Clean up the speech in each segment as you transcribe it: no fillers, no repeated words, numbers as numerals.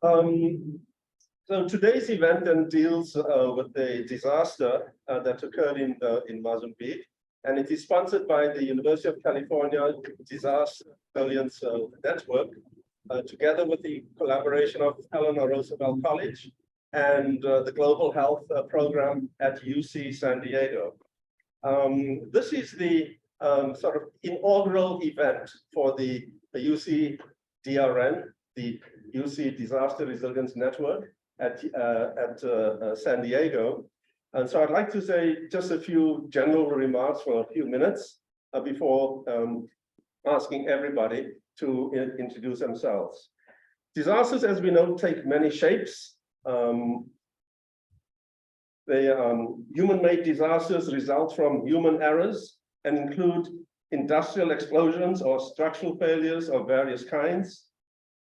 So today's event then deals with the disaster that occurred in Mozambique, and it is sponsored by the University of California Disaster Resilience Network, together with the collaboration of Eleanor Roosevelt College and the Global Health Program at UC San Diego. This is the sort of inaugural event for the UCDRN, the UC Disaster Resilience Network at San Diego. And so I'd like to say just a few general remarks for a few minutes before asking everybody to introduce themselves. Disasters, as we know, take many shapes. Human-made disasters result from human errors and include industrial explosions or structural failures of various kinds.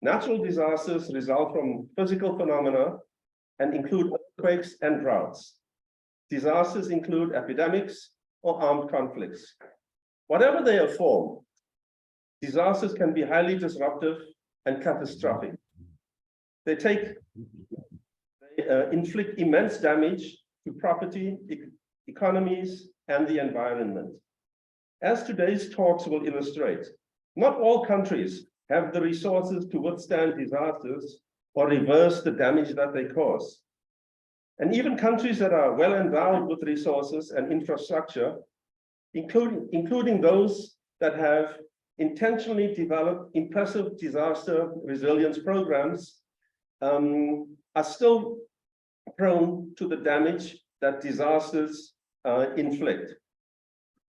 Natural disasters result from physical phenomena and include earthquakes and droughts. Disasters include epidemics or armed conflicts. Whatever their form, disasters can be highly disruptive and catastrophic. They inflict immense damage to property, economies, and the environment. As today's talks will illustrate, not all countries have the resources to withstand disasters or reverse the damage that they cause. And even countries that are well endowed with resources and infrastructure, including those that have intentionally developed impressive disaster resilience programs, are still prone to the damage that disasters inflict.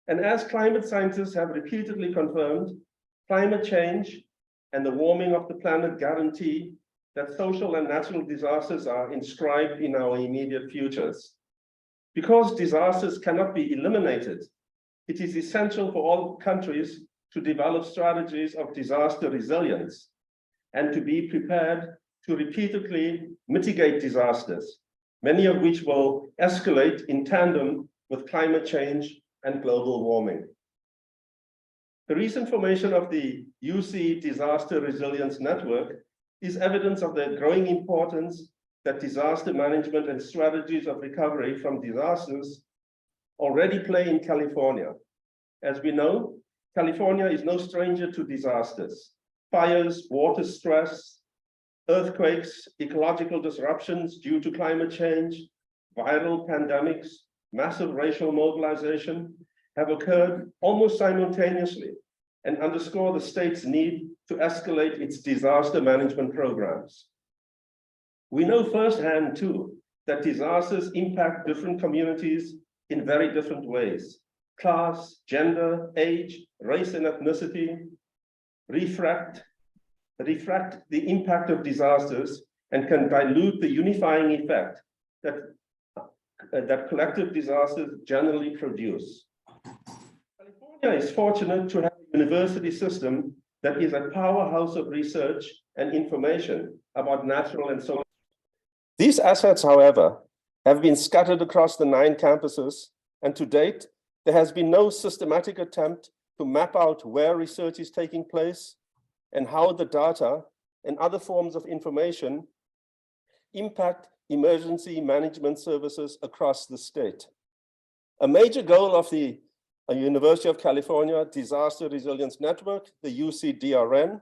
And as climate scientists have repeatedly confirmed, climate change and the warming of the planet guarantee that social and natural disasters are inscribed in our immediate futures. Because disasters cannot be eliminated, it is essential for all countries to develop strategies of disaster resilience and to be prepared to repeatedly mitigate disasters, many of which will escalate in tandem with climate change and global warming. The recent formation of the UC Disaster Resilience Network is evidence of the growing importance that disaster management and strategies of recovery from disasters already play in California. As we know, California is no stranger to disasters. Fires, water stress, earthquakes, ecological disruptions due to climate change, viral pandemics, massive racial mobilization have occurred almost simultaneously and underscore the state's need to escalate its disaster management programs. We know firsthand, too, that disasters impact different communities in very different ways. Class, gender, age, race, and ethnicity refract the impact of disasters and can dilute the unifying effect that collective disasters generally produce. California is fortunate to have a university system that is a powerhouse of research and information about natural and social. These assets, however, have been scattered across the 9 campuses, and to date, there has been no systematic attempt to map out where research is taking place and how the data and other forms of information impact emergency management services across the state. A major goal of the University of California Disaster Resilience Network, the UCDRN,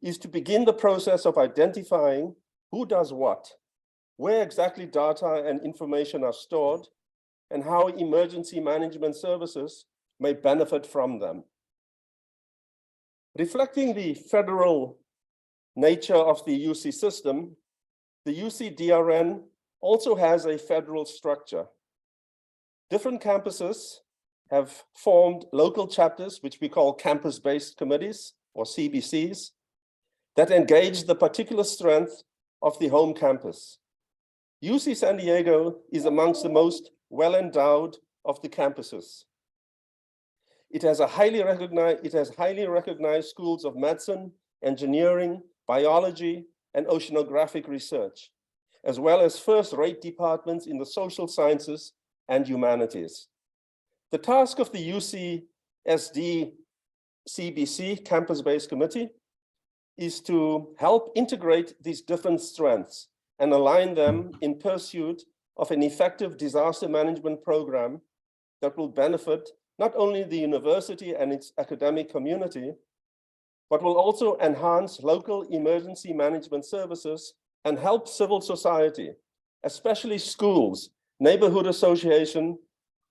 is to begin the process of identifying who does what, where exactly data and information are stored, and how emergency management services may benefit from them. Reflecting the federal nature of the UC system, the UCDRN also has a federal structure. Different campuses have formed local chapters, which we call campus-based committees, or CBCs, that engage the particular strength of the home campus. UC San Diego is amongst the most well-endowed of the campuses. It has highly recognized schools of medicine, engineering, biology, and oceanographic research, as well as first-rate departments in the social sciences and humanities. The task of the UCSD CBC, Campus-Based Committee, is to help integrate these different strengths and align them in pursuit of an effective disaster management program that will benefit not only the university and its academic community, but will also enhance local emergency management services and help civil society, especially schools, neighborhood association,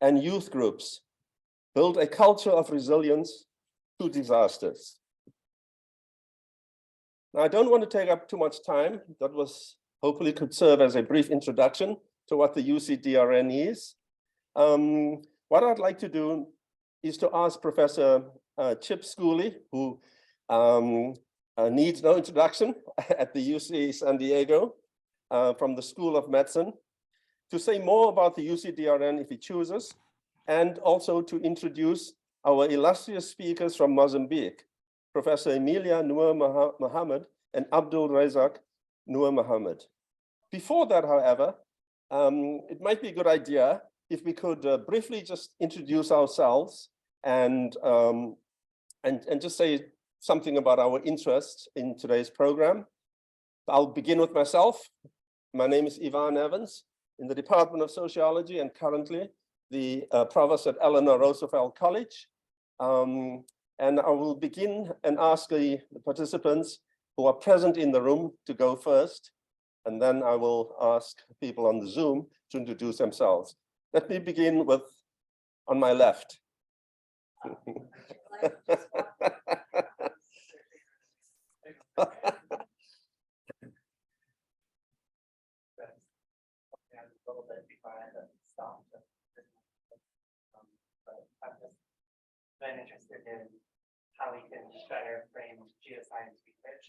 and youth groups, build a culture of resilience to disasters. Now, I don't want to take up too much time. That was hopefully could serve as a brief introduction to what the UCDRN is. What I'd like to do is to ask Professor Chip Schooley, who needs no introduction at the UC San Diego from the School of Medicine, to say more about the UCDRN if he chooses, and also to introduce our illustrious speakers from Mozambique, Professor Emilia Noor Mohammed and Abdul Razak Noor Mohammed. Before that, however, it might be a good idea if we could briefly just introduce ourselves and just say something about our interests in today's program. I'll begin with myself. My name is Ivan Evans, in the Department of Sociology and currently the Provost at Eleanor Roosevelt College. And I will begin and ask the participants who are present in the room to go first. And then I will ask people on the Zoom to introduce themselves. Let me begin with on my left. I'm interested in how we can better frame geoscience research.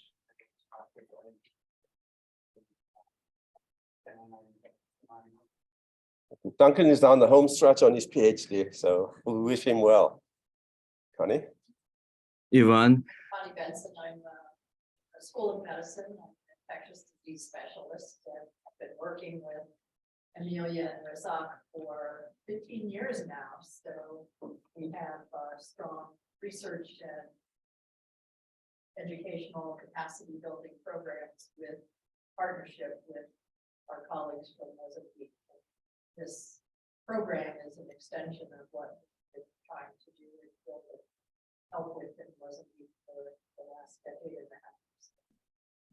Duncan is down the home stretch on his PhD, so we wish him well. Connie? Yvonne? Connie Benson, I'm a School of Medicine, I'm an infectious disease specialist, and I've been working with Emilia and Razak for 15 years now. So we have strong research and educational capacity building programs with partnership with our colleagues from Mozambique. This program is an extension of what we're trying to do and build and help with in Mozambique for the last decade and a half.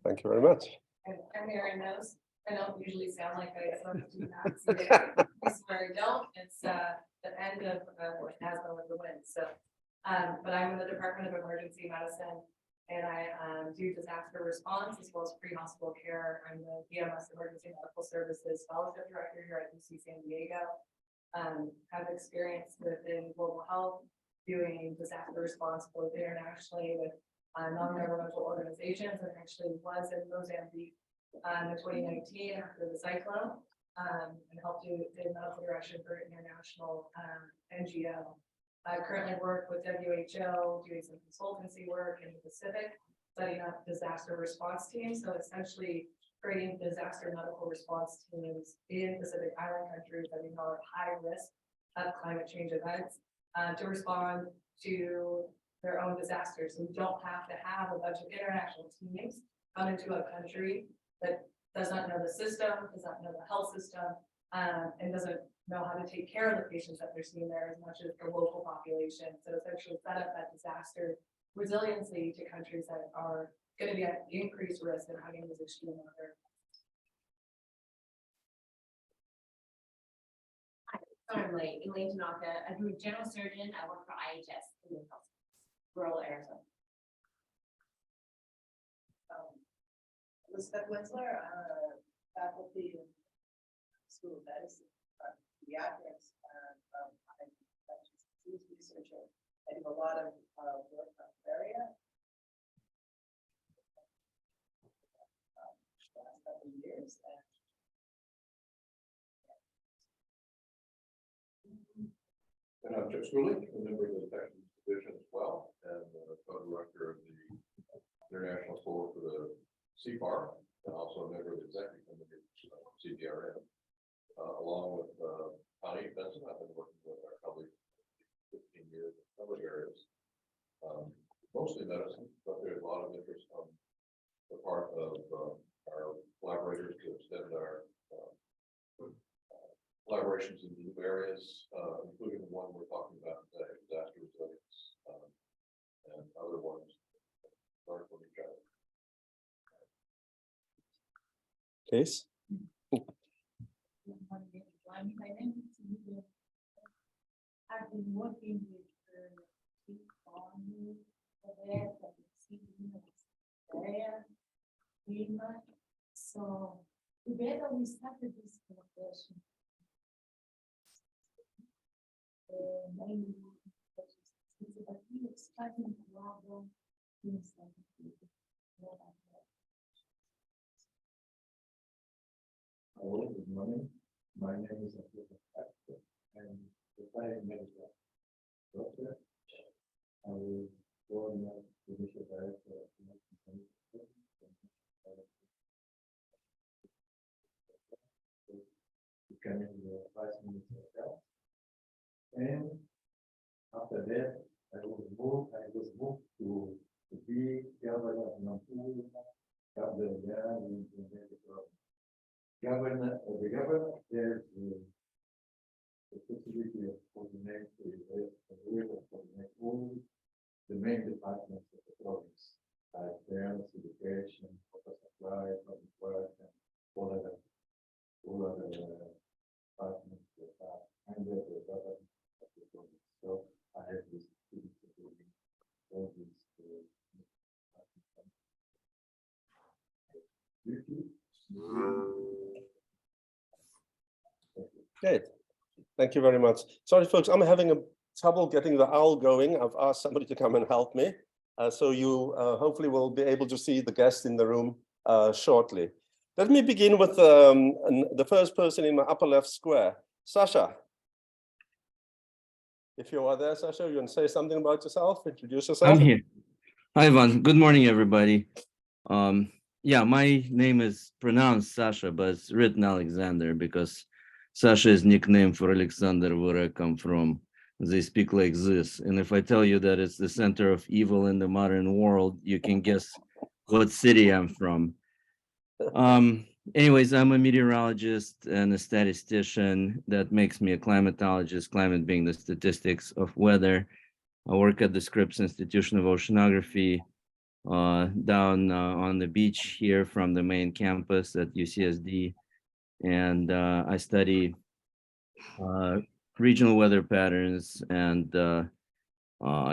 Thank you very much. I'm Erin Noste. I don't usually sound like I sort of do that. So this is where I don't. It's the end of asthma with the wind. So, but I'm in the Department of Emergency Medicine, and I do disaster response as well as pre-hospital care. I'm the EMS Emergency Medical Services Fellowship Director here at UC San Diego. Have experience within global health, doing disaster response both internationally with non-governmental organizations, and actually was in Mozambique in 2019 after the cyclone, and helped do the medical direction for an international NGO. I currently work with WHO, doing some consultancy work in the Pacific, setting up disaster response teams. So essentially creating disaster medical response teams in Pacific Island countries that we know are high risk of climate change events to respond to their own disasters. So we don't have to have a bunch of international teams come into a country that does not know the system, does not know the health system, and doesn't know how to take care of the patients that they're seeing there as much as the local population. So essentially set up that disaster resiliency to countries that are going to be at increased risk of having these extreme weather. Hi, I'm Elaine Tanaka. I'm a general surgeon. I work for IHS in rural Arizona. Elizabeth Winsler, I'm a faculty in School of Medicine, pediatrics, and I'm an infectious disease researcher. I do a lot of work on malaria. Last couple of years. And I'm Chip Schooley, a member of the Infections Division as well, and co-director of the International School for the CFAR, and also a member of the executive committee of CDRN. Along with Connie Benson, I've been working with our colleagues for 15 years in other areas, mostly medicine, but there's a lot of interest on part of our collaborators to extend our collaborations in new areas, including the one we're talking about today, disaster resilience, and other ones. Learn from each other. Case. My name is Idai. I've been working with the on there, so together we started this collaboration. Mainly it's about expanding global things like Hello, good morning. My name is Idai, and retired medical doctor. I was born as the Bishop Director of becoming the Vice Minister of Health. And after that, I was moved to be governor of Nampula, governor in the governor, the governor, there's the possibility of coordinate all the main departments of the province, like health, education, water supply, public work, and all other departments that are under the government of the province. So I have this opportunity to all these Great. Thank you very much. Sorry, folks, I'm having a trouble getting the owl going. I've asked somebody to come and help me. So you hopefully will be able to see the guest in the room shortly. Let me begin with the first person in the upper left square, Sasha. If you are there, Sasha, you want to say something about yourself? Introduce yourself. I'm here. Hi, Ivan. Good morning, everybody. Yeah, my name is pronounced Sasha, but it's written Alexander because Sasha is nickname for Alexander, where I come from. They speak like this. And if I tell you that it's the center of evil in the modern world, you can guess what city I'm from. Anyways, I'm a meteorologist and a statistician. That makes me a climatologist, climate being the statistics of weather. I work at the Scripps Institution of Oceanography down on the beach here from the main campus at UCSD. And I study regional weather patterns and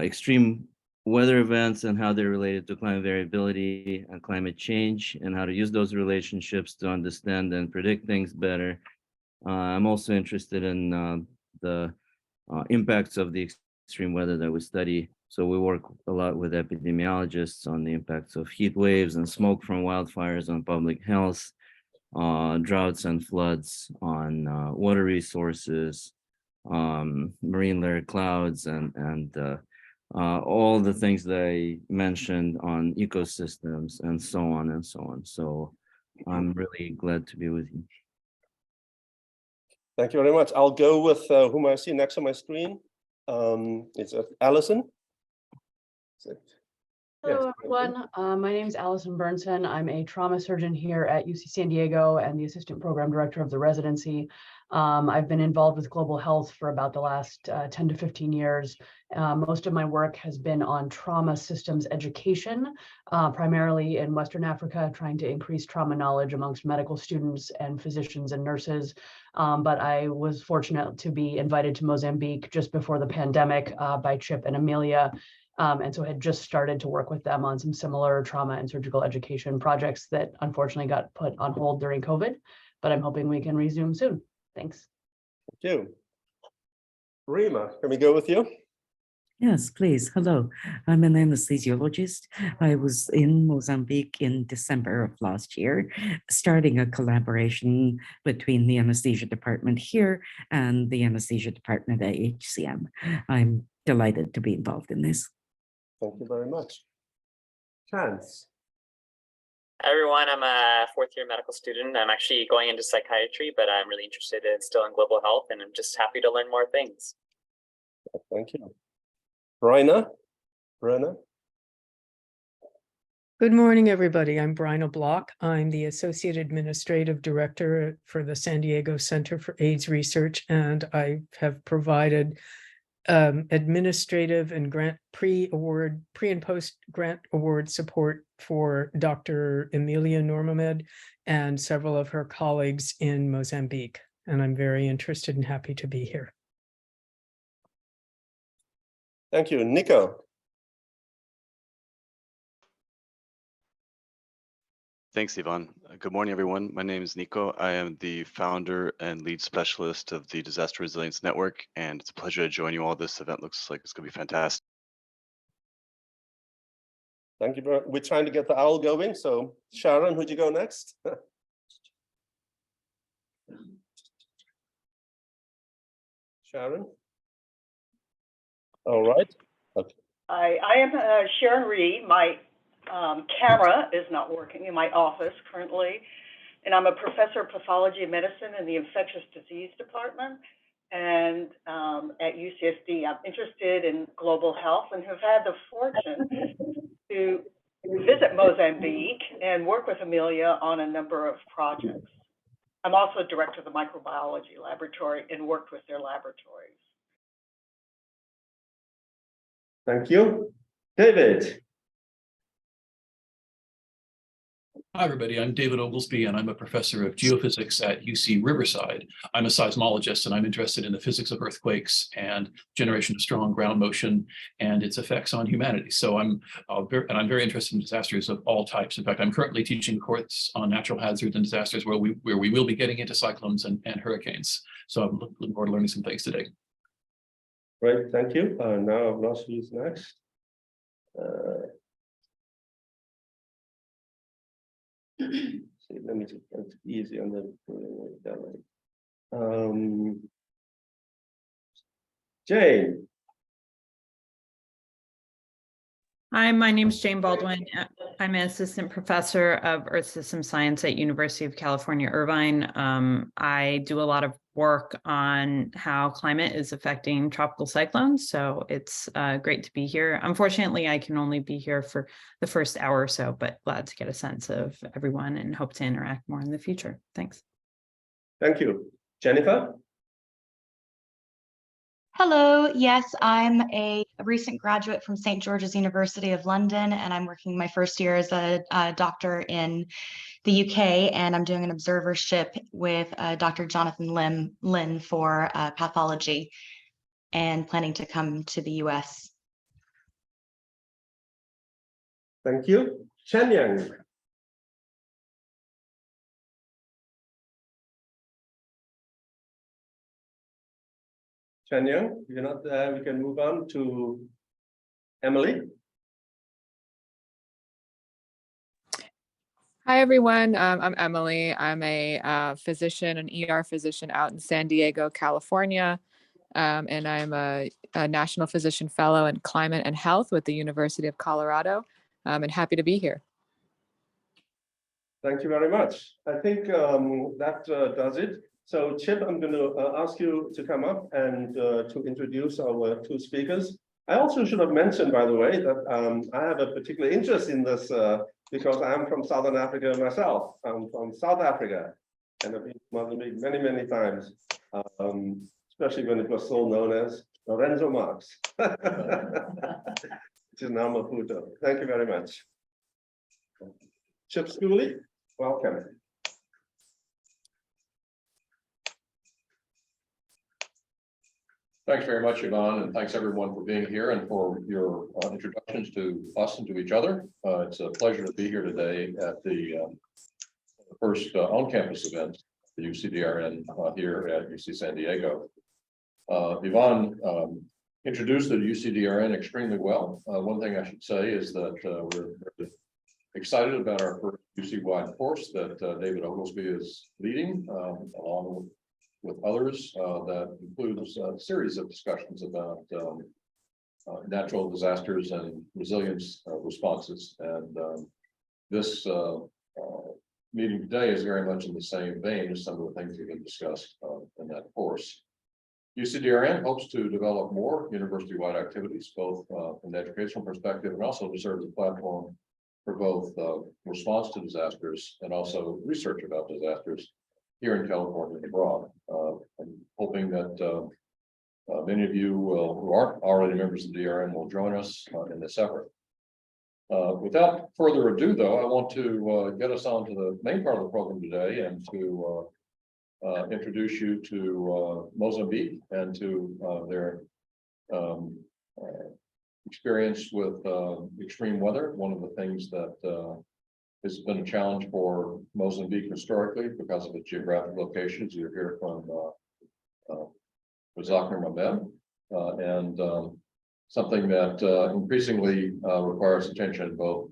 extreme weather events and how they're related to climate variability and climate change and how to use those relationships to understand and predict things better. I'm also interested in the impacts of the extreme weather that we study. So we work a lot with epidemiologists on the impacts of heat waves and smoke from wildfires on public health, droughts and floods on water resources, marine layer clouds, and all the things that I mentioned on ecosystems and so on and so on. So I'm really glad to be with you. Thank you very much. I'll go with whom I see next on my screen. It's Allison. Hello, everyone. My name is Allison Burnson. I'm a trauma surgeon here at UC San Diego and the assistant program director of the residency. I've been involved with global health for about the last 10 to 15 years. Most of my work has been on trauma systems education, primarily in Western Africa, trying to increase trauma knowledge amongst medical students and physicians and nurses. But I was fortunate to be invited to Mozambique just before the pandemic by Chip and Amelia. And so I had just started to work with them on some similar trauma and surgical education projects that unfortunately got put on hold during COVID, but I'm hoping we can resume soon. Thanks. Thank you. Rima, can we go with you? Yes, please. Hello, I'm an anesthesiologist. I was in Mozambique in December of last year, starting a collaboration between the anesthesia department here and the anesthesia department at HCM. I'm delighted to be involved in this. Thank you very much. Chance. Hi everyone, I'm a fourth year medical student. I'm actually going into psychiatry, but I'm really interested in still in global health, and I'm just happy to learn more things. Thank you. Rainer. Good morning, everybody. I'm Bryna Block. I'm the Associate Administrative Director for the San Diego Center for AIDS Research, and I have provided administrative and grant pre and post grant award support for Dr. Emilia Normamed and several of her colleagues in Mozambique. And I'm very interested and happy to be here. Thank you. Nico. Thanks, Yvonne. Good morning, everyone. My name is Nico. I am the founder and lead specialist of the Disaster Resilience Network, and it's a pleasure to join you all. This event looks like it's going to be fantastic. Thank you. We're trying to get the owl going. So Sharon, would you go next? Sharon? All right. Okay. I am Sharon Reed. My camera is not working in my office currently, and I'm a professor of pathology and medicine in the infectious disease department. And at UCSD, I'm interested in global health and have had the fortune to visit Mozambique and work with Emilia on a number of projects. I'm also director of the microbiology laboratory and worked with their laboratories. Thank you. David. Hi, everybody. I'm David Oglesby, and I'm a professor of geophysics at UC Riverside. I'm a seismologist, and I'm interested in the physics of earthquakes and generation of strong ground motion and its effects on humanity. So I'm very interested in disasters of all types. In fact, I'm currently teaching a course on natural hazards and disasters where we will be getting into cyclones and hurricanes. So I'm looking forward to learning some things today. Great, thank you. Now I've lost who's next. See, let me just make it easy on the Jane. Hi, my name is Jane Baldwin. I'm an assistant professor of Earth System Science at University of California, Irvine. I do a lot of work on how climate is affecting tropical cyclones, so it's great to be here. Unfortunately, I can only be here for the first hour or so, but glad to get a sense of everyone and hope to interact more in the future. Thanks. Thank you. Jennifer? Hello, yes, I'm a recent graduate from St. George's University of London, and I'm working my first year as a doctor in the UK, and I'm doing an observership with Dr. Jonathan Lin for pathology and planning to come to the US. Thank you. Shenyang. Shenyang, if you're not there, we can move on to Emily. Hi, everyone. I'm Emily. I'm a physician, an ER physician out in San Diego, California. And I'm a National Physician Fellow in Climate and Health with the University of Colorado. And happy to be here. Thank you very much. I think that does it. So Chip, I'm going to ask you to come up and to introduce our two speakers. I also should have mentioned, by the way, that I have a particular interest in this because I'm from Southern Africa myself. I'm from South Africa, and I've been to Mozambique many, many times, especially when it was still known as Lorenzo Marx, which is now Maputo. Thank you very much. Chip Schooley, welcome. Thanks very much, Yvonne, and thanks everyone for being here and for your introductions to us and to each other. It's a pleasure to be here today at the first on-campus event, the UCDRN here at UC San Diego. Yvonne introduced the UCDRN extremely well. One thing I should say is that we're very excited about our first UC-wide course that David Oglesby is leading, along with others that includes a series of discussions about natural disasters and resilience responses. And this meeting today is very much in the same vein as some of the things that have been discussed in that course. UCDRN hopes to develop more university-wide activities, both from an educational perspective and also to serve as a platform for both response to disasters and also research about disasters here in California and abroad. I'm hoping that many of you who aren't already members of the DRN will join us in this effort. Without further ado, though, I want to get us on to the main part of the program today and to introduce you to Mozambique and to their experience with extreme weather. One of the things that has been a challenge for Mozambique historically because of its geographic locations. You'll hear from Razak Nurmabed, and something that increasingly requires attention both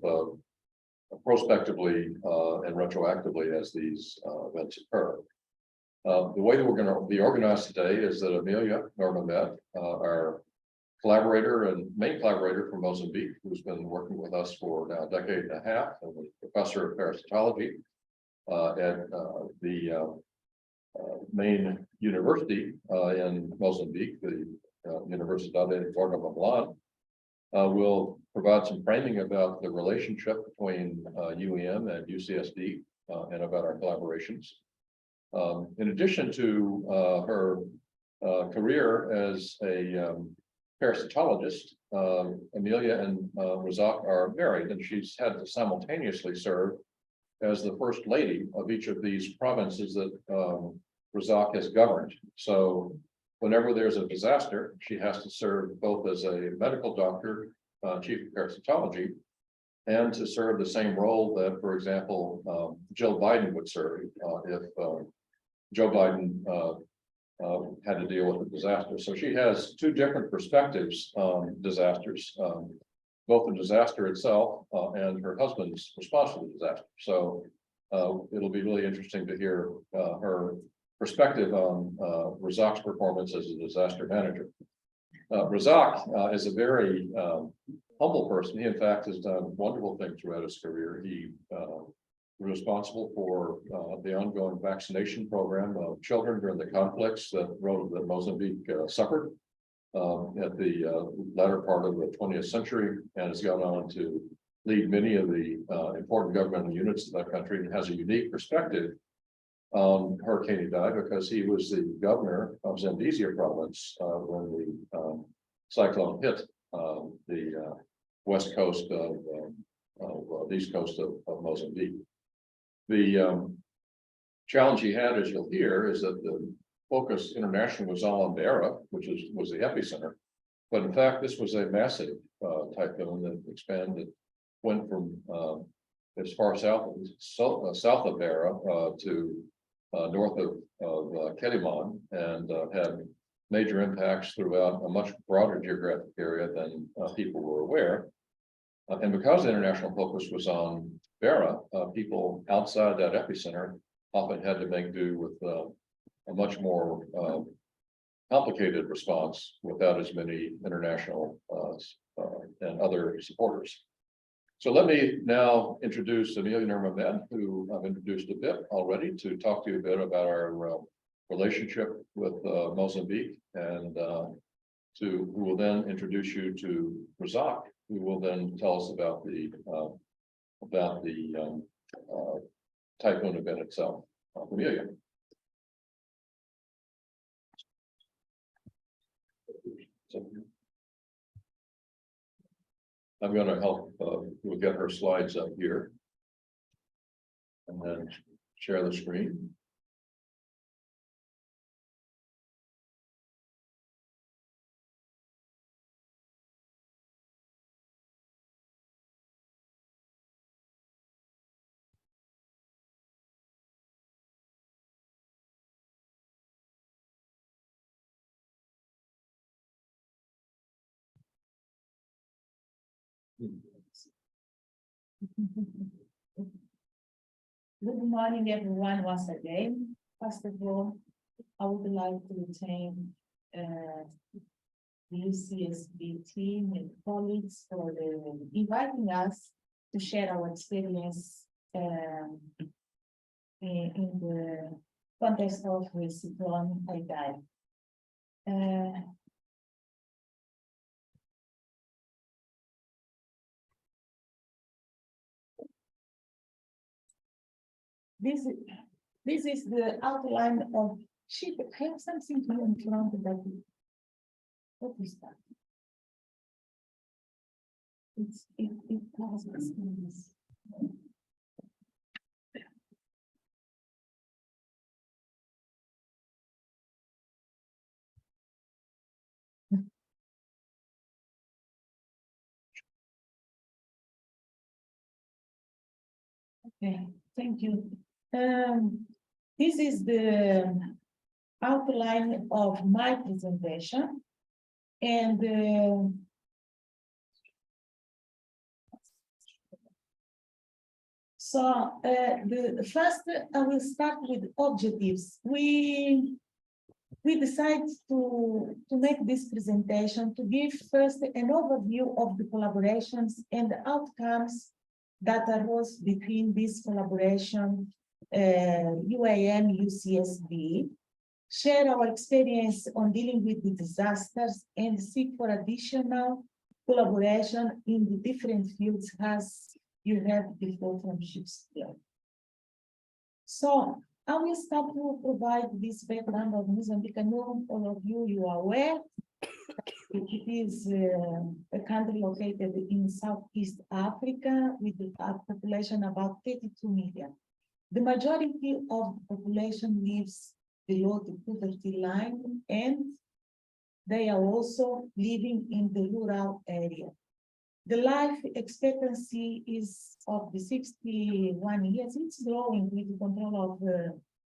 prospectively and retroactively as these events occur. The way that we're going to be organized today is that Amelia Nurmabed, our collaborator and main collaborator from Mozambique, who's been working with us for now a decade and a half, and was professor of parasitology at the main university in Mozambique, the Universidade de Guarda will provide some framing about the relationship between UEM and UCSD and about our collaborations. In addition to her career as a parasitologist, Amelia and Razak are married, and she's had to simultaneously serve as the first lady of each of these provinces that Razak has governed. So whenever there's a disaster, she has to serve both as a medical doctor, chief of parasitology, and to serve the same role that, for example, Jill Biden would serve if Joe Biden had to deal with a disaster. So she has two different perspectives on disasters, both the disaster itself and her husband's response to the disaster. So it'll be really interesting to hear her perspective on Razak's performance as a disaster manager. Razak is a very humble person. He, in fact, has done wonderful things throughout his career. He was responsible for the ongoing vaccination program of children during the conflicts that Mozambique suffered at the latter part of the 20th century, and has gone on to lead many of the important governmental units of that country, and has a unique perspective on Hurricane Idai because he was the governor of Zambezia province when the cyclone hit the west coast of the east coast of Mozambique. The challenge he had, as you'll hear, is that the focus internationally was all on Beira, which was the epicenter. But in fact, this was a massive typhoon that expanded, went from as far south of Beira to north of Keliman, and had major impacts throughout a much broader geographic area than people were aware. And because the international focus was on Beira, people outside that epicenter often had to make do with a much more complicated response without as many international and other supporters. So let me now introduce Amelia Nurmabed, who I've introduced a bit already, to talk to you a bit about our relationship with Mozambique, and who will then introduce you to Razak, who will then tell us about the typhoon event itself. Amelia. I'm going to help, we'll get her slides up here and then share the screen. Good morning, everyone, once again. First of all, I would like to thank the UCSD team and colleagues for inviting us to share our experience in the context of the Cyclone Idai. this is the outline of sheep. I have something here in front of that. What is that? It has this. Okay, thank you. This is the outline of my presentation. And the first, I will start with objectives. We decided to make this presentation to give first an overview of the collaborations and the outcomes that arose between this collaboration, UAN, UCSD, share our experience on dealing with the disasters, and seek for additional collaboration in the different fields as you have before from Shakespeare. So I will start to provide this background of Mozambique. I know all of you are aware. It is a country located in Southeast Africa with a population about 32 million. The majority of the population lives below the poverty line, and they are also living in the rural area. The life expectancy is of the 61 years. It's growing with the control of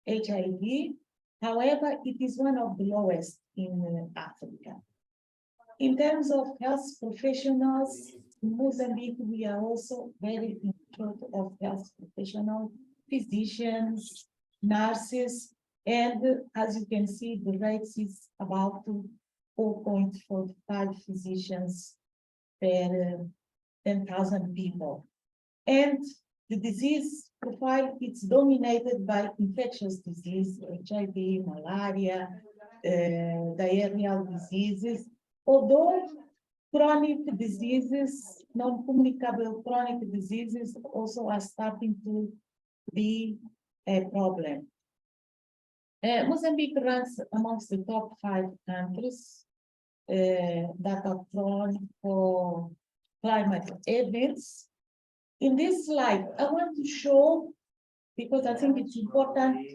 HIV. However, it is one of the lowest in Africa. In terms of health professionals, in Mozambique, we are also very short of health professionals, physicians, nurses, and as you can see, the rate is about 4.45 physicians per 10,000 people. And the disease profile, it's dominated by infectious disease, HIV, malaria, diarrheal diseases, although chronic diseases, non-communicable chronic diseases also are starting to be a problem. Mozambique ranks amongst the top 5 countries that are prone for climate events. In this slide, I want to show, because I think it's important,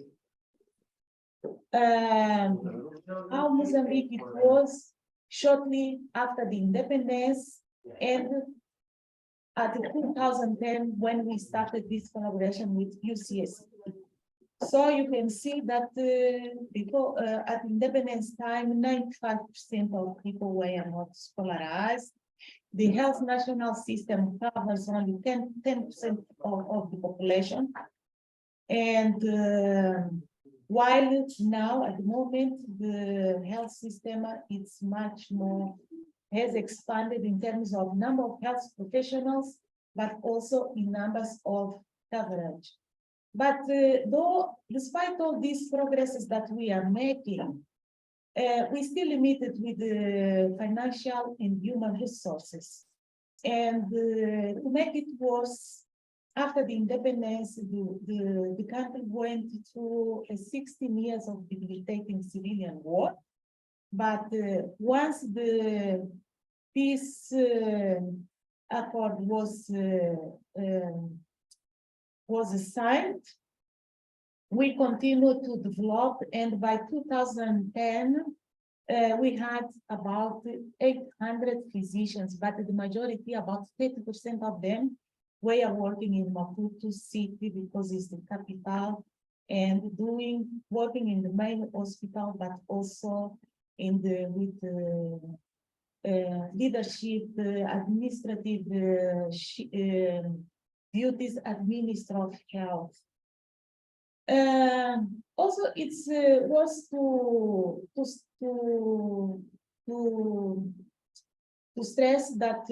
how Mozambique it was shortly after the independence and at 2010 when we started this collaboration with UCSD. So you can see that before at independence time, 95% of people were not scholarized. The health national system covers only 10% of the population. And while now at the moment, the health system is much more, has expanded in terms of number of health professionals, but also in numbers of coverage. But though, despite all these progresses that we are making, we still limited with the financial and human resources. And to make it worse, after the independence, the country went through 16 years of debilitating civilian war. But once the peace accord was signed, we continued to develop, and by 2010, we had about 800 physicians, but the majority, about 30% of them, were working in Maputo city because it's the capital, and working in the main hospital, but also in the leadership, administrative duties at Ministry of Health. Also, it's was to stress that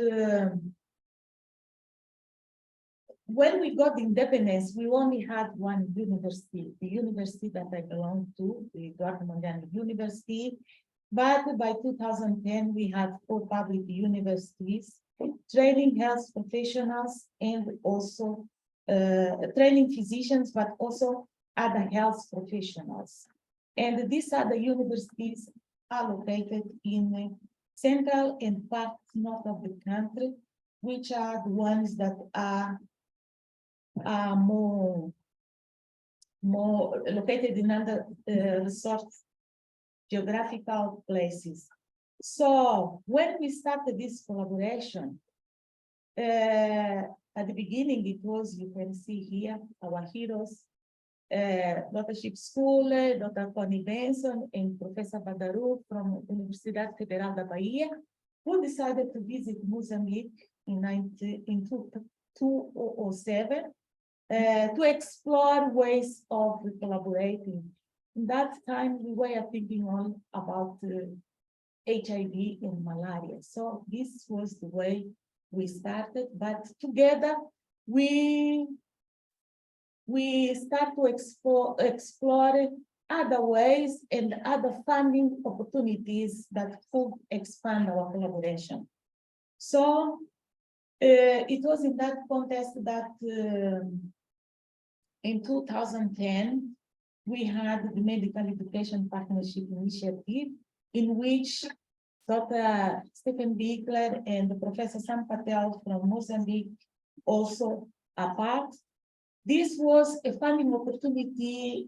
when we got independence, we only had one university, the university that I belong to, the Eduardo Mondlane University. But by 2010, we had 4 public universities training health professionals and also training physicians, but also other health professionals. And these other universities are located in central and part north of the country, which are the ones that are more located in under resource geographical places. So when we started this collaboration, at the beginning, it was, you can see here, our heroes, Dr. Schooley, Dr. Connie Benson, and Professor Badaru from Universidade Federal da Bahia, who decided to visit Mozambique in 2007 to explore ways of collaborating. In that time, we were thinking all about HIV and malaria. So this was the way we started, but together we start to explore other ways and other funding opportunities that could expand our collaboration. So it was in that context that in 2010, we had the Medical Education Partnership Initiative, in which Dr. Stephen Bigler and Professor Sam Patel from Mozambique also are part. This was a funding opportunity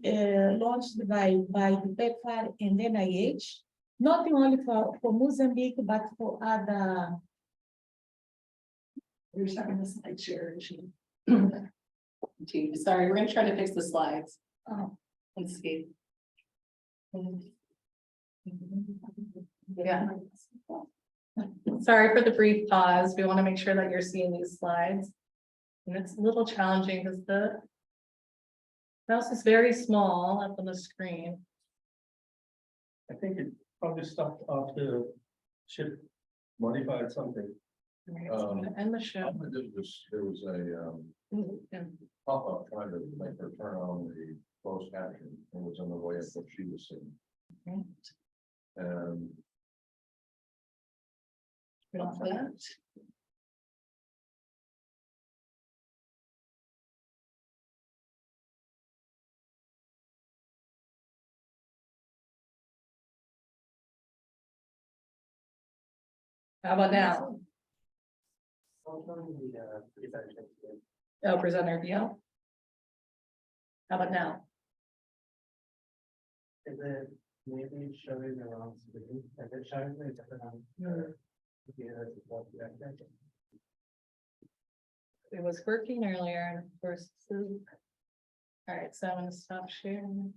launched by the PEPFAR and NIH, not only for Mozambique, but for other. We're starting the slide share. Sorry, we're going to try to fix the slides. Oh. Let's see. Yeah. Sorry for the brief pause. We want to make sure that you're seeing these slides. And it's a little challenging because the mouse is very small up on the screen. I think it probably stopped after Chip modified something. Right, so I'm gonna end the show. There was a pop-up trying to make her turn on the closed caption and was in the way of what she was saying. And Off that. How about now? Oh, presenter view. How about now? Is it maybe showing the wrong screen? Is it showing the different? It was working earlier and of course. All right, so I'm gonna stop sharing.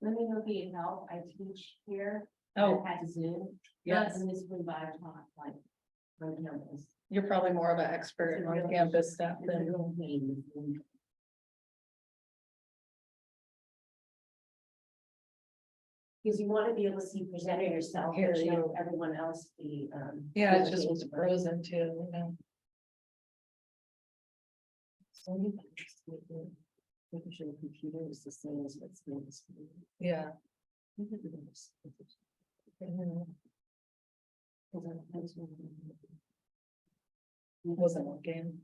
Let me know if you help. I teach here. Oh. At Zoom. Yes. And this will buy talk like. You're probably more of an expert on campus stuff than. Because you want to be able to see presenter yourself, Here but you show go. everyone else the. Yeah, it just was frozen too, you know. Making sure the computer is the same as what's in the screen. Yeah. Wasn't working.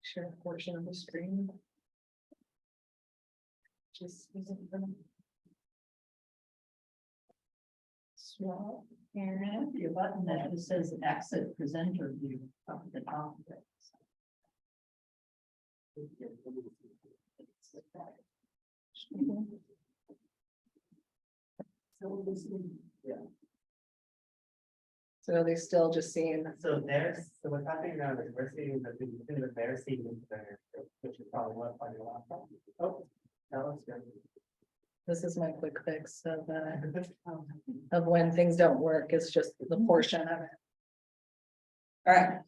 Share a portion of the screen. Just isn't gonna. Swap. Erin, your button that just says exit presenter view up at the top of it. So they still just seeing. So what's happening now is we're seeing that they're seeing there, which is probably what on your laptop. Oh, that looks good. This is my quick fix of when things don't work. It's just the portion of it. All right.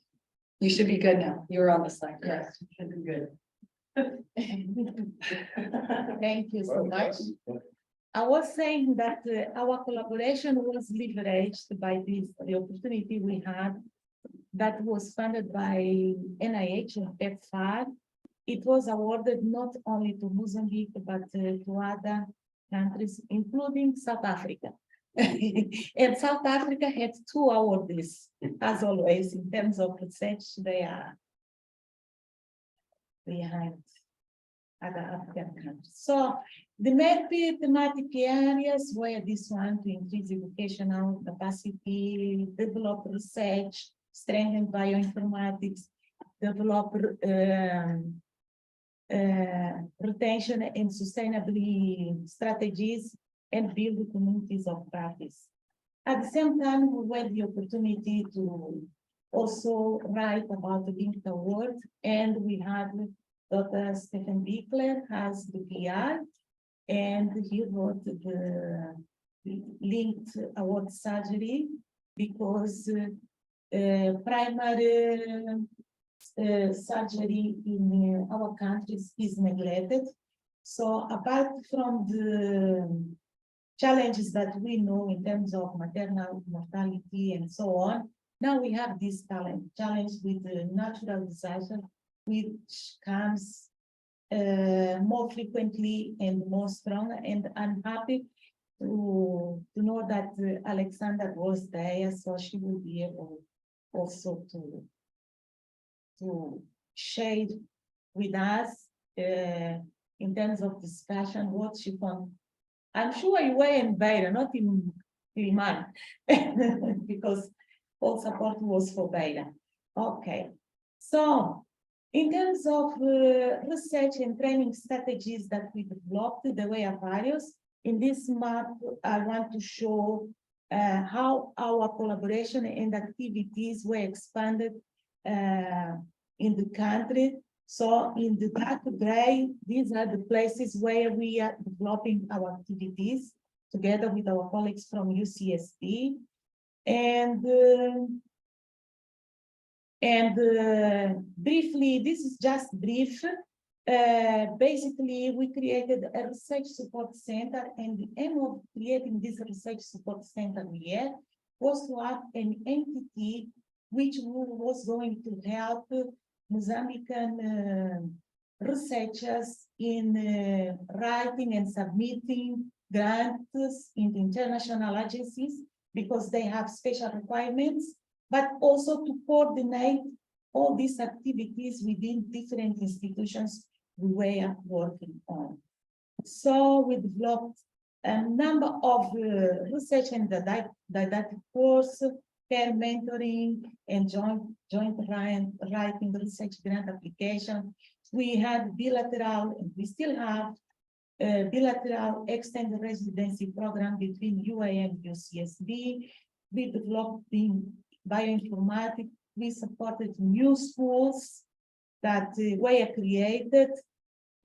You should be good now. You were on the slide. Yes, should be good. Thank you so much. I was saying that our collaboration was leveraged by the opportunity we had that was funded by NIH and PEPFAR. It was awarded not only to Mozambique, but to other countries, including South Africa. And South Africa had 2 awardees, as always, in terms of research, they are behind other African countries. So the main thematic areas were this one: to increase educational capacity, develop research, strengthen bioinformatics, develop retention and sustainability strategies, and build communities of practice. At the same time, we had the opportunity to also write about the Linked Award, and we had Dr. Stephen Bickler as the PR, and he wrote the Linked Award surgery because primary surgery in our countries is neglected. So apart from the challenges that we know in terms of maternal mortality and so on, now we have this challenge with the natural disaster, which comes more frequently and more strong. And I'm happy to know that Alexandra was there, so she will be able also to share with us in terms of discussion what she found. I'm sure you were in Beira, not in Kiliman, because all support was for Beira. Okay, so in terms of research and training strategies that we developed, there were various. In this map, I want to show how our collaboration and activities were expanded in the country. So in the dark gray, these are the places where we are developing our activities together with our colleagues from UCSD. And briefly, this is just brief. Basically, we created a research support center, and the aim of creating this research support center here was to have an entity which was going to help Mozambican researchers in writing and submitting grants in international agencies because they have special requirements, but also to coordinate all these activities within different institutions we were working on. So we developed a number of research and didactic courses, peer mentoring, and joint writing research grant application. We had bilateral, and we still have bilateral extended residency program between UAM and UCSD. We developed in bioinformatics. We supported new schools that were created.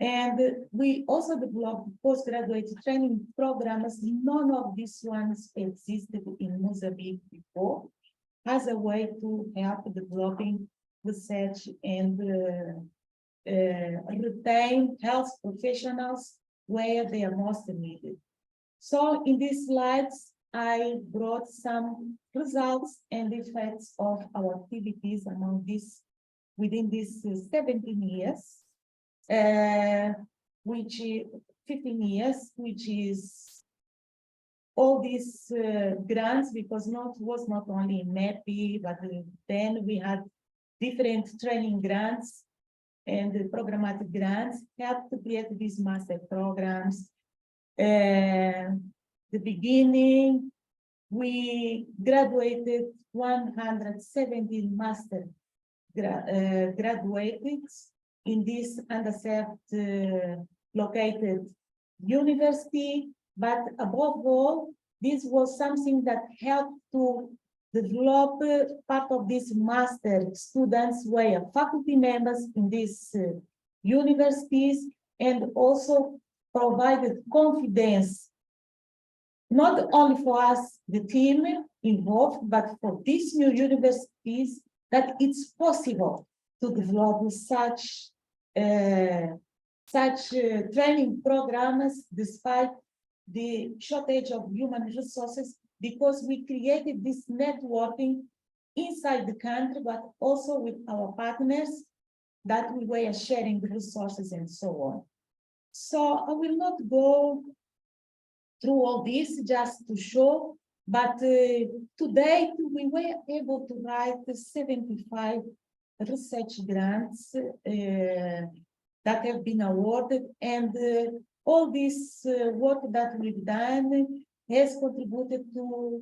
And we also developed postgraduate training programs. None of these ones existed in Mozambique before, as a way to help developing research and retain health professionals where they are most needed. So in these slides, I brought some results and effects of our activities among this within these 17 years. Which 15 years, which is all these grants, because was not only in MEPI, but then we had different training grants and programmatic grants, helped to create these master programs. The beginning, we graduated 117 master graduates in this underserved located university, but above all, this was something that helped to develop part of these master students were faculty members in these universities, and also provided confidence, not only for us, the team involved, but for these new universities, that it's possible to develop such training programs despite the shortage of human resources, because we created this networking inside the country, but also with our partners that we were sharing the resources and so on. So I will not go through all this, just to show But to date, we were able to write 75 research grants that have been awarded, and all this work that we've done has contributed to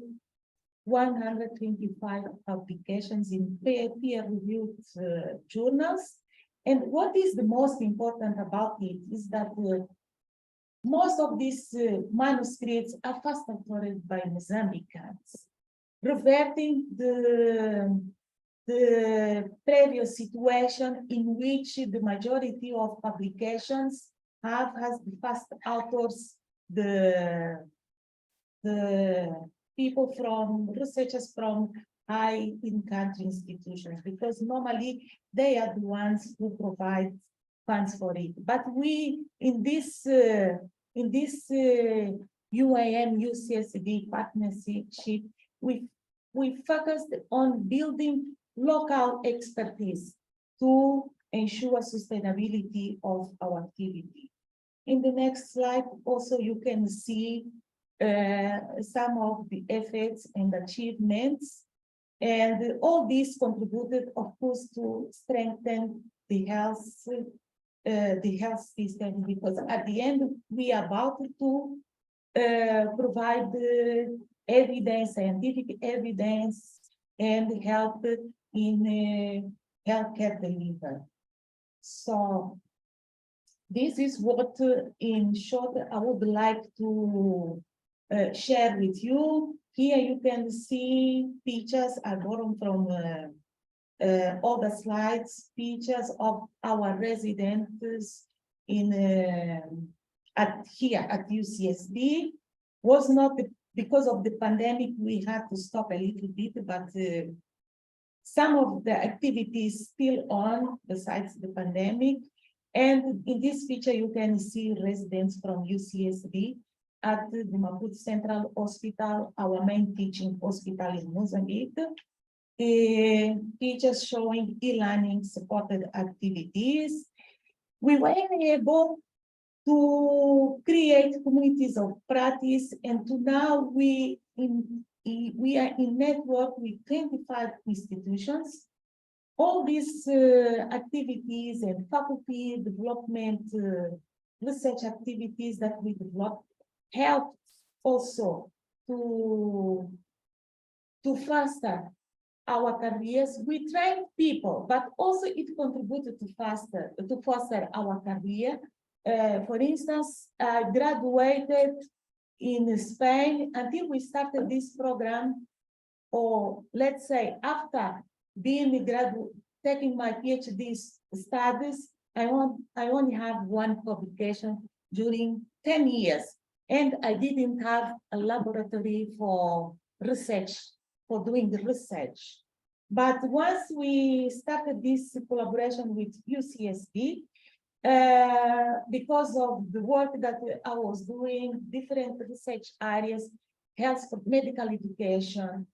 125 publications in peer-reviewed journals. And what is the most important about it is that most of these manuscripts are fast authored by Mozambicans, reverting the previous situation in which the majority of publications have as the first authors the people from researchers from high in-country institutions, because normally they are the ones who provide funds for it. But we in this UAM UCSD partnership, we focused on building local expertise to ensure sustainability of our activity. In the next slide, also you can see some of the efforts and achievements, and all these contributed, of course, to strengthen the health system, because at the end we are about to provide evidence, scientific evidence, and help in healthcare delivery. So this is what, in short, I would like to share with you. Here you can see pictures I borrowed from all the slides, pictures of our residents in here at UCSD. Was not because of the pandemic, we had to stop a little bit, but some of the activities still on besides the pandemic. And in this picture, you can see residents from UCSD at the Maputo Central Hospital, our main teaching hospital in Mozambique. Pictures showing e-learning supported activities. We were able to create communities of practice, and to now we are in network with 25 institutions. All these activities and faculty development research activities that we developed helped also to foster our careers. We trained people, but also it contributed to foster our career. For instance, I graduated in Spain until we started this program, or let's say after being taking my PhD studies, I only have one publication during 10 years. And I didn't have a laboratory for research, for doing the research. But once we started this collaboration with UCSD, because of the work that I was doing, different research areas, health, medical education,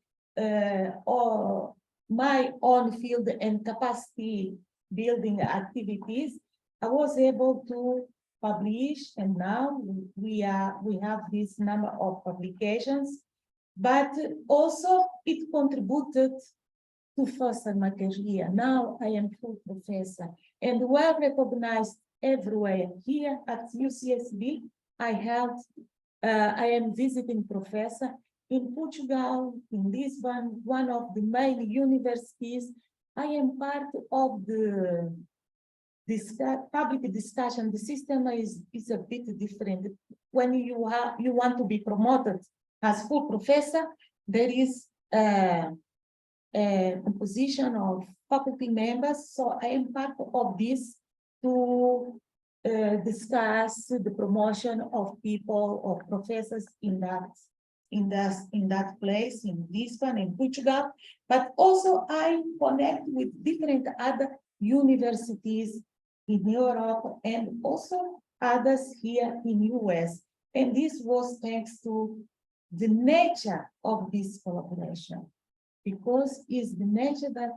or my own field and capacity building activities, I was able to publish, and now we have this number of publications, but also it contributed to foster my career. Now I am full professor and well recognized everywhere. Here at UCSD, I am visiting professor in Portugal, in Lisbon, one of the main universities. I am part of the public discussion. The system is a bit different. When you want to be promoted as full professor, there is a position of faculty members. So I am part of this to discuss the promotion of people, of professors in that place, in Lisbon, in Portugal. But also I connect with different other universities in Europe and also others here in US. And this was thanks to the nature of this collaboration, because it's the nature that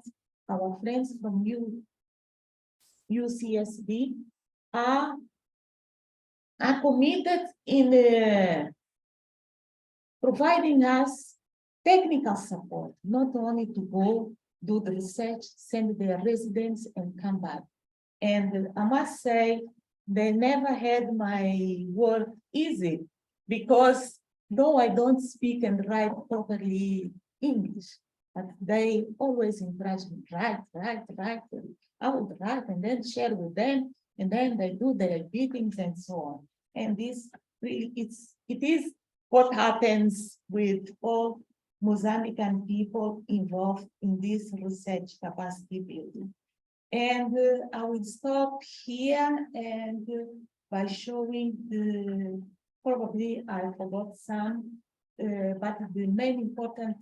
our friends from UCSD are committed in providing us technical support, not only to go do the research, send their residents and come back. And I must say, they never had my work easy because though I don't speak and write properly English, but they always encourage me, write. I would write and then share with them, and then they do their meetings and so on. And this really, it is what happens with all Mozambican people involved in this research capacity building. And I will stop here and by showing the, probably I forgot some, but the main important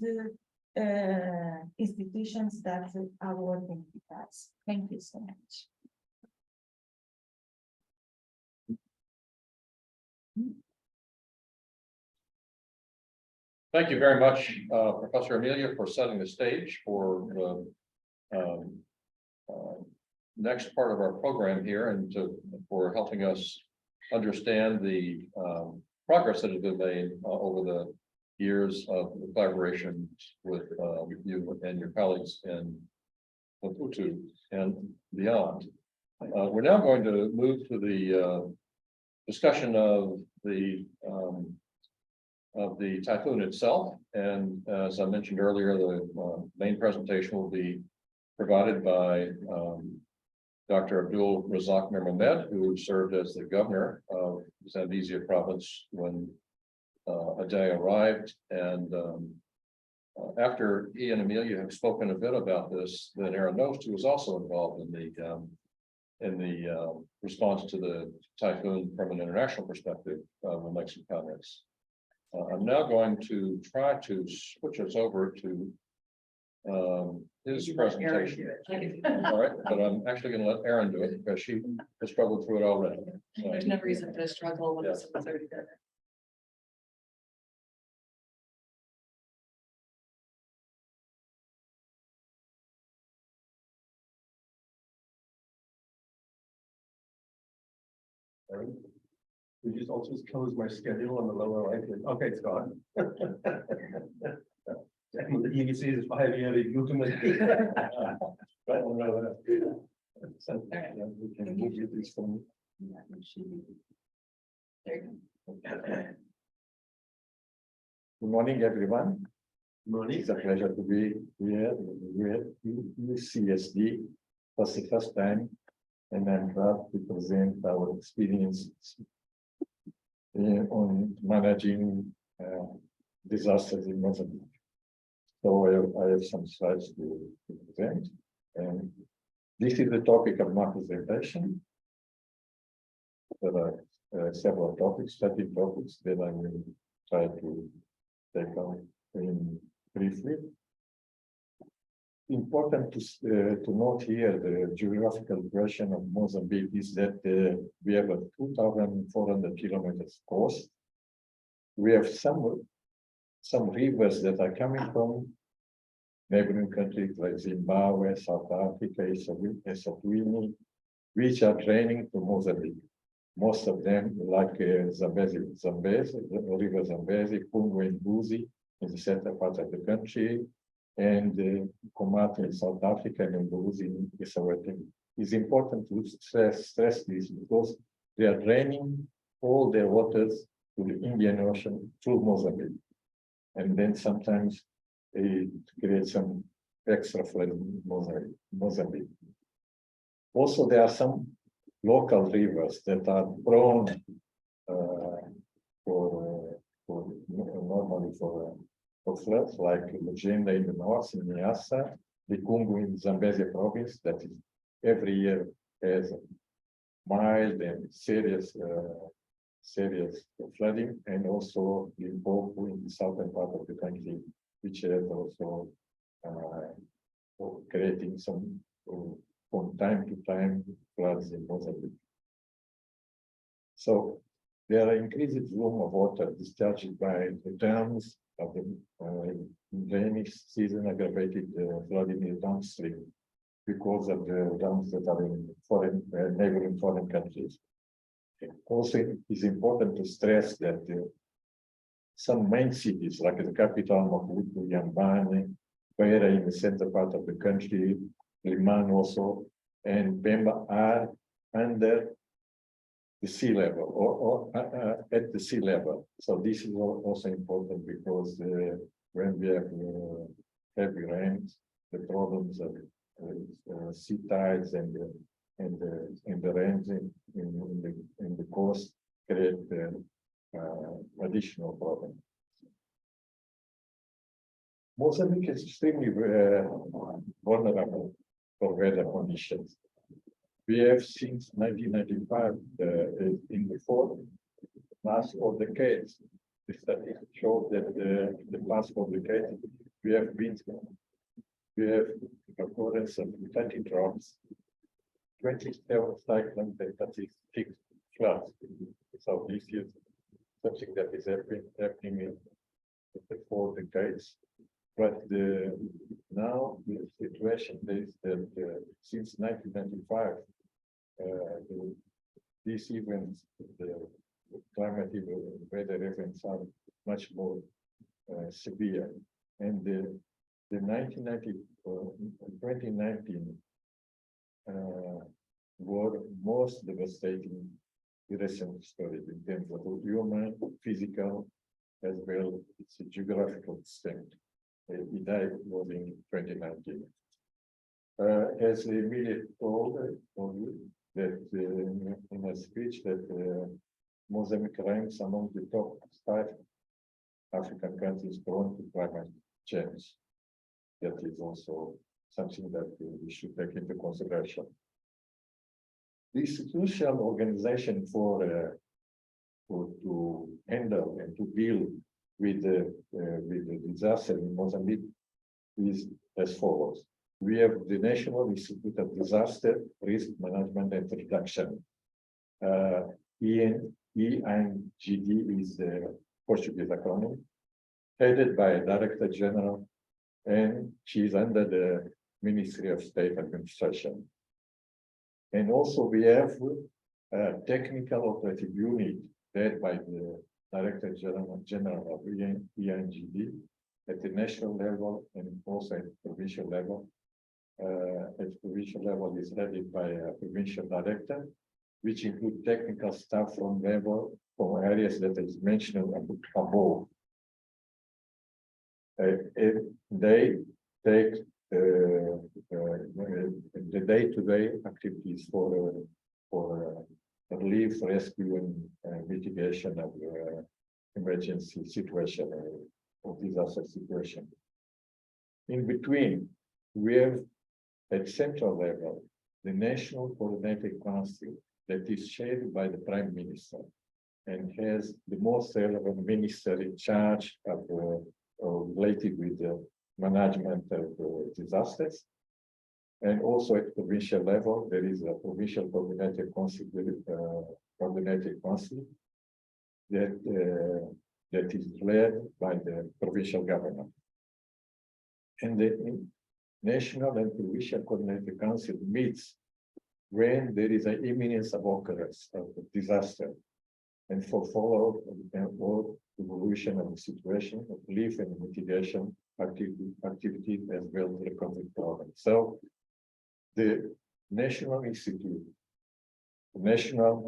institutions that are working with us. Thank you so much. Thank you very much, Professor Amelia, for setting the stage for the next part of our program here and for helping us understand the progress that has been made over the years of collaboration with you and your colleagues in Maputo and beyond. We're now going to move to the discussion of the typhoon itself. And as I mentioned earlier, the main presentation will be provided by Dr. Abdul Razak Mir Mohamed, who served as the governor of Zambezia province when Idai arrived. And after he and Amelia have spoken a bit about this, then Erin Noste, who was also involved in the response to the typhoon from an international perspective, will make some comments. I'm now going to try to switch us over to his presentation. All right, but I'm actually going to let Erin do it because she has struggled through it already. There's no reason to struggle when Yeah. someone's already done it. You just also close my schedule on the lower right. Okay, it's gone. The EBC is 5 years review to me. Right, so, we can move you this from. Good morning, everyone. Good morning. It's a pleasure to be here at UCSD for the first time, and I'm proud to present our experience on managing disasters in Mozambique. So I have some slides to present, and this is the topic of my presentation. There are several topics, 13 topics that I will try to take on in briefly. Important to note here the geographical version of Mozambique is that we have a 2,400 kilometers coast. We have some rivers that are coming from neighboring countries like Zimbabwe, South Africa, Eswatini, which are draining to Mozambique. Most of them, like Zambezi, the river Zambezi, Congo and Buzi in the center part of the country, and Komati in South Africa and Buzi in Eswatini. It's important to stress this because they are draining all their waters to the Indian Ocean through Mozambique. And then sometimes it creates some extra flood in Mozambique. Also, there are some local rivers that are prone normally for floods, like Lugenda in the north, in Niassa, the Congo in Zambezia province, that is every year has mild and serious flooding, and also Limpopo in the southern part of the country, which has also creating some from time to time floods in Mozambique. So there are increased volume of water discharged by the dams of the rainy season, aggravated flooding in downstream because of the dams that are in neighboring foreign countries. Also, it is important to stress that some main cities, like the capital Maputo, Yambane, Beira in the center part of the country, Liman also, and Pemba are under the sea level or at the sea level. So this is also important because when we have heavy rains, the problems of sea tides and the rains in the coast create additional problems. Mozambique is extremely vulnerable for weather conditions. We have since 1995, in the last 4 decades, the statistics show that the past 4 decades we have occurrence of 30 drops, 27 cyclones, and 36 floods. So this is something that is happening in the 4 decades. But now the situation is that since 1995, these events, the climatic weather events are much more severe. And the 2019 were most devastating recent stories in terms of human, physical, as well as geographical extent. Idai was in 2019. As Emilia told you that in a speech that Mozambique ranks among the top 5 African countries prone to climate change. That is also something that we should take into consideration. The institutional organization to handle and to deal with the disaster in Mozambique is as follows. We have the National Institute of Disaster Risk Management and Reduction. EINGD is the Portuguese acronym, headed by a Director General, and she is under the Ministry of State Administration. And also we have a technical operative unit led by the Director General of EINGD at the national level and also at the provincial level. At the provincial level is headed by a provincial director, which include technical staff from areas that is mentioned above. They take the day-to-day activities for relief, rescue, and mitigation of emergency situation or disaster situation. In between, we have at central level the National Coordinating Council that is chaired by the Prime Minister and has the most relevant minister in charge of related with the management of disasters. And also at provincial level, there is a provincial coordinated council that is led by the provincial government. And the National and Provincial Coordinated Council meets when there is an imminence of occurrence of disaster and for follow or evolution of the situation of relief and mitigation activity as well as recovery program. So the National Institute, the National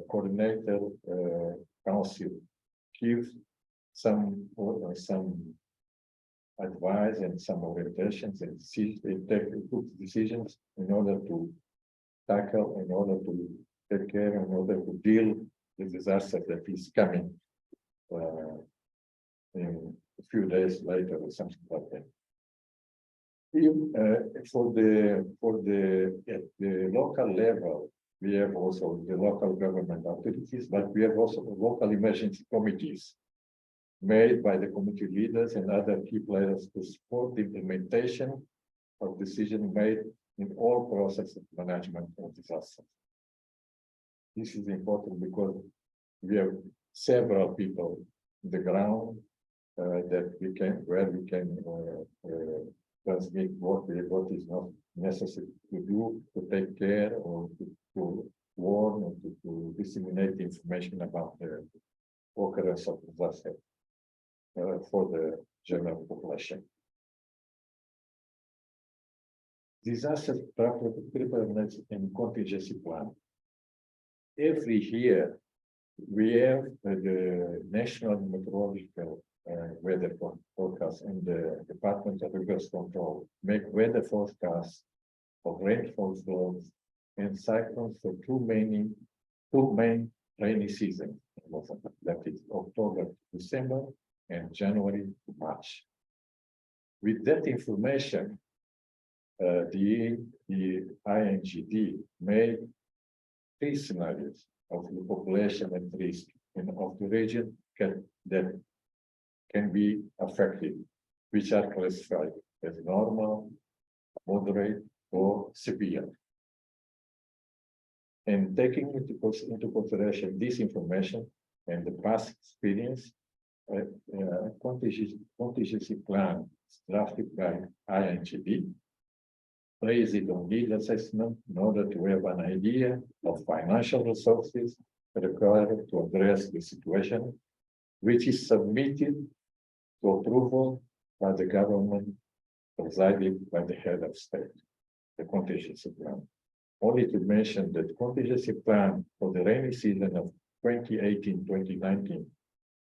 Coordinator Council gives some advice and some orientations and they take decisions in order to tackle, in order to take care, in order to deal with disaster that is coming in a few days later or something like that. At the local level, we have also the local government authorities, but we have also local emergency committees made by the community leaders and other key players to support the implementation of decisions made in all processes of management of disasters. This is important because we have several people on the ground where we can transmit what is not necessary to do to take care or to warn or to disseminate information about the occurrence of disaster. for the general population. Disaster preparedness and contingency plan. Every year, we have the National Meteorological Weather Forecast and the Department of Reverse Control make weather forecasts of rainfall flows and cyclones for two main rainy seasons. That is October to December and January to March. With that information, the INGD made 3 scenarios of the population at risk and of the region that can be affected, which are classified as normal, moderate, or severe. And taking into consideration this information and the past experience, a contingency plan drafted by INGD based on need assessment in order to have an idea of financial resources required to address the situation, which is submitted to approval by the government presided by the head of state, the contingency plan. Only to mention that contingency plan for the rainy season of 2018-2019,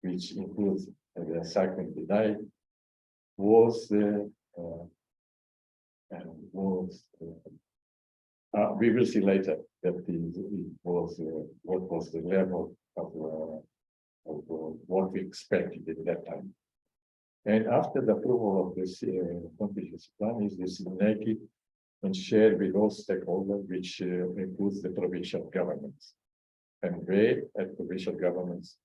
which includes the cyclone Idai, was we will see later that it was what was the level of what we expected at that time. And after the approval of this contingency plan is disseminated and shared with all stakeholders, which includes the provincial governments. And they, as provincial governments,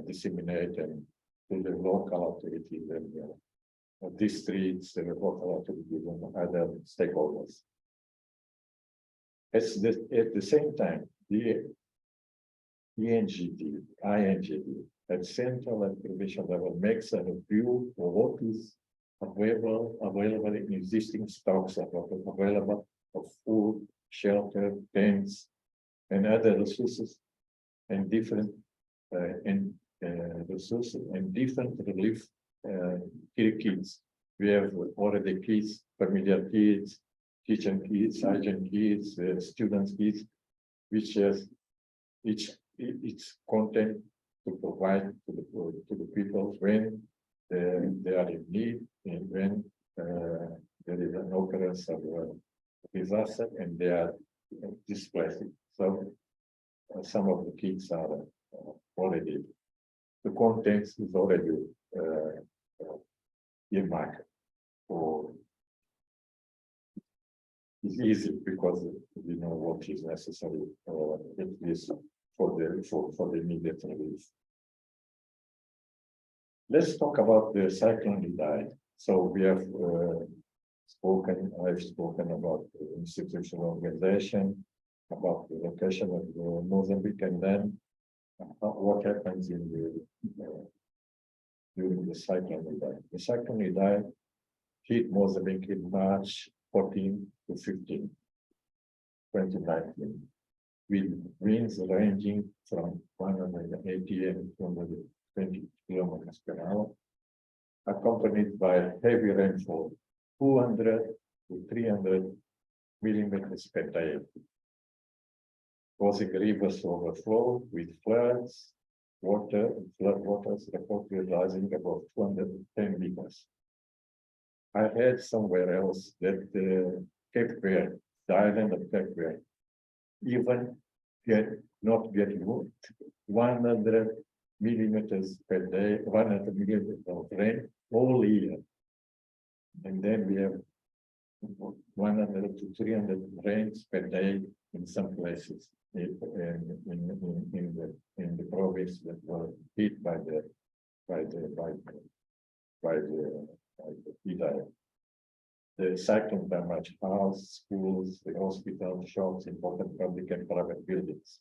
disseminate and to the local authorities and districts, and local authorities and other stakeholders. At the same time, the INGD at central and provincial level makes a review of what is available in existing stocks available of food, shelter, tents, and other resources, and different resources and different relief kits. We have already kits, familiar kits, kitchen kits, hygiene kits, students kits, which has each content to provide to the people when they are in need and when there is an occurrence of disaster and they are displaced. So some of the kits are already, the contents is already earmarked for. It's easy because we know what is necessary, at least for the immediate relief. Let's talk about the cyclone Idai. So we have I've spoken about the institutional organization, about the location of the Mozambique, and then what happens in during the cyclone Idai. The cyclone Idai hit Mozambique in March 14 to 15, 2019, with winds ranging from 180 and 220 kilometers per hour, accompanied by heavy rainfall, 200 to 300 millimeters per day, causing rivers to overflow with floods, flood waters reported rising above 210 meters. I heard somewhere else that Cape Verde, the island of Cape Verde, even not getting 100 millimeters per day, 100 millimeters of rain all year. And then we have 100 to 300 rains per day in some places in the province that were hit by the Idai. The cyclone damaged houses, schools, the hospital, shops, important public and private buildings.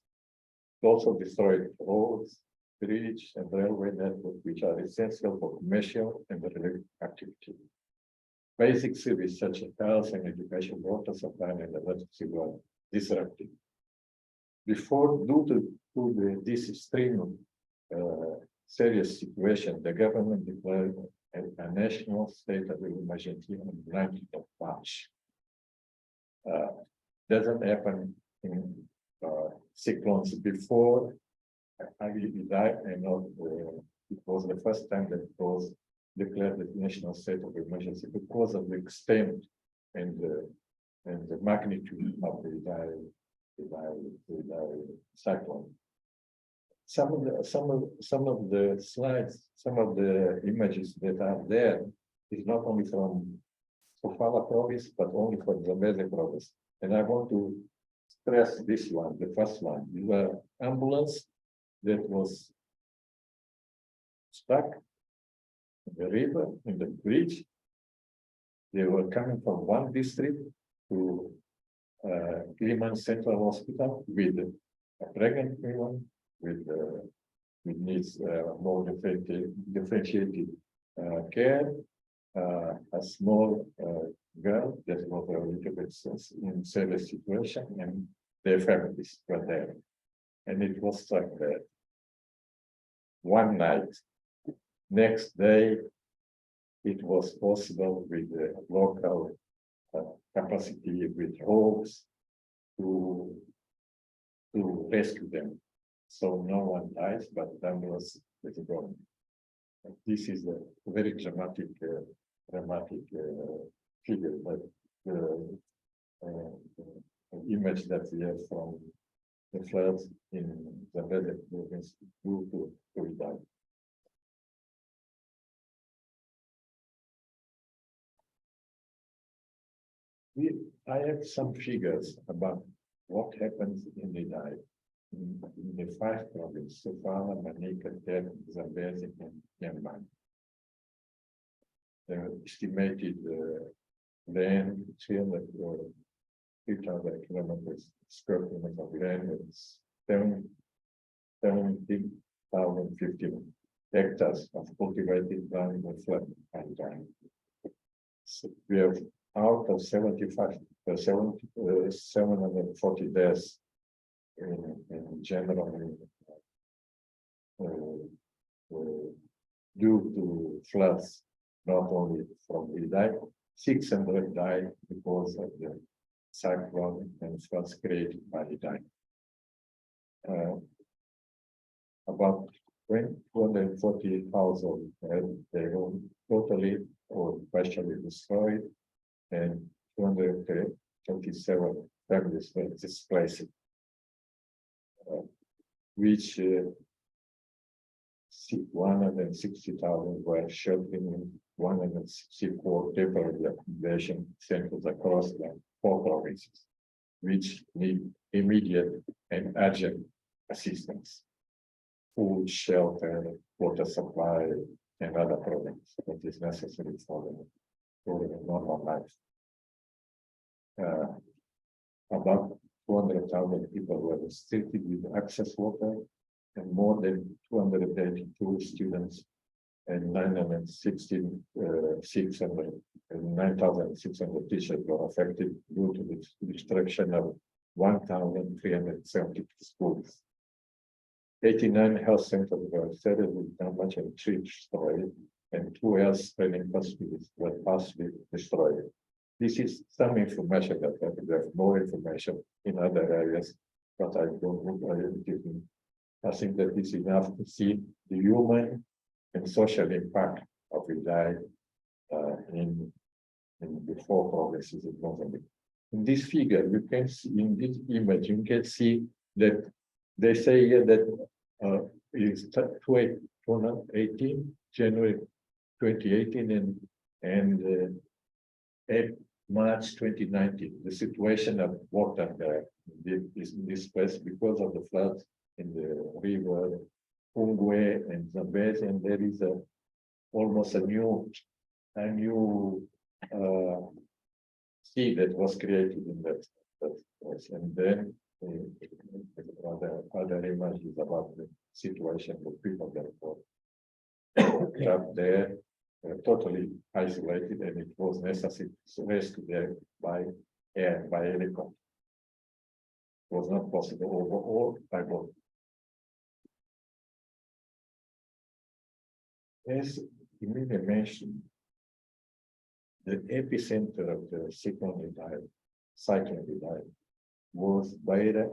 It also destroyed roads, bridges, and railway network, which are essential for commercial and relief activity. Basic services such as health and education, water supply, and electricity were disrupted. Due to this extreme serious situation, the government declared a national state of emergency on the 19th of March. Doesn't happen in cyclones before. Idai, I know it was the first time that it was declared the national state of emergency because of the extent and the magnitude of the Idai cyclone. Some of the slides, some of the images that are there is not only from Sofala province, but only for Zambezi province. And I want to stress this one, the first one, the ambulance that was stuck in the river, in the bridge. They were coming from one district to Kiliman Central Hospital with a pregnant woman with needs more differentiated care, a small girl that was a little bit in serious situation, and their families were there. And it was stuck there. One night. Next day, it was possible with the local capacity with ropes to rescue them. So no one dies, but then was gone. This is a very dramatic figure, but the image that we have from the floods in the weather province due to Idai. I have some figures about what happens in Idai. In the 5 provinces, Sofala, Manica, Tete, Zambezi, and Yanban. The estimated land, 3,000 kilometers, square kilometers of land, is 17,015 hectares of cultivated land and flood and time. So we have out of 740 deaths in general due to floods, not only from Idai, 600 died because of the cyclone and floods created by Idai. About 240 households had their own totally or partially destroyed, and 227 families were displaced. Which 160,000 were sheltered in 164 temporary accommodation centers across the 4 provinces, which need immediate and urgent assistance, food, shelter, water supply, and other problems that is necessary for the normal life. About 200,000 people were restricted with access water, and more than 282 students and 9,600 teachers were affected due to the destruction of 1,370 schools. 89 health centers were seriously damaged and 3 destroyed, and 2 health training facilities were partially destroyed. This is some information that we have more information in other areas, but I don't want to. I think that is enough to see the human and social impact of Idai in the 4 provinces in Mozambique. In this figure, you can see in this image, you can see that they say here that is 2018, January 2018, and March 2019, the situation of water there in this place because of the floods in the river Pungwe and Zambezi, and there is almost a new sea that was created in that place. And then other images about the situation of people that were trapped there, totally isolated, and it was necessary to rescue them by air, by helicopter. It was not possible over or by boat. As Emilia mentioned, the epicenter of the cyclone Idai was Beira,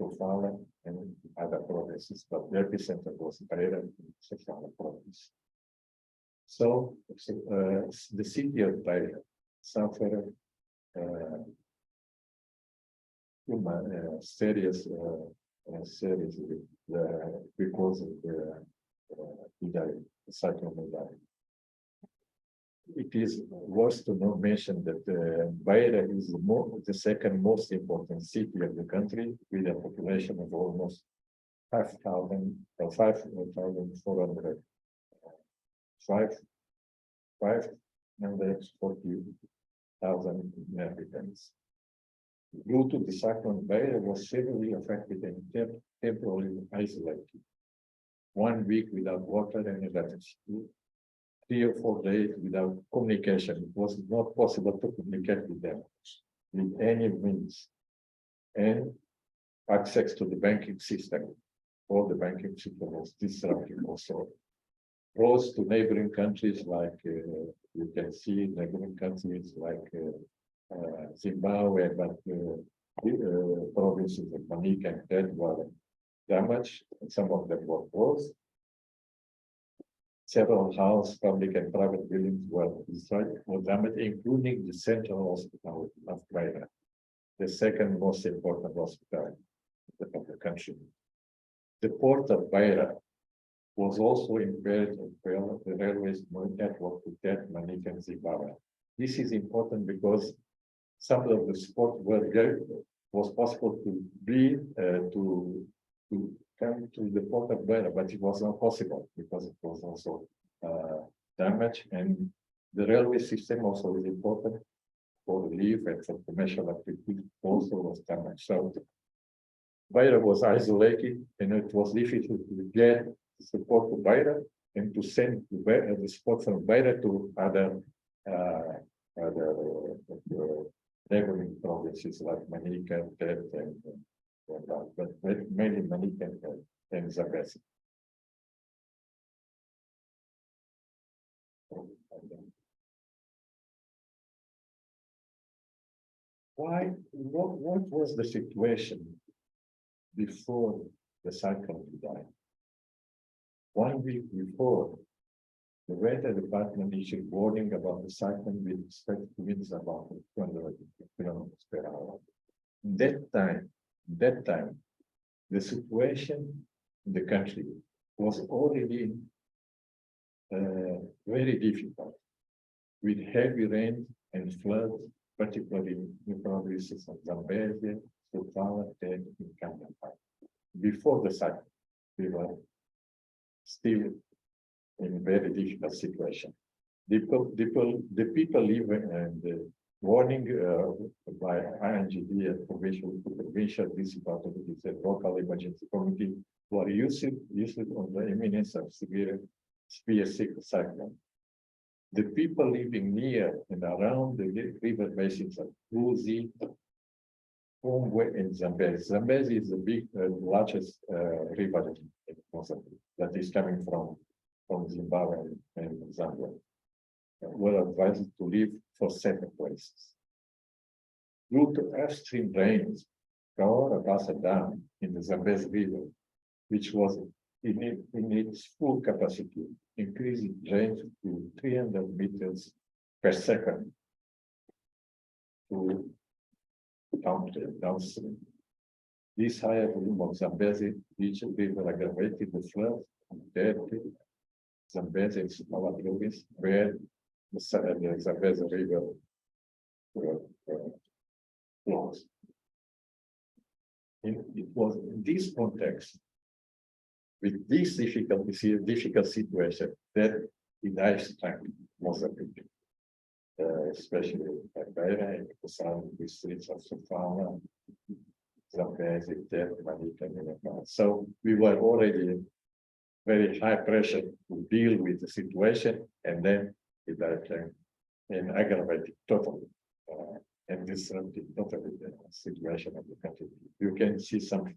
Sofala, and other provinces, but the epicenter was Beira and Sofala province. So the city of Beira suffered serious because of the Idai, the cyclone Idai. It is worth to not mention that Beira is the second most important city of the country, with a population of almost 5,400 540,000 inhabitants. Due to the cyclone, Beira was severely affected and temporarily isolated. 1 week without water and electricity, 3 or 4 days without communication. It was not possible to communicate with them with any means, and access to the banking system. All the banking system was disrupted also. Roads to neighboring countries like you can see neighboring countries like Zimbabwe, but provinces of Mozambique and that were damaged, and some of them were closed. Several houses, public and private buildings were destroyed or damaged, including the central hospital of Beira, the second most important hospital of the country. The port of Beira was also impaired and failed the railways network to Tet, Manique, and Zimbabwe. This is important because some of the support was possible to come to the port of Beira, but it was not possible because it was also damaged, and the railway system also is important for relief and for commercial activity also was damaged. So Beira was isolated, and it was difficult to get support to Beira and to send the support from Beira to other neighboring provinces like Manique and Tet but mainly Manique and Zambezi. What was the situation before the cyclone died? 1 week before, the weather department issued warning about the cyclone with expected winds about 200 kilometers per hour. That time, the situation in the country was already very difficult, with heavy rain and floods, particularly in the provinces of Zambezi, Sofala, and Kandahar. Before the cyclone, we were still in a very difficult situation. The people live and the warning by INGD and provincial municipalities and local emergency committee were used on the imminence of severe cyclone. The people living near and around the river basins of Schooley, Homwe, and Zambezi. Zambezi is the largest river in Mozambique that is coming from Zimbabwe and Zambia. Were advised to leave for safer places. Due to upstream rains, Kaora Bassa Dam in the Zambezi River, which was in its full capacity, increasing drains to 300 meters per second to downstream. This higher volume of Zambezi River aggravated the flood of Zambezi and Sofala province, where the Zambezi River flows. It was in this context, with this difficult situation, that Idai struck Mozambique, especially Beira and the surrounding districts of Sofala, Zambezi, Tet, Manique, and so we were already very high pressure to deal with the situation, and then Idai came and aggravated totally and disrupted totally the situation of the country. You can see some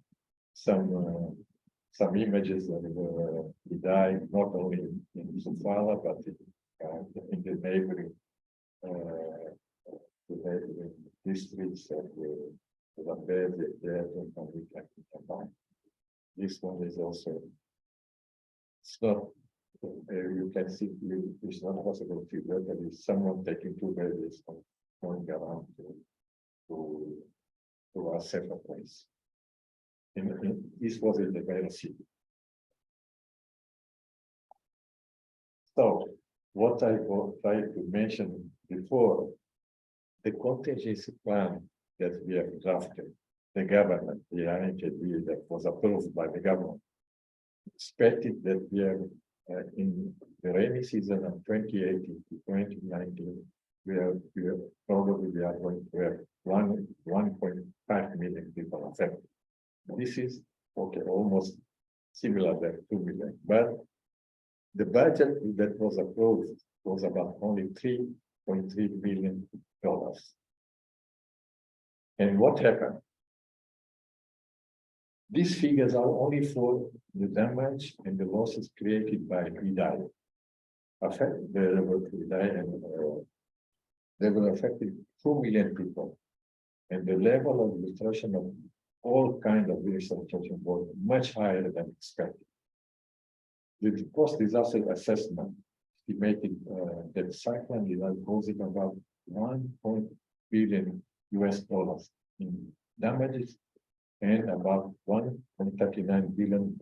some images of Idai, not only in Sofala, but in the neighboring districts of Zambezi, there, and we can combine. This one is also, it's not, you can see, it's not possible to do, there is someone taking two babies and going around to a safer place. This was in the very city. So, what I tried to mention before, the contingency plan that we have drafted, the government, the NHD that was approved by the government, expected that we have in the rainy season of 2018 to 2019, we are going to have 1.5 million people affected. This is okay, almost similar to 2 million, but the budget that was approved was about only $3.3 billion. And what happened? These figures are only for the damage and the losses created by Idai. They were affected 2 million people. And the level of destruction of all kinds of destruction was much higher than expected. The post-disaster assessment estimated that Cyclone Idai caused about $1 billion in damages and about $1.39 billion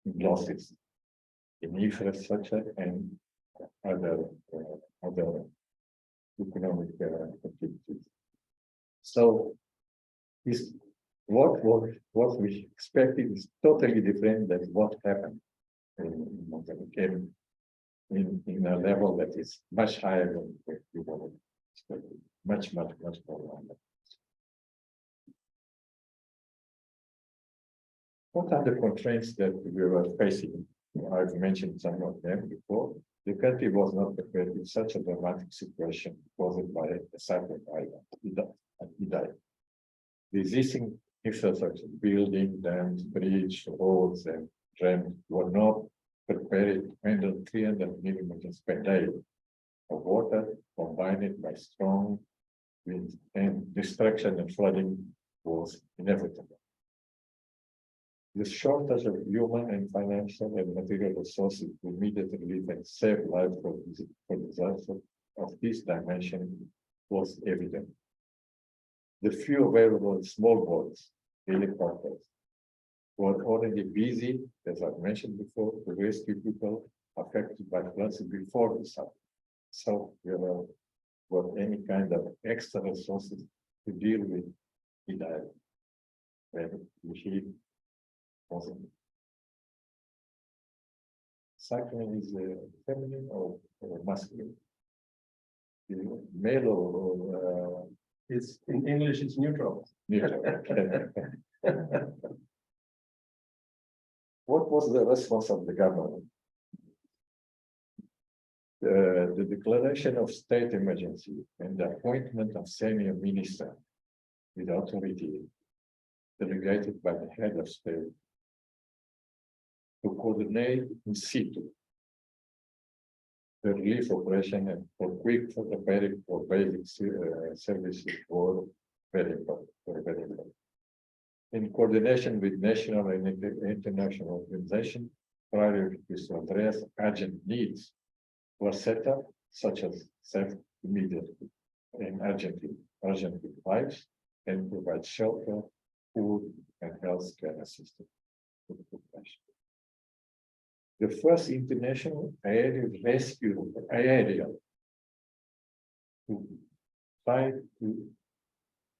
in losses in infrastructure and other economic activities. So, what we expected is totally different than what happened in Mozambique, in a level that is much higher than we were expecting, much more. What are the constraints that we were facing? I've mentioned some of them before. The country was not prepared in such a dramatic situation caused by a cyclone Idai. The existing infrastructure, building, dams, bridges, roads, and trams were not prepared to handle 300 millimeters per day of water, combined by strong winds, and destruction and flooding was inevitable. The shortage of human and financial and material resources to immediate relief and save lives for disaster of this dimension was evident. The few available small boats, helicopters, were already busy, as I've mentioned before, to rescue people affected by floods before the summer. So there were any kind of extra resources to deal with Idai. Wasn't. Cyclone is feminine or masculine? Male or it's in English, it's neutral. Neutral. Okay. What was the response of the government? The declaration of state emergency and the appointment of senior minister with authority delegated by the head of state to coordinate in situ the relief operation and for quick preparing for basic services for very important. In coordination with national and international organizations, priorities to address urgent needs were set up, such as save immediately and urgently lives and provide shelter, food, and health care assistance. The first international aerial rescue to try to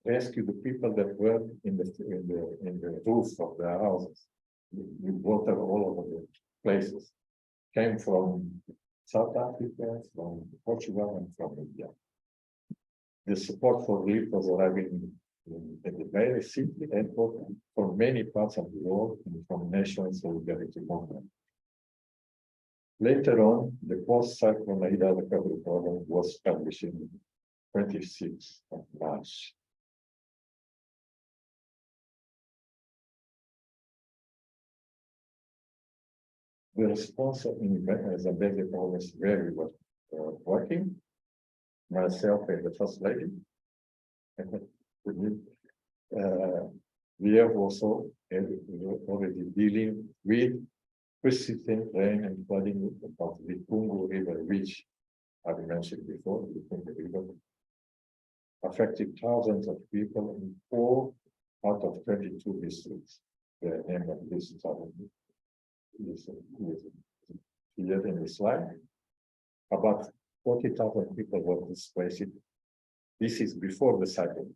rescue the people that were in the roofs of their houses with water all over the places came from South Africa, from Portugal, and from India. The support for relief was arriving in the very city airport from many parts of the world and from national solidarity movement. Later on, the post-cyclone Idai recovery program was published in 26th of March. the response in Zambezi province where we were working, myself and the first lady. We have also already dealing with persistent rain and flooding of the Congo River, which I mentioned before, the Congo River, affected thousands of people in 4 out of 22 districts. The name of this is here in the slide. About 40,000 people were displaced. This is before the cyclone.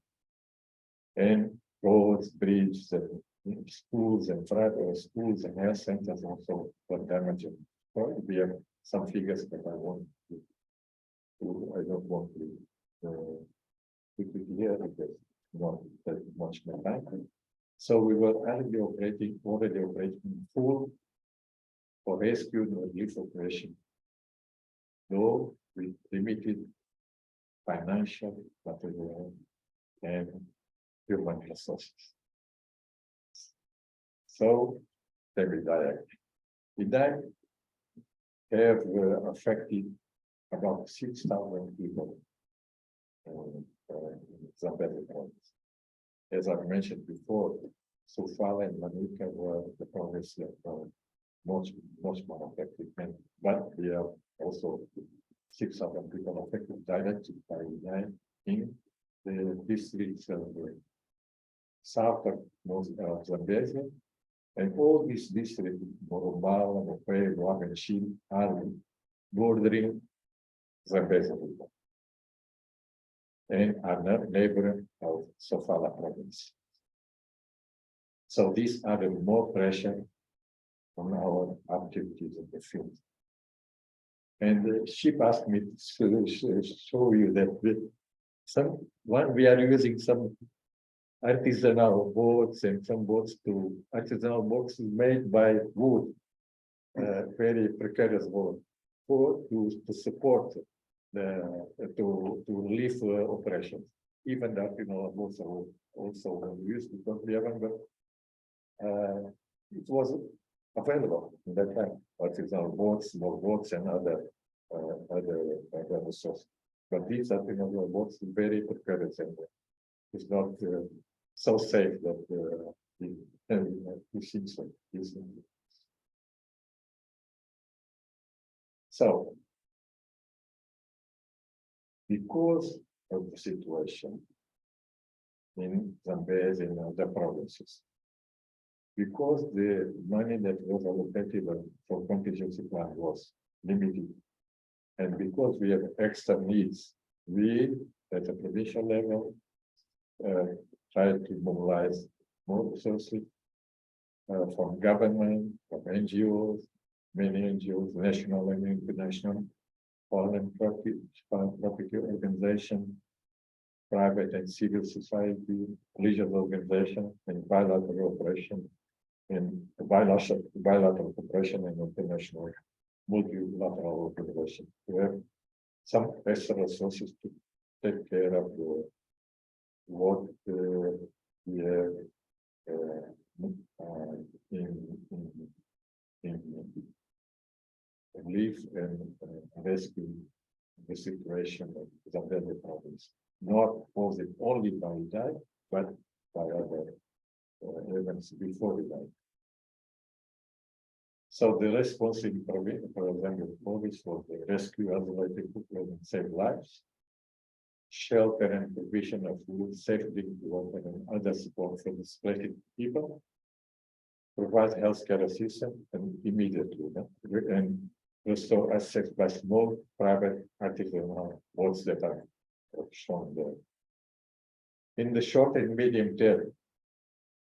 And roads, bridges, and schools and private schools and health centers also were damaged. So we have some figures that I don't want to put it here because not that much more time. So we were already operating full for rescue and relief operation, though with limited financial, material, and human resources. So they will die. Idai have affected about 6,000 people in Zambezi province. As I mentioned before, Sofala and Manica were the province that were much more affected. But we have also 6,000 people affected directly by Idai in the districts of the south of Zambezi, and all these districts, Morobala, Mope, Waganshi, are bordering Zambezi and are not neighboring of Sofala province. So these are the more pressure on our activities in the field. And she asked me to show you that we are using some artisanal boats and some boats artisanal boats made by wood, very precarious wood, to support to relief operations. Even that, boats are also used because we haven't got, it was available in that time. Artisanal boats, small boats, and other resources. But these artisanal boats are very precarious and it's not so safe that we think so. So, because of the situation in Zambezi and other provinces, because the money that was allocated for contingency plan was limited, and because we have extra needs, we at the provincial level try to mobilize more resources from government, from NGOs, many NGOs, national and international, foreign profit organization, private and civil society, religious organization, and bilateral operation, and bilateral cooperation and international multilateral organization. We have some extra resources to take care of what we have in relief and rescue the situation of Zambezi province, not caused only by Idai, but by other events before Idai. So the response in Zambezi province was the rescue isolated people and save lives, shelter and provision of food, safe drinking water, and other support for displaced people, provide healthcare assistance and immediately, and restore assets by small private artisanal boats that are shown there. In the short and medium term,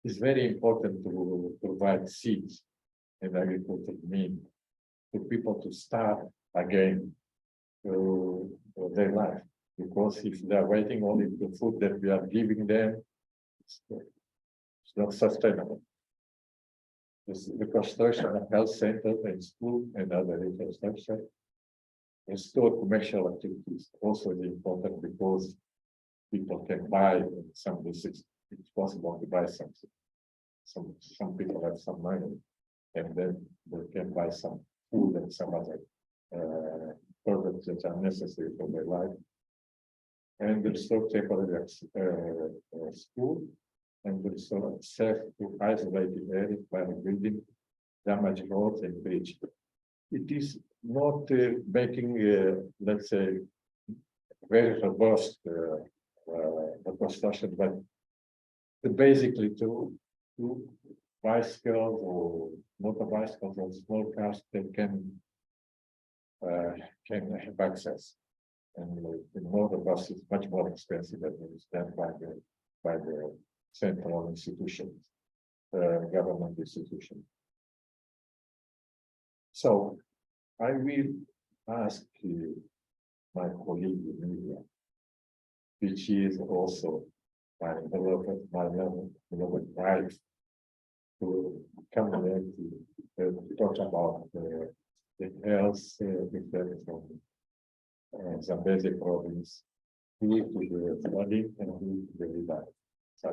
it's very important to provide seeds and agricultural means to people to start again their life. Because if they are waiting only for the food that we are giving them, it's not sustainable. The construction of health centers and school and other infrastructure, restore commercial activities also is important because people can buy in some places. It's possible to buy something. Some people have some money and then they can buy some food and some other products that are necessary for their life. And restore temporary school, and restore access to isolated areas by rebuilding damaged roads and bridges. It is not making, let's say, very robust construction, but basically to bicycles or motor bicycles or small cars that can have access. And the motor bus is much more expensive than is done by the central institutions, government institutions. So I will ask my colleague Emilia, which is also my beloved wife, to come here to talk about the health effects of Zambezi province, to the study and to the Idai. So,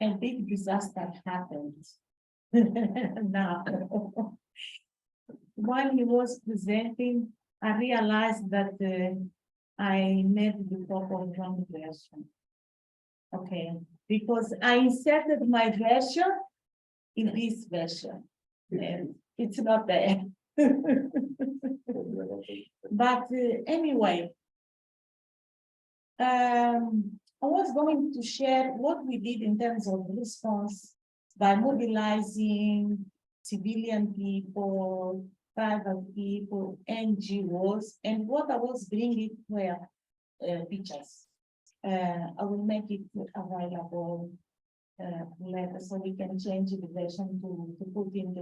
a big disaster happened. Now, while he was presenting, I realized that I made the wrong version. Okay, because I inserted my version in this version, and it's not there. But anyway, I was going to share what we did in terms of response by mobilizing civilian people, private people, NGOs, and what I was bringing were pictures. I will make it available later so we can change the version to put in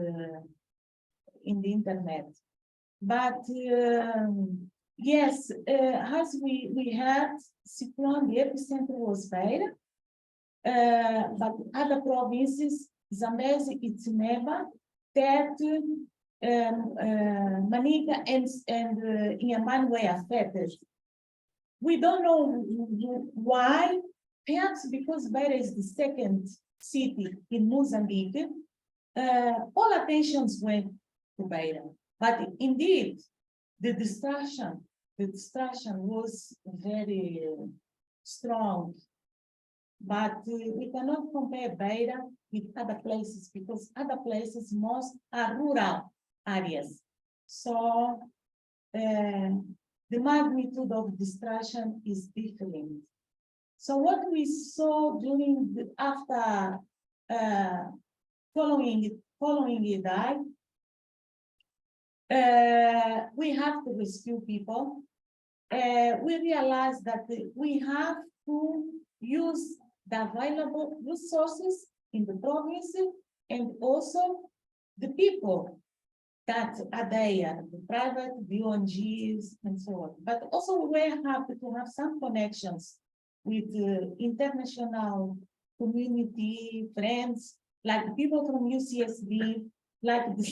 the internet. But yes, as we had Cyclone, the epicenter was Beira, but other provinces, Zambezi, it's never, Teto, Manica, and Inhambane were affected. We don't know why, perhaps because Beira is the second city in Mozambique, all attentions went to Beira. But indeed, the destruction was very strong. But we cannot compare Beira with other places because other places most are rural areas. So the magnitude of destruction is different. So what we saw during after following Idai, we have to rescue people. We realized that we have to use the available resources in the province and also the people that are there, the private, the ONGs, and so on. But also we have to have some connections with the international community, friends, like people from UCSD, like the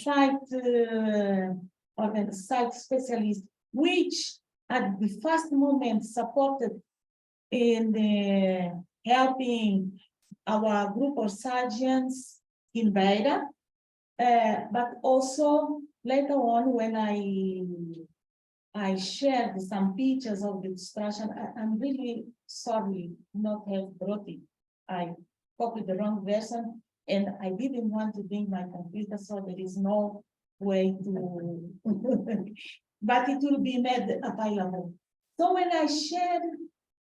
site specialists, which at the first moment supported in helping our group of surgeons in Beira, but also later on when I shared some pictures of the destruction, I'm really sorry not have brought it. I copied the wrong version and I didn't want to bring my computer, so there is no way to, but it will be made available. So when I shared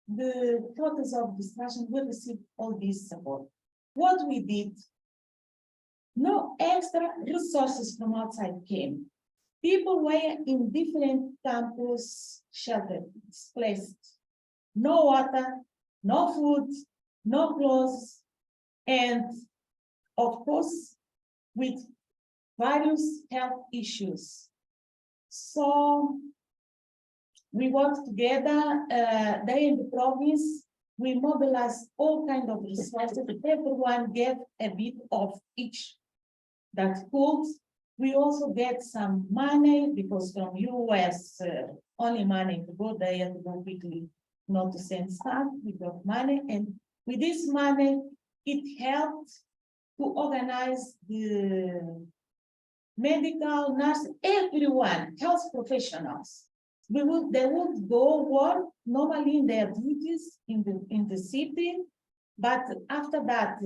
the photos of destruction, we received all this support. What we did, no extra resources from outside came. People were in different campus sheltered, displaced. No water, no food, no clothes, and of course, with various health issues. So we worked together there in the province. We mobilized all kinds of resources. Everyone gave a bit of each. that cooks. We also get some money because from US, only money to go there and go quickly, not to send stuff, we got money. And with this money, it helped to organize the medical, nurse, everyone, health professionals. They would go work normally in their duties in the city, but after that,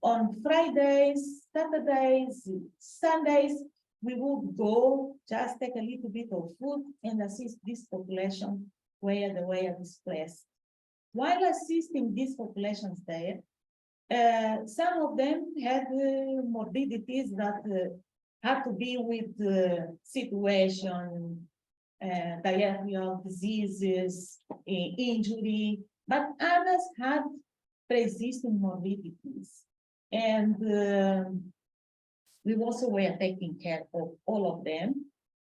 on Fridays, Saturdays, Sundays, we would go just take a little bit of food and assist this population where they were displaced. While assisting these populations there, some of them had morbidities that had to be with the situation, diarrheal diseases, injury, but others had pre-existing morbidities. And we also were taking care of all of them.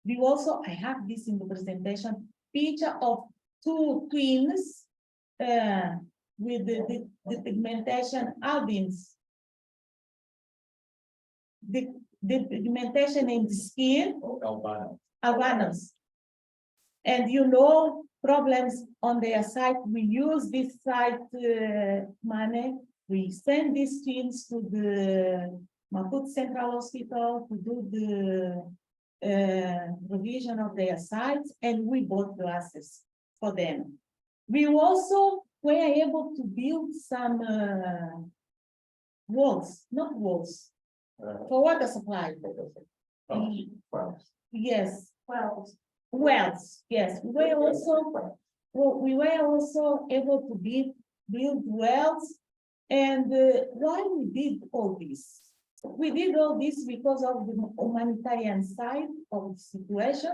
We also, I have this in the presentation, picture of two twins with the pigmentation albins. The pigmentation in the skin, albinos. And you know, problems on their side, we use this site money. We send these twins to the Maputo Central Hospital to do the revision of their sites, and we bought glasses for them. We also were able to build some walls, not walls, for water supply. Yes, wells, yes. We were also able to build wells. And why we did all this? We did all this because of the humanitarian side of the situation.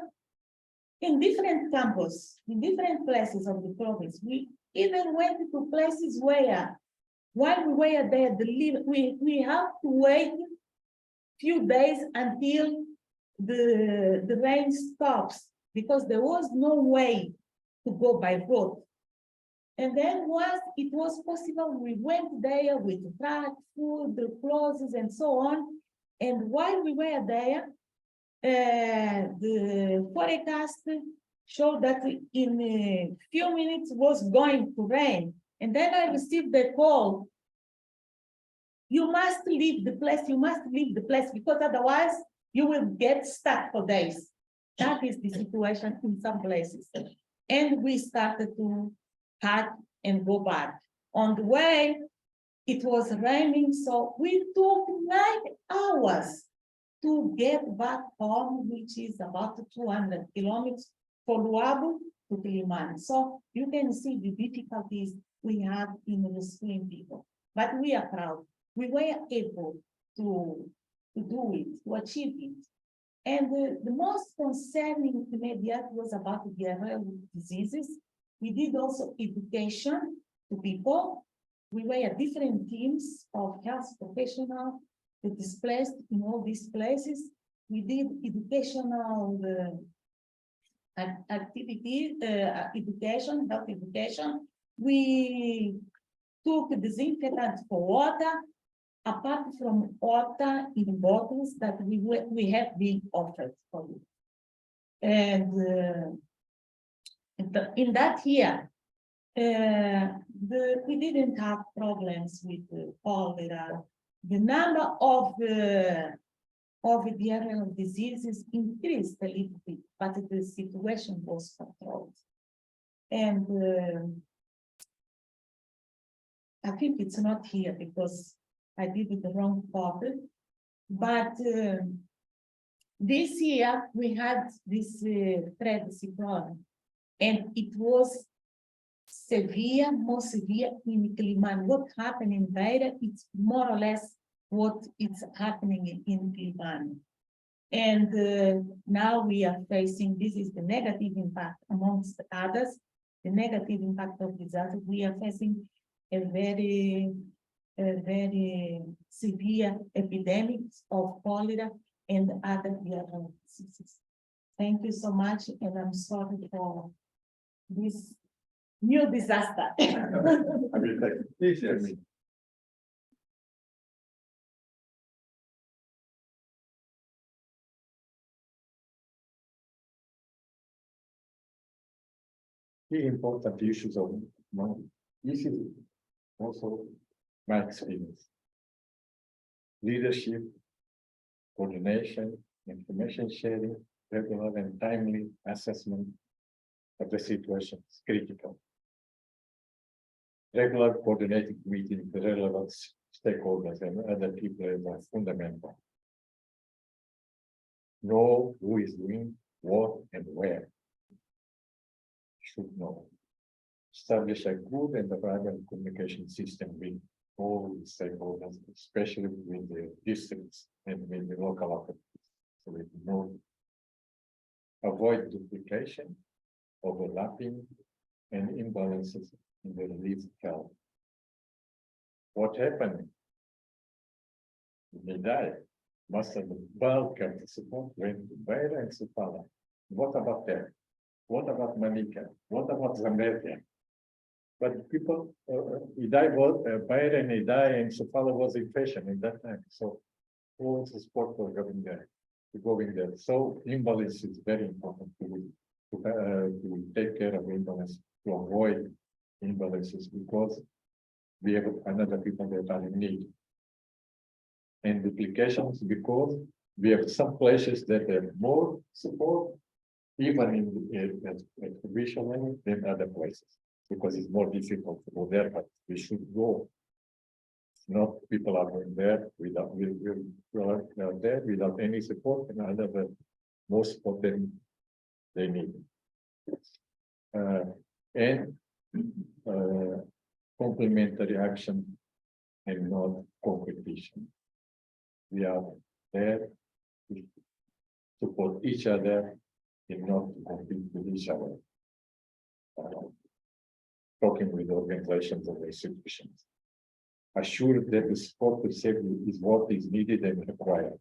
In different campuses, in different places of the province, we even went to places where, while we were there, we have to wait few days until the rain stops, because there was no way to go by road. And then once it was possible, we went there with truck, food, the clothes, and so on. And while we were there, the forecast showed that in a few minutes was going to rain. And then I received the call, you must leave the place, because otherwise you will get stuck for days. That is the situation in some places. And we started to cut and go back. On the way, it was raining, so we took 9 hours to get back home, which is about 200 kilometers from Luabo to Quilimane. So you can see the difficulties we have in rescuing people, but we are proud. We were able to do it, to achieve it. And the most concerning immediate was about the diarrheal diseases. We did also education to people. We were different teams of health professionals displaced in all these places. We did educational activity, health education. We took disinfectant for water, apart from water in bottles that we have been offered for you. And in that year, we didn't have problems with cholera. The number of diarrheal diseases increased a little bit, but the situation was controlled. And I think it's not here because I did it the wrong copy, but this year we had this thread cyclone, and it was severe, more severe in Quilimane. What happened in Beira, it's more or less what is happening in Quilimane. And now we are facing, this is the negative impact amongst others, the negative impact of disaster. We are facing a very severe epidemics of cholera and other diarrheal diseases. Thank you so much, and I'm sorry for this new disaster. Yes. key important issues of money. This is also my experience. Leadership, coordination, information sharing, regular and timely assessment of the situation is critical. Regular coordinated meetings with relevant stakeholders and other people are fundamental. Know who is doing what and where. Should know. Establish a good and reliable communication system with all the stakeholders, especially with the districts and with the local authorities. So we know. Avoid duplication, overlapping, and imbalances in the relief health. What happened in Idai? Most of the bulk of the support went to Beira and Sofala. What about them? What about Manica? What about Zambia? But people, Idai was, Beira and Idai and Sofala was in fashion in that time. So all the support was going there. So imbalance is very important to take care of imbalance, to avoid imbalances because we have another people that are in need. And duplications because we have some places that have more support, even at provincial level than other places, because it's more difficult to go there, but we should go. Not people are going there without there without any support, and other more support than they need. And complementary action and not competition. We are there to support each other and not to compete with each other. Talking with organizations and institutions. Assure that the support to safety is what is needed and required.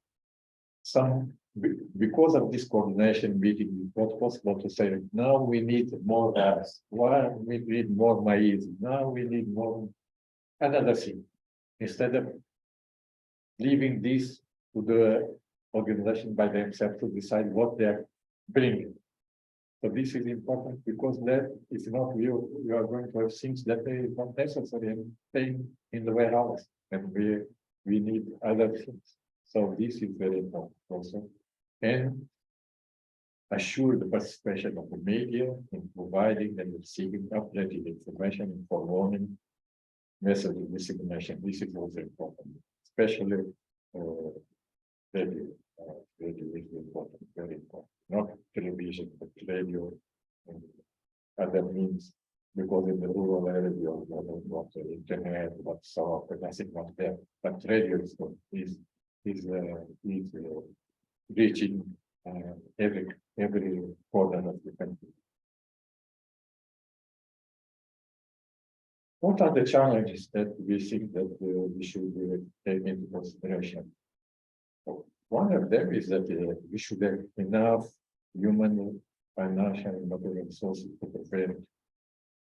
Because of this coordination meeting, it's not possible to say, now we need more gas, why we need more maize, now we need more another thing. Instead of leaving this to the organization by themselves to decide what they're bringing. So this is important because that if not, you are going to have things that are not necessary and staying in the warehouse, and we need other things. So this is very important also. And assure the participation of the media in providing and receiving updated information for warning message dissemination. This is also important, especially radio. Radio is important, very important. Not television, but radio and other means, because in the rural area you have not internet, WhatsApp, and nothing not there. But radio is reaching every corner of the country. What are the challenges that we think that we should take into consideration? One of them is that we should have enough human, financial, and material resources to prevent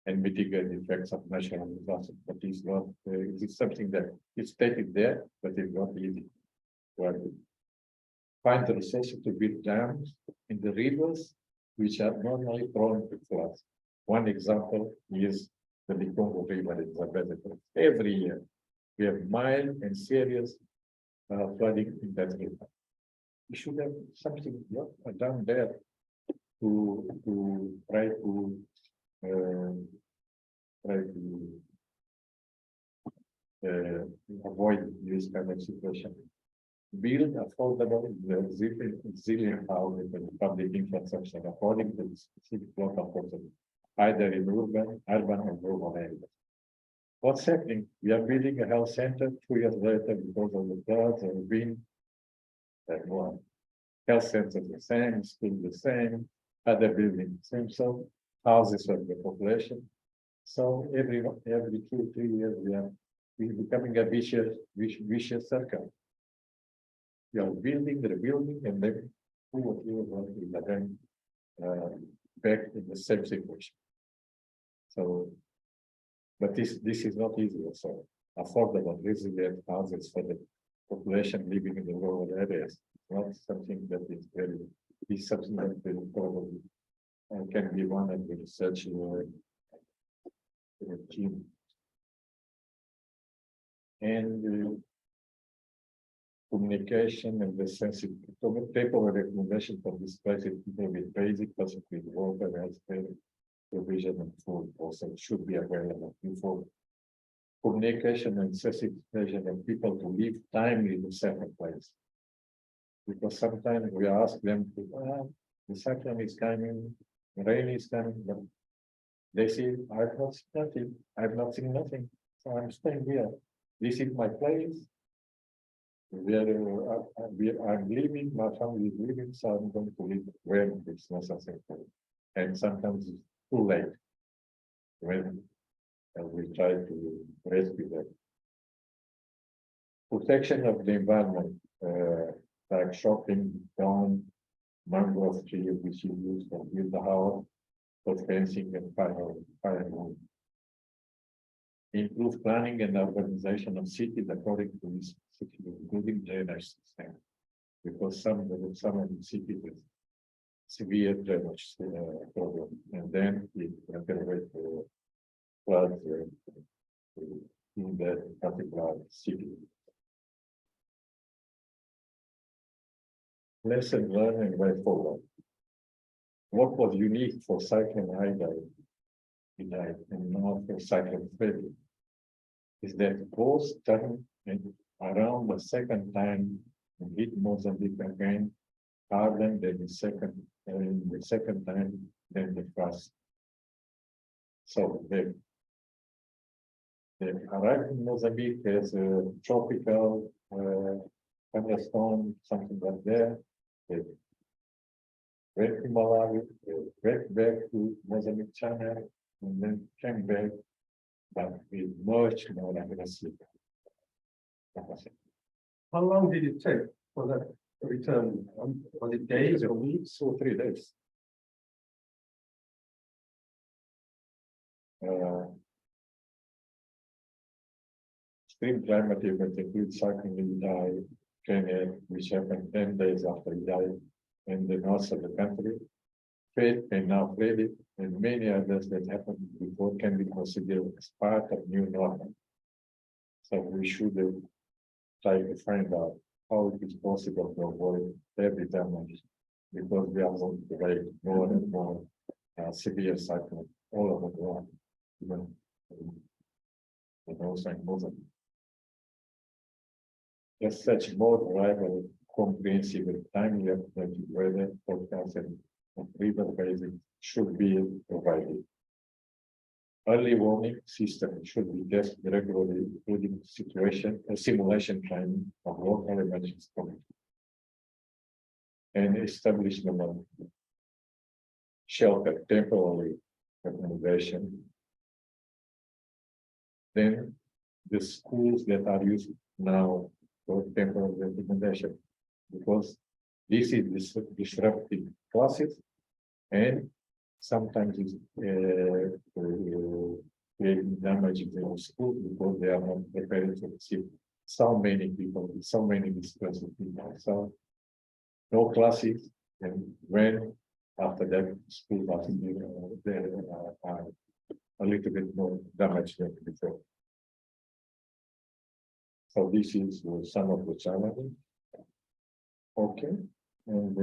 and mitigate the effects of natural disasters. But it's not. It is something that is stated there, but it's not easy. Well, find the resources to build dams in the rivers, which are normally prone to floods. One example is the Congo River in Zambia. Every year, we have mild and serious flooding in that river. We should have something down there to try to avoid this kind of situation. Build affordable, resilient housing and public infrastructure according to the specific local context, either in urban or rural areas. What's happening? We are building a health center 2 years later because of the floods and wind. That one. Health centers the same, school the same, other buildings the same. So houses of the population. So every 2 3 years we're becoming a vicious circle. We are building, rebuilding, and then 2 or 3 years we are again back in the same situation. So, but this is not easy also. Affordable, resilient houses for the population living in the rural areas. Not something that is something that will probably can be one of the research team. And communication and the sensitive paper recommendation for this place is with basic facility water as provision and food also should be available before communication and sensitization of people to live timely in a certain place. Because sometimes we ask them to, the cyclone is coming, rain is coming, but they say, I've not seen nothing, I've not seen nothing, so I'm staying here. This is my place. I'm leaving, my family is leaving, so I'm going to live where it's necessary. And sometimes it's too late when we try to rescue them. Protection of the environment, like shopping down mangrove tree, which is used to build the house, for fencing and firewood. Improve planning and urbanization of cities according to this city, including drainage system. Because some of the cities have severe drainage problem, and then it generate floods in that particular city. Lesson learned and way forward. What was unique for Cyclone Idai and not for Cyclone Freddy is that both turned around the second time and hit Mozambique again harder than the second time than the first. So they arrived in Mozambique as a tropical thunderstorm, something like that. They went to Malawi, they went back to Mozambique channel, and then came back, but with much more aggressive capacity. How long did it take for that return? Was it days or weeks? Or 3 days. Extreme climate events include Cyclone Idai, Kenya, which happened 10 days after Idai in the north of the country. Fred and now Freddy, and many others that happened before can be considered as part of new normal. So we should try to find out how it is possible to avoid every damage, because we are going to write more and more severe cyclones all over the world, even also in Mozambique. As such, more reliable, comprehensive, and timely updated weather forecasts and river basin should be provided. Early warning system should be tested regularly, including simulation training of local emergency committee and establishment of shelter temporary accommodation. Then the schools that are used now for temporary accommodation, because this is disrupting classes and sometimes it's creating damage in the school because they are not prepared to receive so many people, so many displaced people. So no classes, and when after that school are a little bit more damaged than before. So this is some of the challenges. Okay, and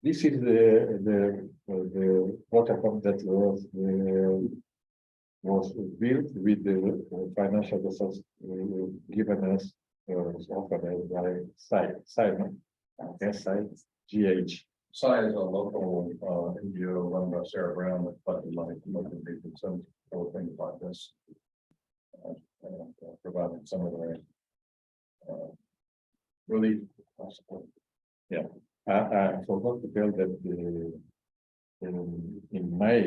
this is the protocol that was built with the financial resources given us offered by SIGH. SI is a local NGO run by Sarah Brown that funded money from local people, some things like this, and providing some of the relief support. Yeah, I forgot to tell that in May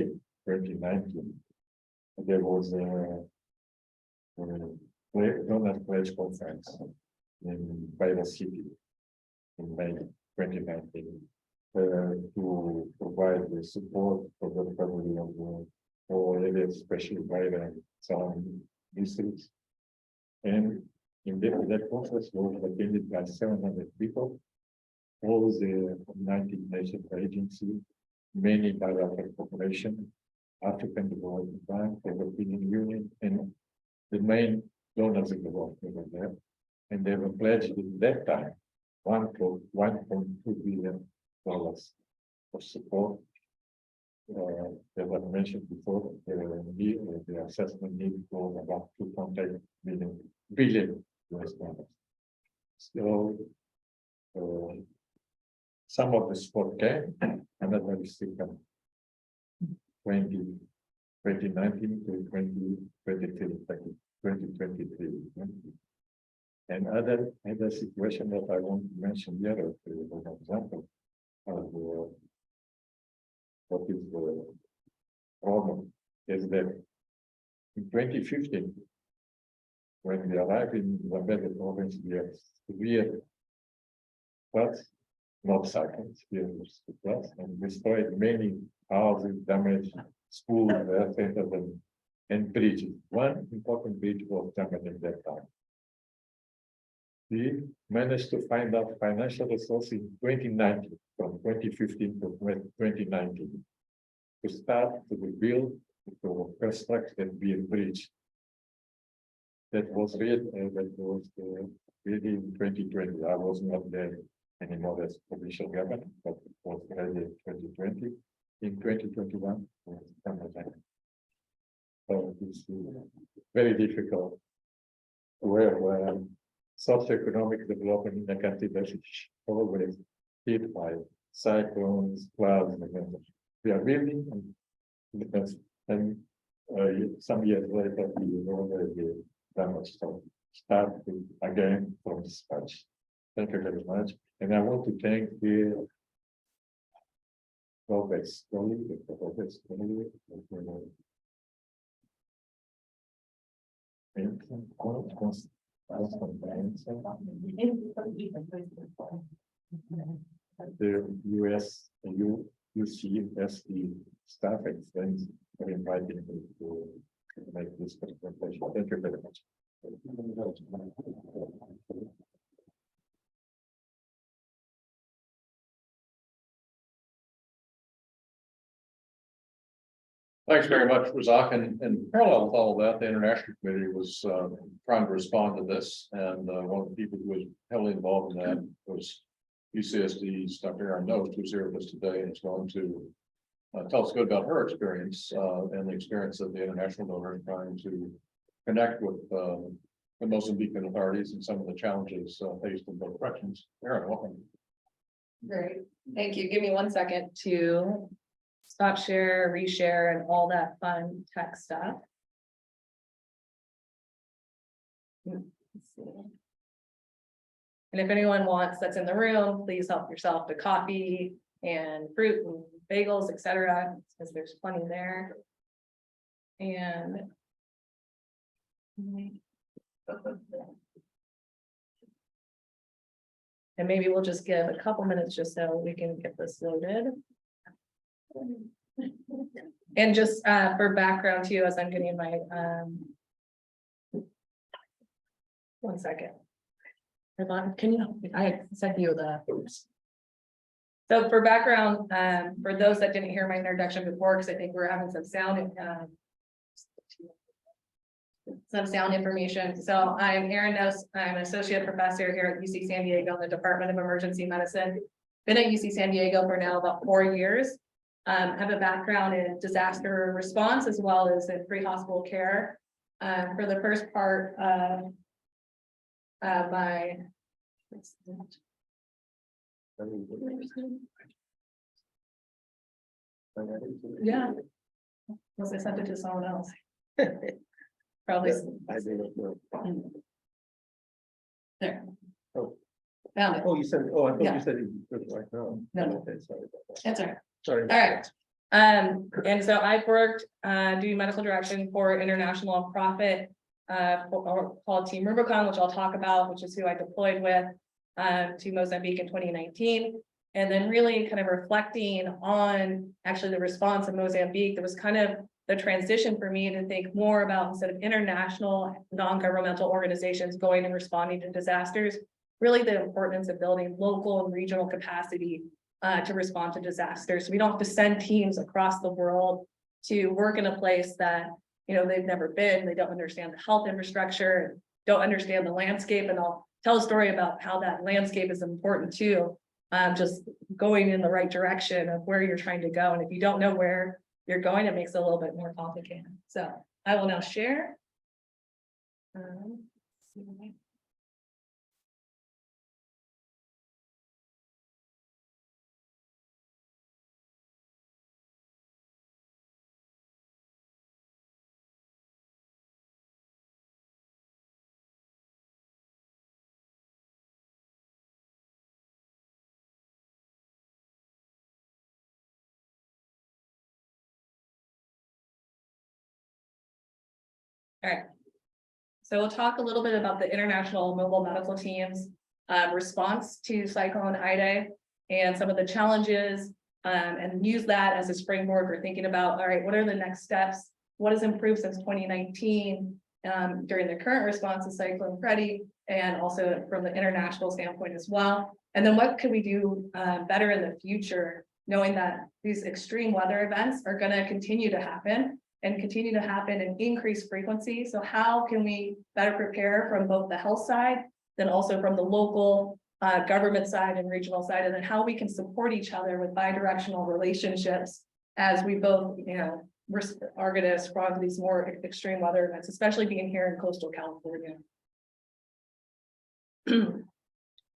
2019, there was a donor pledge conference in Beira City in May 2019 to provide the support for the recovery of the whole area, especially Beira and surrounding districts. And in that conference was attended by 700 people. all the United Nations agency, many bilateral cooperation, African Development Bank, the European Union, and the main donors in the world over there. And they were pledged at that time $1.2 billion of support. As I mentioned before, the assessment need for about 2.8 billion US dollars. So some of the support came, another is still coming. 2019 to 2023. And other situation that I want to mention here, for example, what is the problem is that in 2015, when we arrived in Mozambique province, we had severe floods, not cyclones, severe floods, and destroyed many houses, damaged schools, health centers, and bridges. One important bridge was damaged at that time. We managed to find out financial resources in 2019, from 2015 to 2019, to start to rebuild, to construct and build bridge. That was really in 2020. I was not there anymore as provincial governor, but it was ready in 2020. In 2021, so it's very difficult where socioeconomic development in the country that is always hit by cyclones, floods, and we are building, and some years later we already damaged. So start again from scratch. Thank you very much, and I want to thank the Schooley, the UCSD staff and friends for inviting me to make this presentation. Thank you very much. Thanks very much, Razak. And in parallel with all of that, the International Committee was trying to respond to this. And one of the people who was heavily involved in that was UCSD's Dr. Erin Noste, who's here with us today and is going to tell us a bit about her experience and the experience of the international donor trying to connect with the Mozambican authorities and some of the challenges faced in both directions. Erin, welcome. Great, thank you. Give me 1 second to stop share, reshare, and all that fun tech stuff. Let's see. And if anyone wants that's in the room, please help yourself to coffee and fruit and bagels, etc., because there's plenty there. And maybe we'll just give a couple minutes just so we can get this loaded. And just for background too, as I'm getting my 1 second. Can you, I sent you the oops. So for background, for those that didn't hear my introduction before, because I think we're having some sound information. So I'm Erin Noste. I'm an associate professor here at UC San Diego in the Department of Emergency Medicine. Been at UC San Diego for now about 4 years. Have a background in disaster response as well as in pre-hospital care. For the first part of my yeah, unless I sent it to someone else. Probably. I didn't know. There. Oh. Found it. Oh, you said, oh, I thought Yeah. you said it was right now. No. Okay, sorry about that. That's all right. Sorry. All right. And so I've worked doing medical direction for international nonprofit called Team Rubicon, which I'll talk about, which is who I deployed with to Mozambique in 2019. And then really kind of reflecting on actually the response in Mozambique, there was kind of the transition for me to think more about, instead of international non-governmental organizations going and responding to disasters, really the importance of building local and regional capacity to respond to disasters. We don't have to send teams across the world to work in a place that, you know, they've never been, they don't understand the health infrastructure, don't understand the landscape. And I'll tell a story about how that landscape is important too. Just going in the right direction of where you're trying to go. And if you don't know where you're going, it makes it a little bit more complicated. So I will now share. All right. So we'll talk a little bit about the international mobile medical teams response to Cyclone Idai and some of the challenges, and use that as a springboard for thinking about, all right, what are the next steps? What has improved since 2019 during the current response to Cyclone Freddy, and also from the international standpoint as well. And then what could we do better in the future, knowing that these extreme weather events are going to continue to happen and continue to happen in increased frequency. So how can we better prepare from both the health side, then also from the local government side and regional side, and then how we can support each other with bi-directional relationships as we both, you know, are going to respond to these more extreme weather events, especially being here in coastal California.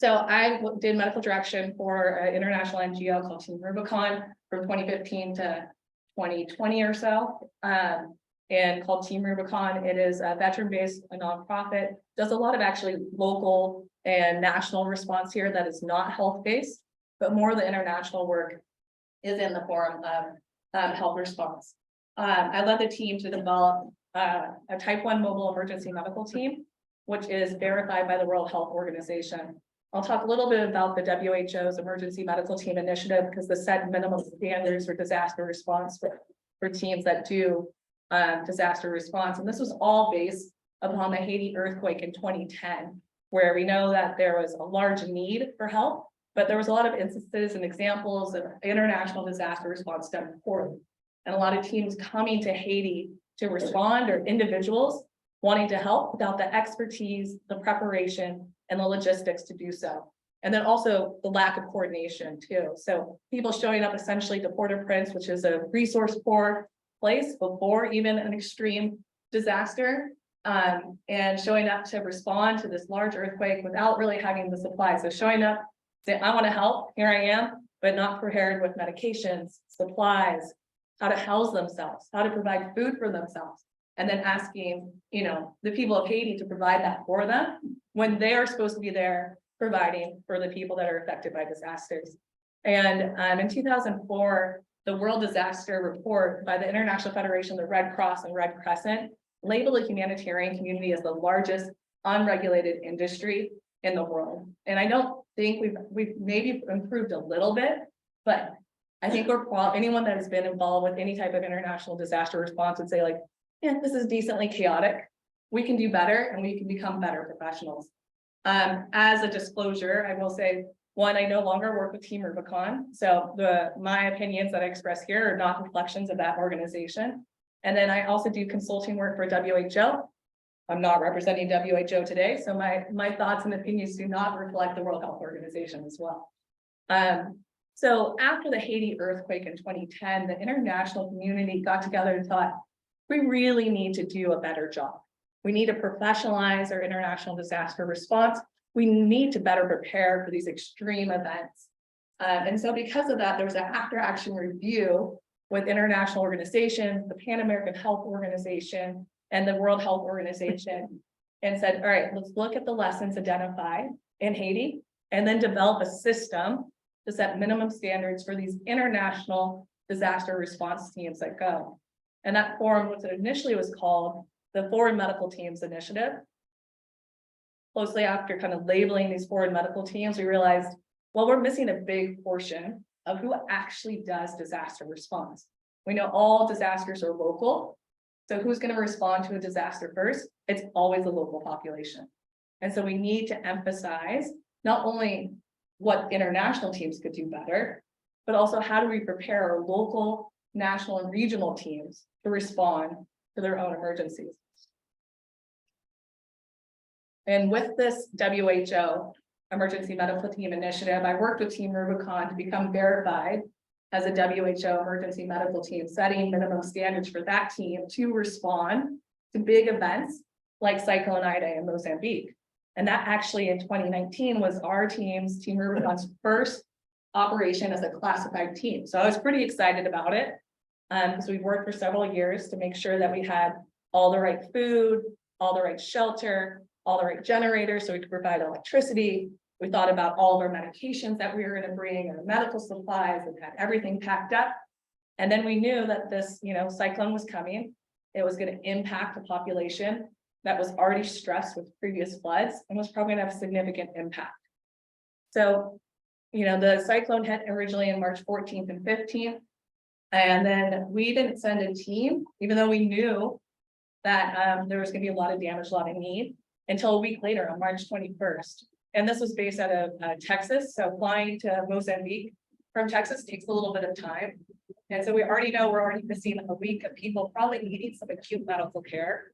So I did medical direction for an international NGO called Team Rubicon from 2015 to 2020 or so, and called Team Rubicon. It is a veteran-based nonprofit, does a lot of actually local and national response here that is not health-based, but more of the international work is in the form of health response. I led the team to develop a type 1 mobile emergency medical team, which is verified by the World Health Organization. I'll talk a little bit about the WHO's Emergency Medical Team Initiative, because the set minimum standards for disaster response for teams that do disaster response. And this was all based upon the Haiti earthquake in 2010, where we know that there was a large need for help, but there was a lot of instances and examples of international disaster response done poorly. And a lot of teams coming to Haiti to respond, or individuals wanting to help without the expertise, the preparation, and the logistics to do so. And then also the lack of coordination too. So people showing up essentially to Port-au-Prince, which is a resource poor place before even an extreme disaster, and showing up to respond to this large earthquake without really having the supplies. So showing up, saying, I want to help, here I am, but not prepared with medications, supplies, how to house themselves, how to provide food for themselves. And then asking, you know, the people of Haiti to provide that for them when they are supposed to be there providing for the people that are affected by disasters. And in 2004, the World Disaster Report by the International Federation of the Red Cross and Red Crescent labeled the humanitarian community as the largest unregulated industry in the world. And I don't think we've maybe improved a little bit, but I think anyone that has been involved with any type of international disaster response would say, like, yeah, this is decently chaotic. We can do better, and we can become better professionals. As a disclosure, I will say, one, I no longer work with Team Rubicon. So my opinions that I express here are not reflections of that organization. And then I also do consulting work for WHO. I'm not representing WHO today, so my thoughts and opinions do not reflect the World Health Organization as well. So after the Haiti earthquake in 2010, the international community got together and thought, we really need to do a better job. We need to professionalize our international disaster response. We need to better prepare for these extreme events. And so because of that, there was an after action review with international organizations, the Pan American Health Organization and the World Health Organization, and said, all right, let's look at the lessons identified in Haiti and then develop a system to set minimum standards for these international disaster response teams that go. And that formed what initially was called the Foreign Medical Teams Initiative. Closely after kind of labeling these foreign medical teams, we realized, well, we're missing a big portion of who actually does disaster response. We know all disasters are local. So who's going to respond to a disaster first? It's always the local population. And so we need to emphasize not only what international teams could do better, but also how do we prepare our local, national, and regional teams to respond to their own emergencies. And with this WHO Emergency Medical Team Initiative, I worked with Team Rubicon to become verified as a WHO emergency medical team, setting minimum standards for that team to respond to big events like Cyclone Idai in Mozambique. And that actually in 2019 was our team's, Team Rubicon's first operation as a classified team. So I was pretty excited about it because we worked for several years to make sure that we had all the right food, all the right shelter, all the right generators so we could provide electricity. We thought about all of our medications that we were going to bring and medical supplies and had everything packed up. And then we knew that this, cyclone was coming. It was going to impact a population that was already stressed with previous floods and was probably going to have significant impact. So, the cyclone hit originally in March 14th and 15th. And then we didn't send a team, even though we knew that there was going to be a lot of damage, a lot of need, until a week later on March 21st. And this was based out of Texas. So flying to Mozambique from Texas takes a little bit of time. And so we already know we're already missing a week of people probably needing some acute medical care.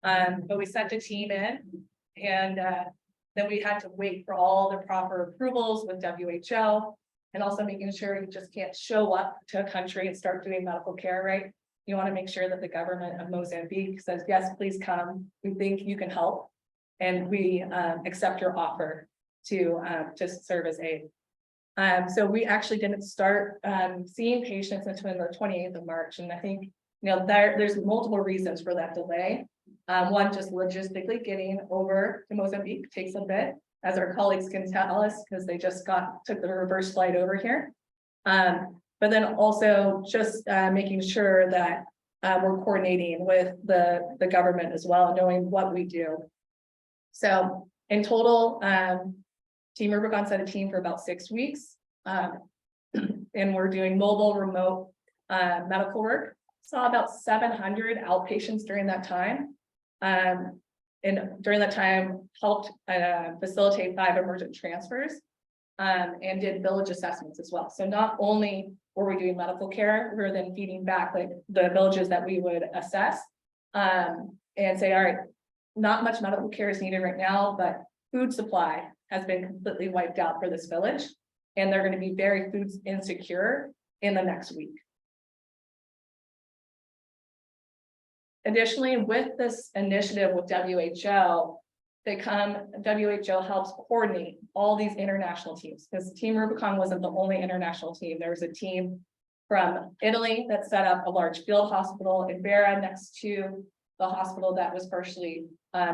But we sent a team in and then we had to wait for all the proper approvals with WHO and also making sure you just can't show up to a country and start doing medical care, right? You want to make sure that the government of Mozambique says, yes, please come. We think you can help. And we accept your offer to serve as aid. So we actually didn't start seeing patients until the 28th of March. And I think, there's multiple reasons for that delay. One, just logistically getting over to Mozambique takes a bit, as our colleagues can tell us, because they just took the reverse flight over here. But then also just making sure that we're coordinating with the government as well, knowing what we do. So in total, Team Rubicon set a team for about 6 weeks. And we're doing mobile, remote medical work. Saw about 700 outpatients during that time. And during that time, helped facilitate 5 emergent transfers and did village assessments as well. So not only were we doing medical care, we were then feeding back like the villages that we would assess and say, all right, not much medical care is needed right now, but food supply has been completely wiped out for this village, and they're going to be very food insecure in the next week. Additionally, with this initiative with WHO, WHO helps coordinate all these international teams, because Team Rubicon wasn't the only international team. There was a team from Italy that set up a large field hospital in Vera next to the hospital that was partially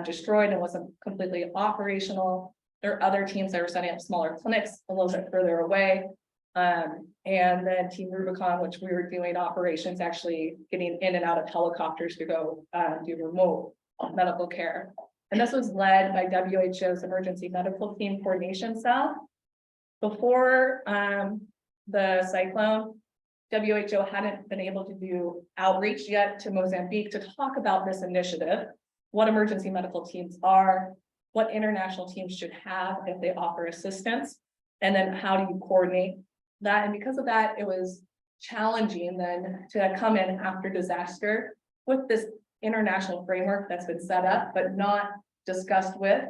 destroyed and wasn't completely operational. There are other teams that were setting up smaller clinics a little bit further away. And then Team Rubicon, which we were doing operations, actually getting in and out of helicopters to go do remote medical care. And this was led by WHO's Emergency Medical Team Coordination Cell. Before the cyclone, WHO hadn't been able to do outreach yet to Mozambique to talk about this initiative, what emergency medical teams are, what international teams should have if they offer assistance, and then how do you coordinate that. And because of that, it was challenging then to come in after disaster with this international framework that's been set up, but not discussed with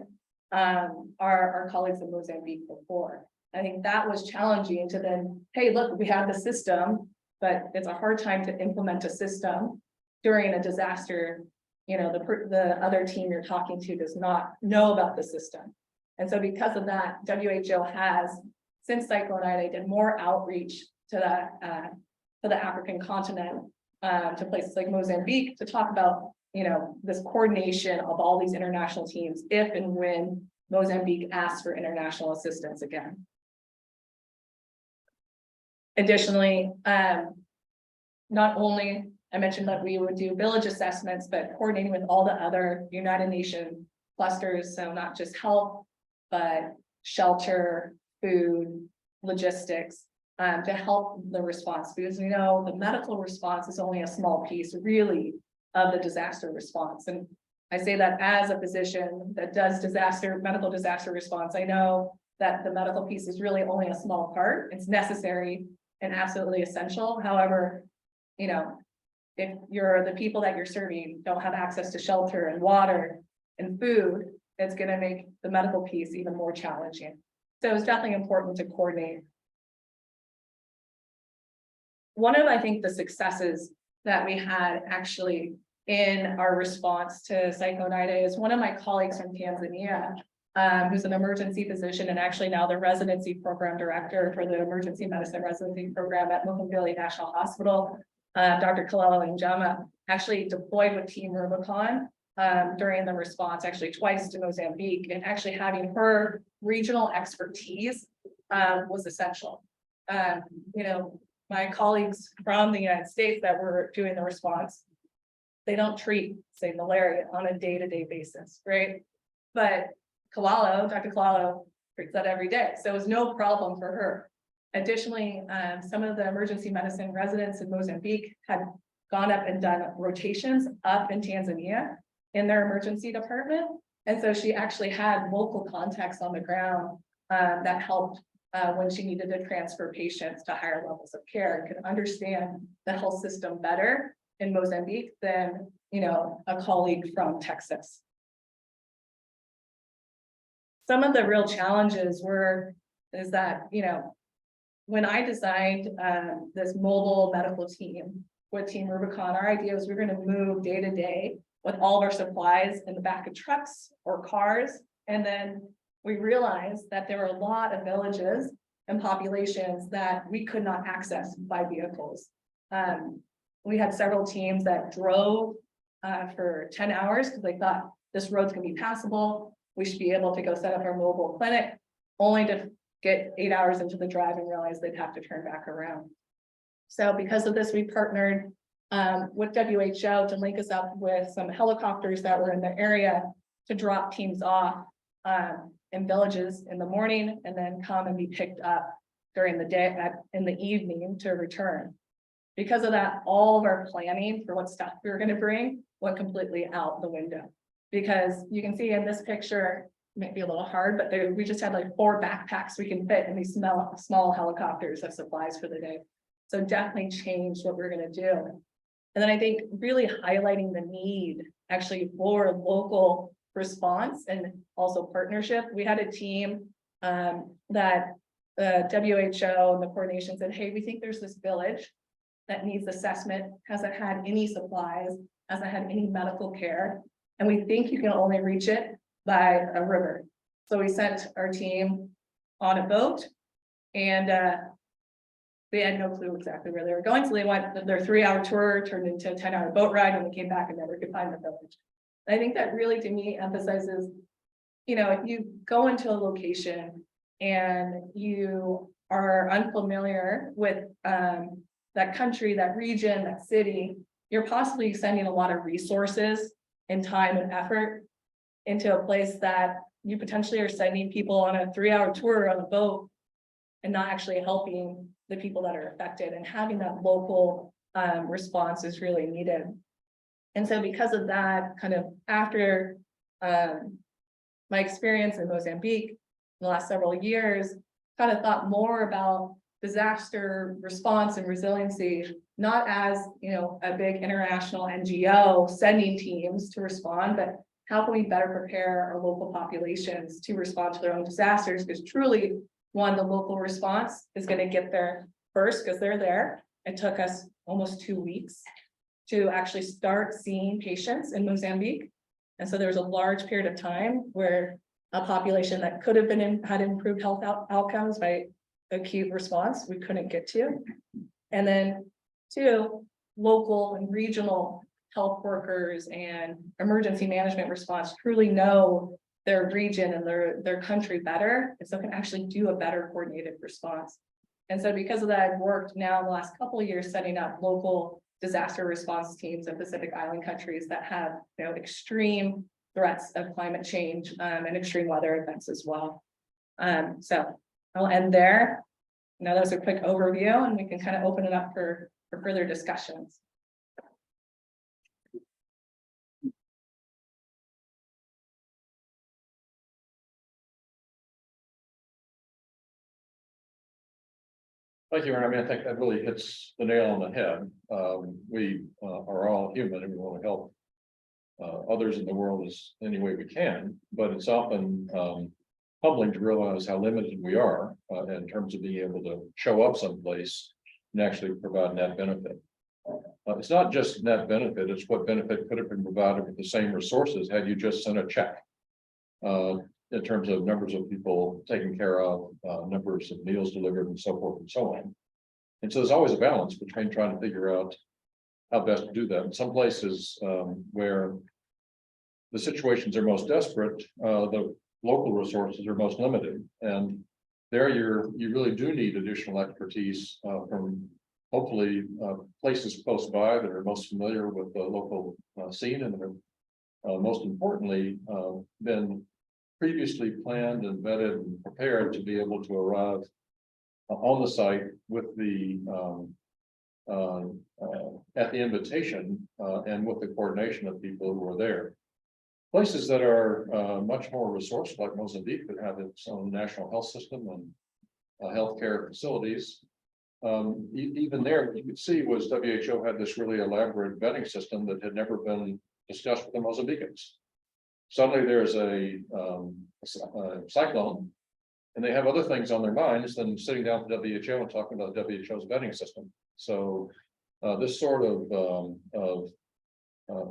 our colleagues in Mozambique before. I think that was challenging to then, hey, look, we have the system, but it's a hard time to implement a system during a disaster. The other team you're talking to does not know about the system. And so because of that, WHO has, since Cyclone Idai, did more outreach to the African continent, to places like Mozambique, to talk about, this coordination of all these international teams if and when Mozambique asks for international assistance again. Additionally, not only I mentioned that we would do village assessments, but coordinating with all the other United Nations clusters, so not just health, but shelter, food, logistics, to help the response, because the medical response is only a small piece really of the disaster response. And I say that as a physician that does medical disaster response. I know that the medical piece is really only a small part. It's necessary and absolutely essential. However, you know, if the people that you're serving don't have access to shelter and water and food, it's going to make the medical piece even more challenging. So it's definitely important to coordinate. One of, I think, the successes that we had actually in our response to Cyclone Idai is one of my colleagues from Tanzania, who's an emergency physician and actually now the residency program director for the emergency medicine residency program at Mozambique National Hospital. Dr. Kalelo Njama actually deployed with Team Rubicon during the response, actually twice to Mozambique, and actually having her regional expertise was essential. You know, my colleagues from the United States that were doing the response, they don't treat, say, malaria on a day-to-day basis, right? But Dr. Kalelo treats that every day, so it was no problem for her. Additionally, some of the emergency medicine residents in Mozambique had gone up and done rotations up in Tanzania in their emergency department. And so she actually had local contacts on the ground that helped when she needed to transfer patients to higher levels of care and could understand the health system better in Mozambique than, you know, a colleague from Texas. Some of the real challenges is that, you know, when I designed this mobile medical team with Team Rubicon, our idea was we're going to move day to day with all of our supplies in the back of trucks or cars. And then we realized that there were a lot of villages and populations that we could not access by vehicles. We had several teams that drove for 10 hours because they thought this road's going to be passable. We should be able to go set up our mobile clinic, only to get 8 hours into the drive and realize they'd have to turn back around. So because of this, we partnered with WHO to link us up with some helicopters that were in the area to drop teams off in villages in the morning and then come and be picked up during the day in the evening to return. Because of that, all of our planning for what stuff we were going to bring went completely out the window. Because you can see in this picture, it might be a little hard, but we just had like 4 backpacks we can fit in these small helicopters of supplies for the day. So definitely changed what we're going to do. And then I think really highlighting the need actually for local response and also partnership. We had a team that the WHO and the coordination said, hey, we think there's this village that needs assessment, hasn't had any supplies, hasn't had any medical care, and we think you can only reach it by a river. So we sent our team on a boat and they had no clue exactly where they were going. So they went, their 3-hour tour turned into a 10-hour boat ride when they came back and never could find the village. And I think that really to me emphasizes, you know, if you go into a location and you are unfamiliar with that country, that region, that city, you're possibly sending a lot of resources and time and effort into a place that you potentially are sending people on a 3-hour tour on a boat and not actually helping the people that are affected, and having that local response is really needed. And so because of that, kind of after my experience in Mozambique in the last several years, kind of thought more about disaster response and resiliency, not as, you know, a big international NGO sending teams to respond, but how can we better prepare our local populations to respond to their own disasters? Because truly, one, the local response is going to get there first because they're there. It took us almost 2 weeks to actually start seeing patients in Mozambique. And so there was a large period of time where a population that could have been had improved health outcomes by acute response, we couldn't get to. And then 2, local and regional health workers and emergency management response truly know their region and their country better, and so can actually do a better coordinated response. And so because of that, I've worked now in the last couple of years setting up local disaster response teams in Pacific Island countries that have, you know, extreme threats of climate change and extreme weather events as well. So I'll end there. Now that was a quick overview, and we can kind of open it up for further discussions. Thank you, Erin. I mean, I think that really hits the nail on the head. We are all human and we want to help others in the world as any way we can, but it's often humbling to realize how limited we are in terms of being able to show up someplace and actually provide net benefit. It's not just net benefit, it's what benefit could have been provided with the same resources had you just sent a check. In terms of numbers of people taken care of, numbers of meals delivered and so forth and so on. And so there's always a balance between trying to figure out how best to do that. In some places where the situations are most desperate, the local resources are most limited. And there you really do need additional expertise from hopefully places close by that are most familiar with the local scene and are most importantly been previously planned and vetted and prepared to be able to arrive on the site with the at the invitation and with the coordination of people who are there. Places that are much more resourceful, like Mozambique, that have its own national health system and healthcare facilities. Even there, you could see was WHO had this really elaborate vetting system that had never been discussed with the Mozambicans. Suddenly there's a cyclone, and they have other things on their minds than sitting down with WHO and talking about WHO's vetting system. So this sort of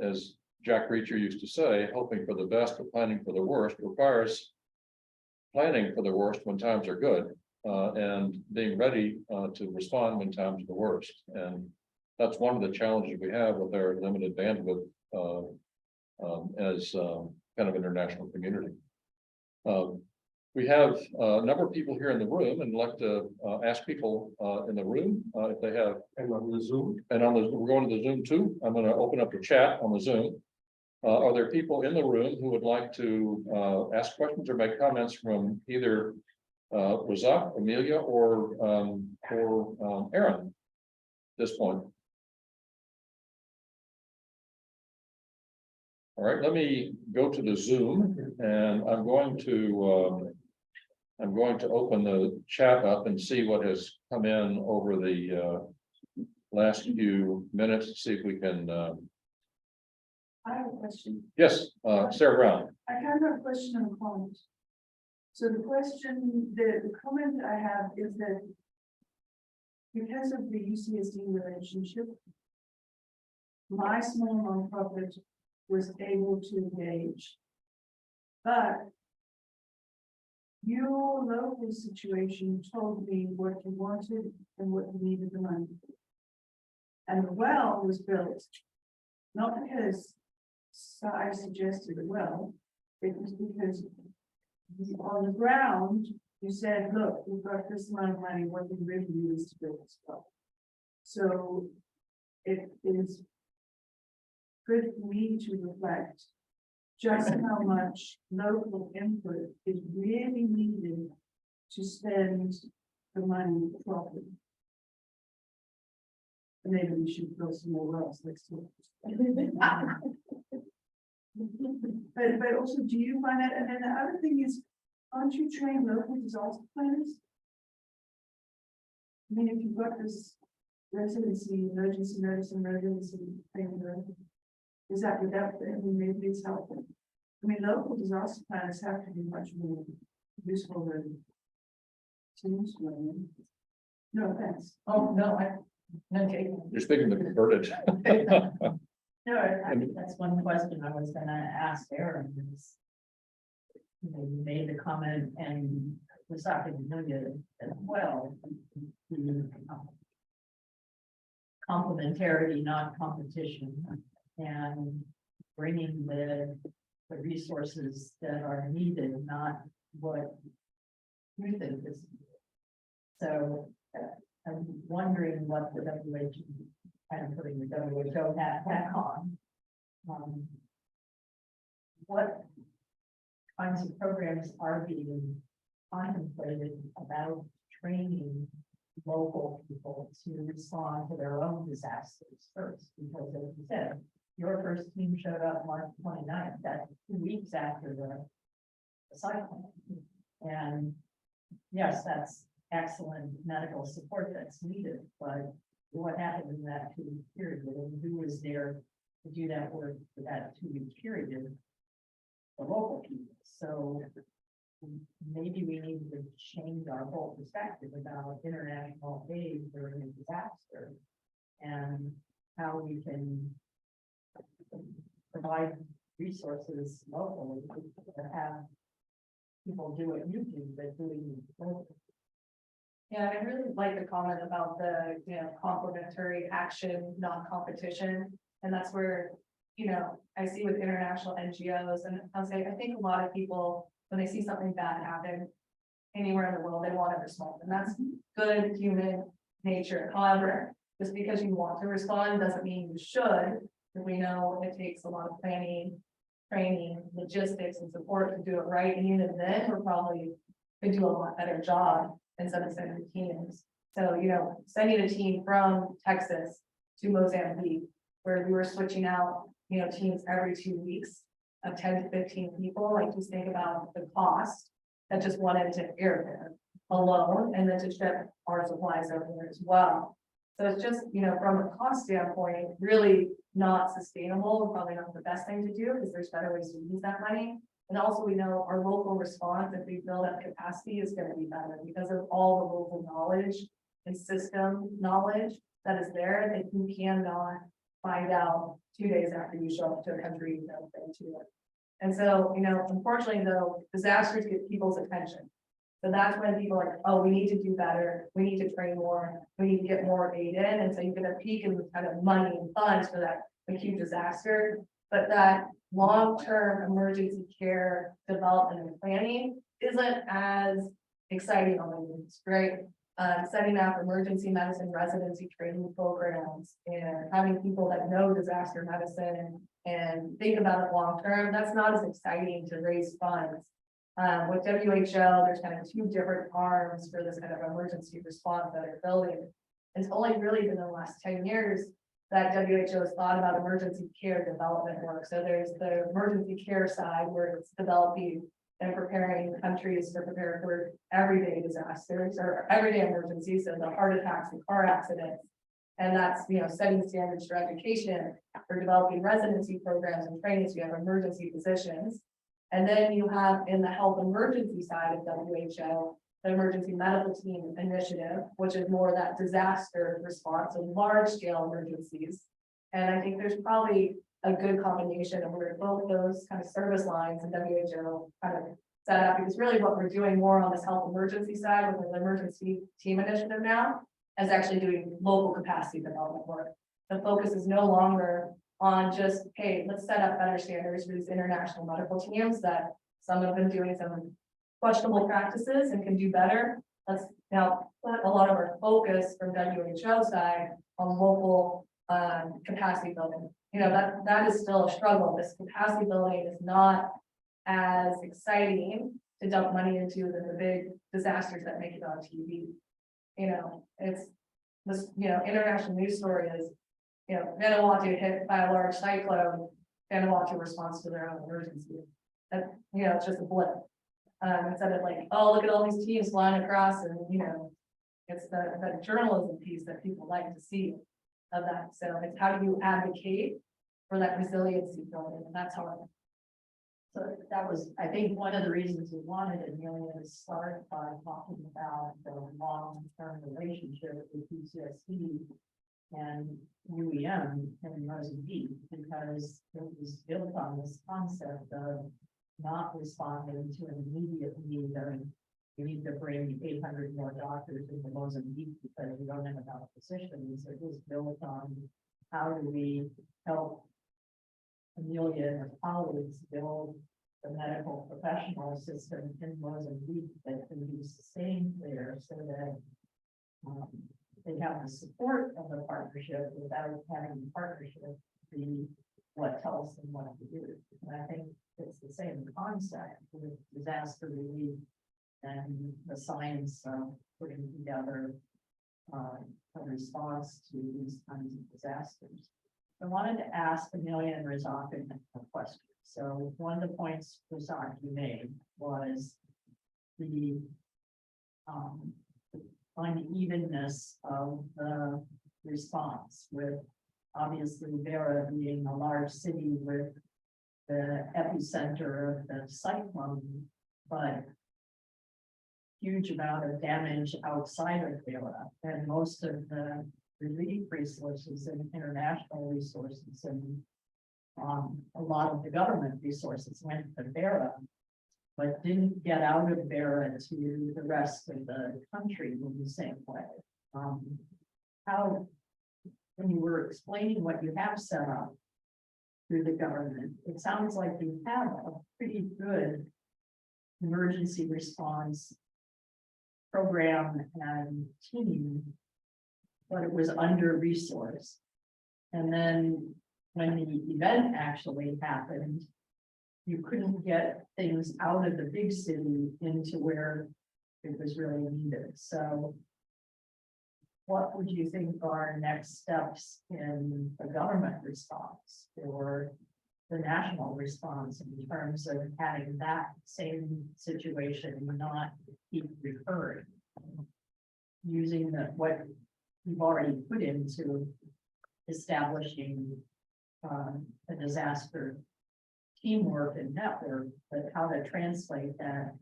as Jack Reacher used to say, hoping for the best but planning for the worst requires planning for the worst when times are good and being ready to respond when times are the worst. And that's one of the challenges we have with our limited bandwidth as kind of international community. We have a number of people here in the room and like to ask people in the room if they have. And on the Zoom. And on the, we're going to the Zoom too. I'm going to open up the chat on the Zoom. Are there people in the room who would like to ask questions or make comments from either Razak, Amelia, or Erin at this point? All right, let me go to the Zoom and I'm going to open the chat up and see what has come in over the last few minutes to see if we can. I have a question. Yes, Sarah Brown. I have a question and a comment. So the question, the comment I have is that because of the UCSD relationship, my small nonprofit was able to engage, but your local situation told me what you wanted and what you needed the money. And the well was built, not because I suggested a well, it was because on the ground, you said, look, we've got this amount of money, what we really need is to build this well. So it is good for me to reflect just how much local input is really needed to spend the money properly. And maybe we should build some more wells next to it. But also, do you find that? And then the other thing is, aren't you trained local disaster planners? I mean, if you've got this residency, emergency medicine, residency thing, is that without, I mean, maybe it's helpful. I mean, local disaster planners have to be much more useful than teams. No offense. Oh, no, You're speaking to converted. No, that's one question I was gonna ask Erin is. You made the comment and was talking to Amelia as well. Complementarity, not competition, and bringing the resources that are needed, not what you think is. So I'm wondering what the WHO, kind of putting the WHO hat back on. What kinds of programs are being contemplated about training local people to respond to their own disasters first? Because as you said, your first team showed up March 29th, that's 2 weeks after the cyclone. And yes, that's excellent medical support that's needed, but what happened in that 2-week period, and who was there to do that work for that 2-week period? The local people. So maybe we need to change our whole perspective about international aid during a disaster and how we can provide resources locally to have people do what you do, but doing it locally. Yeah, I really like the comment about the, complementary action, not competition. And that's where, I see with international NGOs, and I'll say, I think a lot of people, when they see something bad happen anywhere in the world, they want to respond. And that's good human nature. However, just because you want to respond doesn't mean you should. And we know it takes a lot of planning, training, logistics, and support to do it right. And even then, we're probably could do a lot better job instead of sending teams. So, sending a team from Texas to Mozambique, where we were switching out, teams every 2 weeks of 10 to 15 people, like just think about the cost that just went into airfare alone, and then to ship our supplies over there as well. So it's just, from a cost standpoint, really not sustainable, probably not the best thing to do, because there's better ways to use that money. And also we know our local response, if we build up capacity, is going to be better because of all the local knowledge and system knowledge that is there that you cannot find out 2 days after you show up to a country you don't go to it. And so, unfortunately though, disasters get people's attention. So that's when people are like, oh, we need to do better. We need to train more. We need to get more aid in. And so you get a peak in kind of money and funds for that acute disaster. But that long-term emergency care development and planning isn't as exciting on the news, right? Setting up emergency medicine residency training programs and having people that know disaster medicine and think about it long-term, that's not as exciting to raise funds. With WHO, there's kind of 2 different arms for this kind of emergency response that are building. It's only really been in the last 10 years that WHO has thought about emergency care development work. So there's the emergency care side where it's developing and preparing countries to prepare for everyday disasters or everyday emergencies, so the heart attacks and car accidents. And that's, setting standards for education, for developing residency programs and training, so you have emergency physicians. And then you have in the health emergency side of WHO, the emergency medical team initiative, which is more that disaster response of large scale emergencies. And I think there's probably a good combination of where both those kind of service lines and WHO kind of set up, because really what we're doing more on this health emergency side with the emergency team initiative now is actually doing local capacity development work. The focus is no longer on just, hey, let's set up better standards for these international medical teams that some have been doing some questionable practices and can do better. Let's now put a lot of our focus from WHO side on local capacity building. That is still a struggle. This capacity building is not as exciting to dump money into than the big disasters that make it on TV. It's this, international news story is, Vanuatu hit by a large cyclone, Vanuatu responds to their own emergency. That, it's just a blip. Instead of like, oh, look at all these teams flying across, and it's the journalism piece that people like to see of that. So it's how do you advocate for that resiliency building, and that's hard. So that was, I think, one of the reasons we wanted Amelia to start by talking about the long-term relationship with UCSD and UEM in Mozambique, because it was built on this concept of not responding to an immediate need of we need to bring 800 more doctors into Mozambique because we don't have enough physicians. It was built on how do we help Amelia and her colleagues build the medical professional system in Mozambique that can be sustained there so that they have the support of the partnership without having the partnership be what tells them what to do. And I think it's the same concept with disaster relief and the science of putting together a response to these kinds of disasters. I wanted to ask Amelia and Razak a question. So one of the points Razak you made was the unevenness of the response, with obviously Vera being a large city with the epicenter of the cyclone, but huge amount of damage outside of Vera, and most of the relief resources and international resources and a lot of the government resources went to Vera, but didn't get out of Vera to the rest of the country in the same way. How, when you were explaining what you have set up through the government, it sounds like you have a pretty good emergency response program and team, but it was under-resourced. And then when the event actually happened, you couldn't get things out of the big city into where it was really needed. So what would you think are next steps in the government response or the national response in terms of having that same situation not keep recurring? Using what you've already put into establishing a disaster teamwork and network, but how to translate that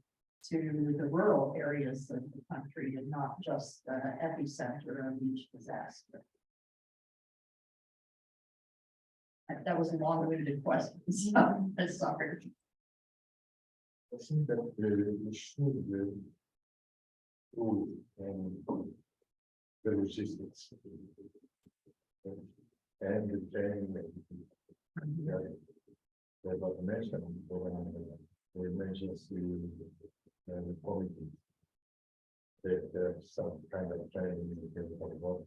to the rural areas of the country and not just the epicenter of each disaster. That was a long-winded question, so I'm sorry. I think that we should prove the logistics and the training that was mentioned the emergency committee. There's some kind of training for what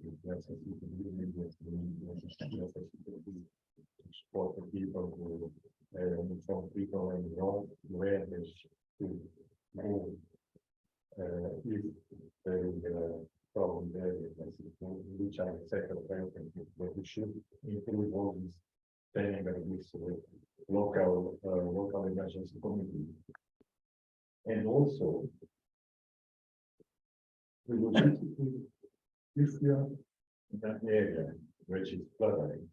support the people who inform people and know where they should move if there is a problem there, which I second but we should include all these training and this local emergency committee. And also the logistics, if we are in that area which is flooding,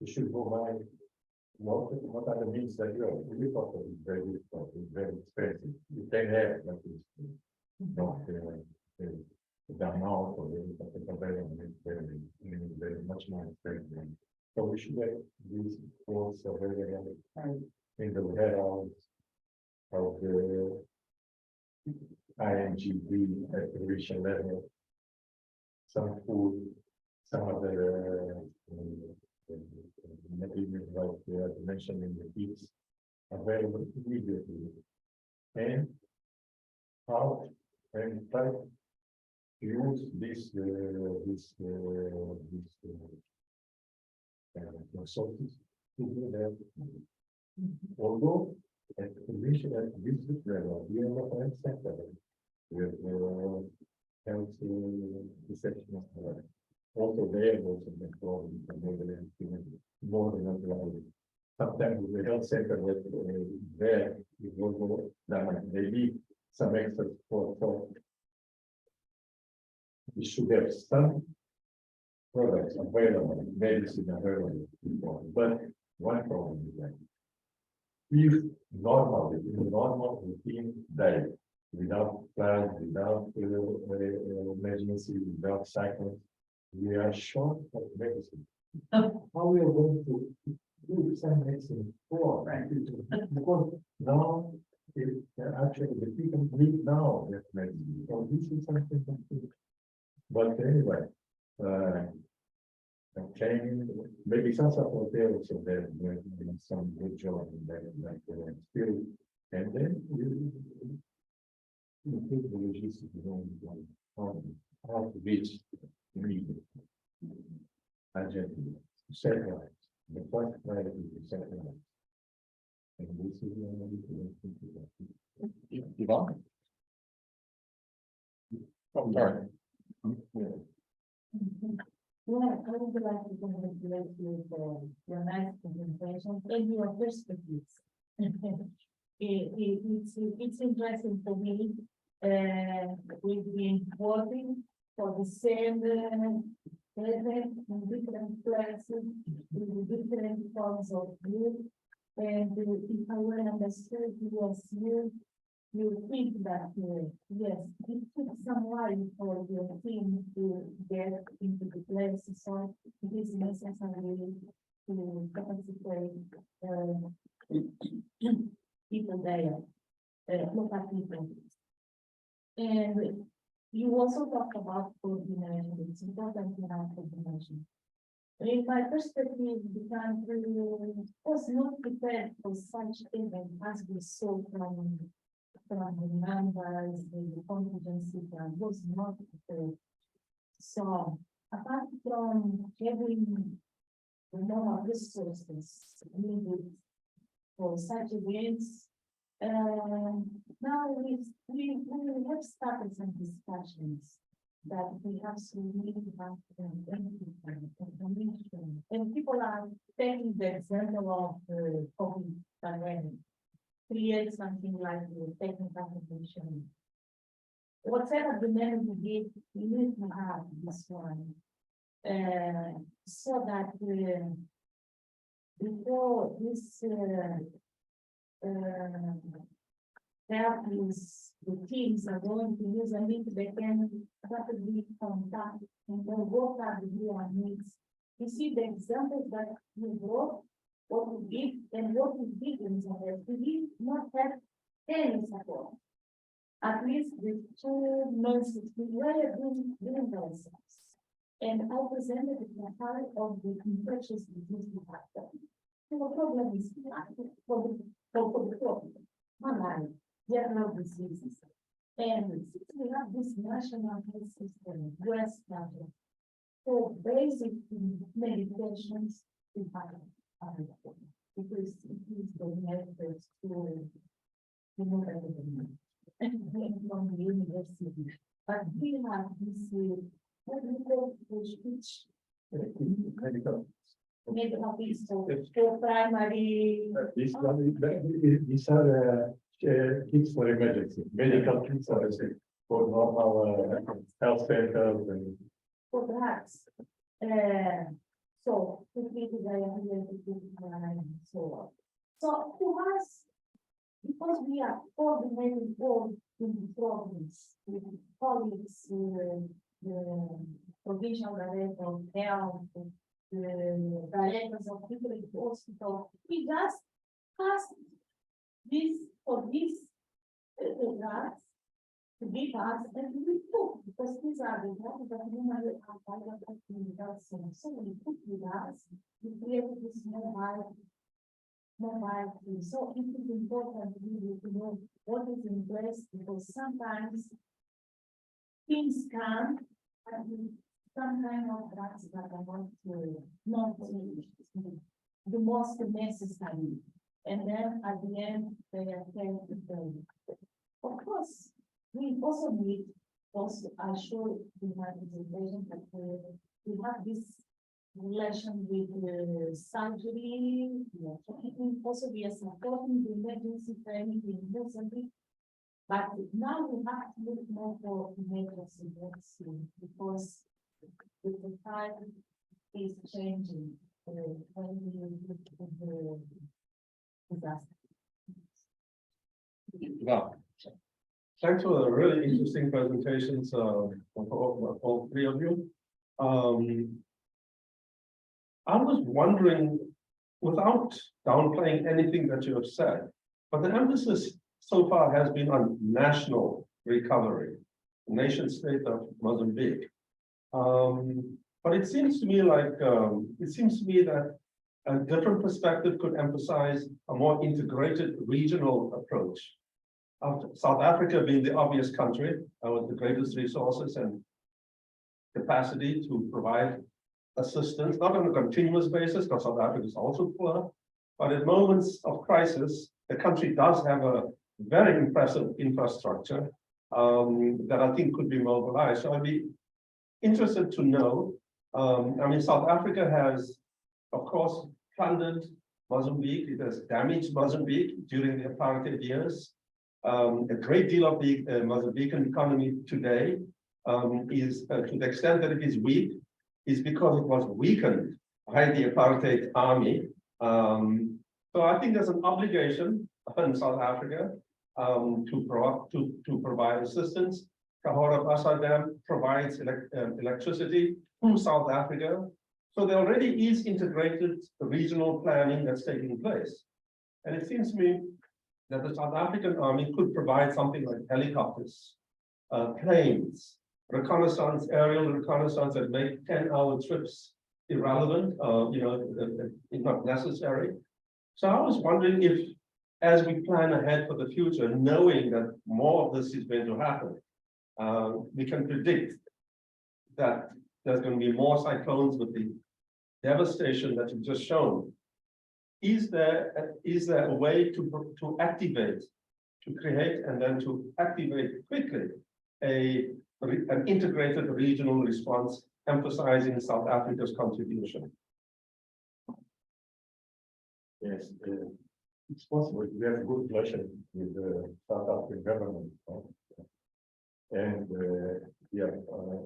we should provide what are the means that you have. Helicopter is very difficult, it's very expensive. You can have, but it's not done out or very much more expensive. So we should have these force available in the warehouse of the INGB at the regional level. Some food, some other materials like mentioned in the kits available immediately. And how and try to use this resources to do that. Although at the regional district level, we are not an sector with health reception. Also there was a problem more than otherwise. Sometimes the health center was there, it was they need some extra support. So we should have some products available, medicine available, but one problem is that if normally in the normal routine day, without plans, without emergency, without cycles, we are short of medicine. How we are going to do some medicine for because now actually the people need now that medicine. So this is something that but anyway, training, maybe some support there also there doing some good job in that like still, and then you improve the logistics how to reach immediately. Agenda, satellite. The first priority is satellite. And this is Yvonne? Oh, sorry. Yeah, I would like to congratulate you for your nice presentation and your perspectives. It's interesting for me We've been working for the same event in different places, with different forms of youth. And if I will understand you think that, yes, it took some while for your team to get into the place, so it is necessary to capacitate people there, local people. And you also talked about coordination. It's important to have coordination. In my perspective, the country was not prepared for such event as we saw from the numbers, the contingency plan was not prepared. So apart from having the normal resources needed for such events, now we have started some discussions that we have to really have information. And people are taking the example of the COVID pandemic, create something like the technical information. Whatever the name we give, we need to have this one. So that before this the teams are going to use a link, they can rapidly contact and then work out the real needs. You see the examples that you brought, what we did and what we did in Zambia. We did not have any support. At least the 2 months we were doing those. And I presented the profile of the infectious disease we have done. So the problem is for the problem. Malaria, general diseases. And since we have this national health system, West Africa, for basic medications, we have because it is the methods to remove everything. And from the university. But we have this medical speech. Medical piece for primary. These are kits for emergency, medical kits are for normal health centers and. For drugs. So to treat the diarrhea, and so on. So to us, because we are coordinating all in the province with colleagues, the provincial director of health, the directors of different hospitals, we just ask this for this drugs to be passed and we took because these are the drugs that normally are available in the health center. So we took with us, we created this mobile team. So it is important really to know what is in place because sometimes things come and some kind of drugs that are not the most necessary. And then at the end, they are taken to them. Of course, we also need, also, I'm sure we have presentation that we have this relation with the surgery. It will also be a supporting the emergency training in Mozambique. But now we have to look more for emergency medicine because the time is changing when we look at the disaster. Wow. Thanks for the really interesting presentations from all 3 of you. I was wondering, without downplaying anything that you have said, but the emphasis so far has been on national recovery, the nation state of Mozambique. But it seems to me like that a different perspective could emphasize a more integrated regional approach. South Africa being the obvious country with the greatest resources and capacity to provide assistance, not on a continuous basis, because South Africa is also poor, but at moments of crisis, the country does have a very impressive infrastructure that I think could be mobilized. So I'd be interested to know, I mean, South Africa has, of course, funded Mozambique, it has damaged Mozambique during the apartheid years. A great deal of the Mozambican economy today is, to the extent that it is weak, is because it was weakened by the apartheid army. So I think there's an obligation on South Africa to provide assistance. Cahora Bassa Dam provides electricity to South Africa. So there already is integrated regional planning that's taking place. And it seems to me that the South African army could provide something like helicopters, planes, reconnaissance, aerial reconnaissance that make 10-hour trips irrelevant, not necessary. So I was wondering if, as we plan ahead for the future, knowing that more of this is going to happen, we can predict that there's going to be more cyclones with the devastation that you've just shown. Is there a way to activate, to create, and then to activate quickly an integrated regional response emphasizing South Africa's contribution? Yes, it's possible. We have a good relation with the South African government. And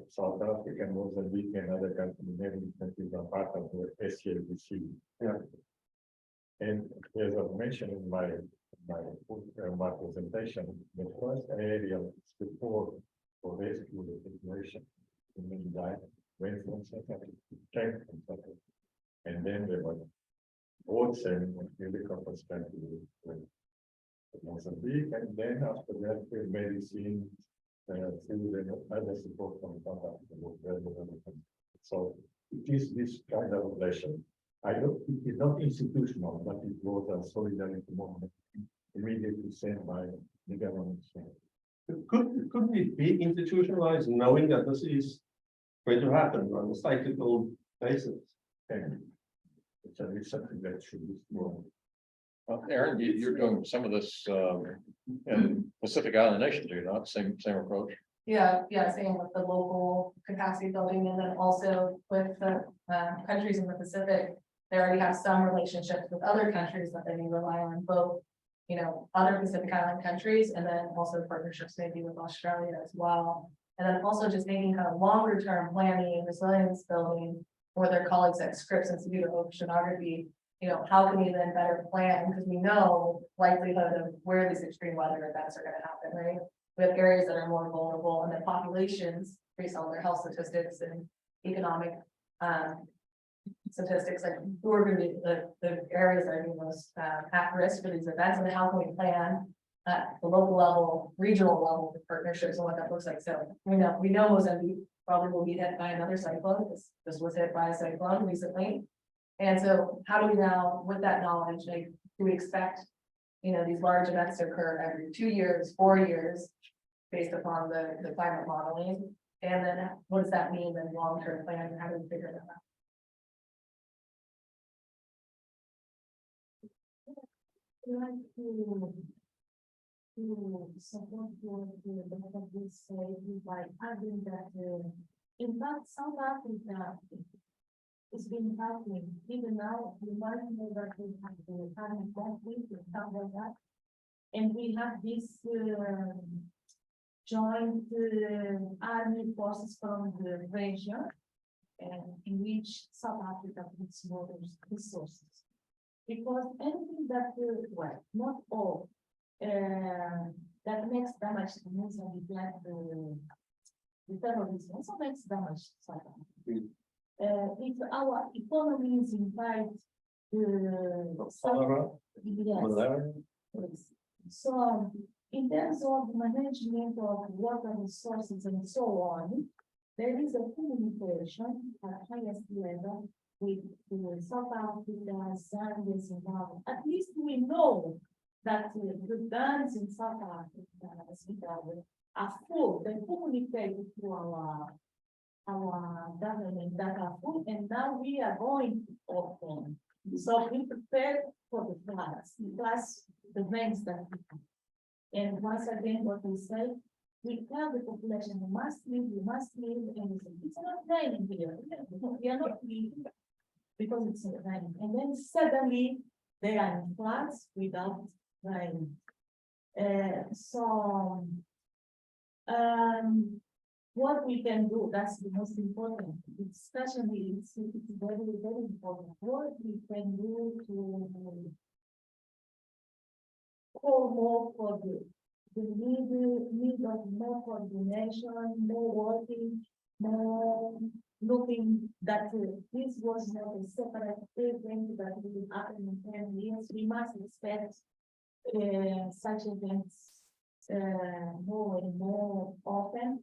South Africa, Mozambique, and other countries, many countries are part of the SCLBC. Yeah. And as I mentioned in my presentation, the first area of support for rescue the population in Idai went from South Africa, came from South Africa. And then there was boats and helicopters came to Mozambique, and then after that, medicine, food, and other support from South Africa was very relevant. So it is this kind of relation. It is not institutional, but it was a solidarity movement immediately sent by the government. Couldn't it be institutionalized, knowing that this is going to happen on a cyclical basis? And it's something that should be explored. Erin, you're doing some of this in Pacific Island nations, do you not? Same approach? Yeah, same with the local capacity building, and then also with the countries in the Pacific, they already have some relationships with other countries that they may rely on, both, other Pacific Island countries, and then also partnerships maybe with Australia as well. And then also just making kind of longer term planning, resilience building for their colleagues at Scripps Institute of Oceanography. How can we then better plan? Because we know likelihood of where these extreme weather events are going to happen, right? We have areas that are more vulnerable, and the populations, based on their health statistics and economic statistics, like who are going to be the areas that are the most at risk for these events, and how can we plan at the local level, regional level, the partnerships and what that looks like. So we know Mozambique probably will be hit by another cyclone. This was hit by a cyclone recently. And so how do we now, with that knowledge, do we expect, these large events to occur every 2 years, 4 years, based upon the climate modeling? And then what does that mean in long-term plan? How do we figure that out? Like to support this by adding that in fact South Africa has been happening even now. You might know that we have the current conflict and stuff like that, and we have this joint army forces from the region, in which South Africa puts more resources. Because anything that, well, not all, that makes damage to Mozambique, like the terrorism, also makes damage to South Africa. If our economy is in fact, yes. So in terms of management of water resources and so on, there is a communication at highest level with South Africa, Zambia, Zimbabwe. At least we know that the dams in South Africa, Zimbabwe, are full. They communicate to our government that are full, and now we are going to open. So we prepare for the floods, plus the events that we have. And once again, what we say, we tell the population, you must live, and it's not raining here. We are not leaving because it's not raining. And then suddenly they are in floods without rain. So, what we can do, that's the most important, especially it's very, very important. What we can do to call more for the need of more coordination, more working, more looking that this was not a separate event that will happen in 10 years. We must expect such events more and more often.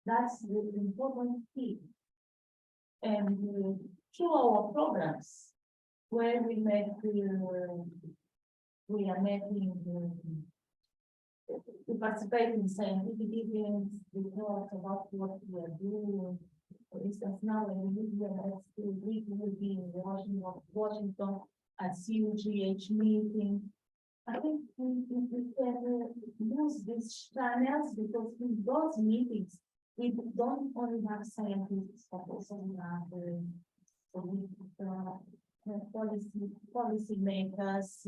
That's the important key. And through our programs, where we are making to participate in scientific events, we talk about what we are doing. For instance, now when we live here next week, we will be in Washington at CUGH meeting. I think we can use these channels because in those meetings, we don't only have scientists, but also we have policy makers,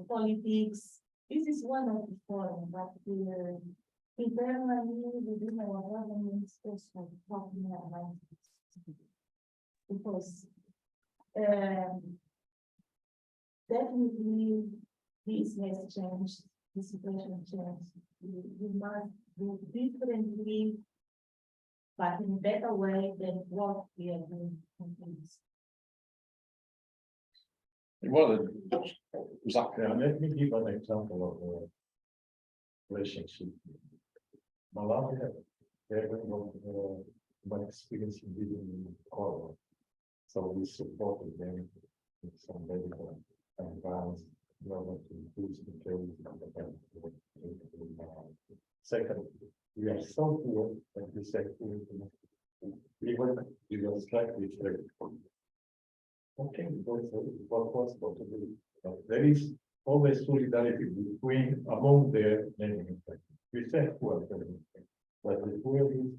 politics. This is one of the forums, but internally within our government also talking about it. Because definitely this has changed, the situation changed. We must do differently, but in a better way than what we are doing. Well, let me give an example of a relationship. Malawi had my experience in dealing with cholera, so we supported them with some medical advice in order to increase the care of the family. Second, we are so poor that we say we will slightly okay, what possible to do. But there is always solidarity between among the many. We say poor, but the poor is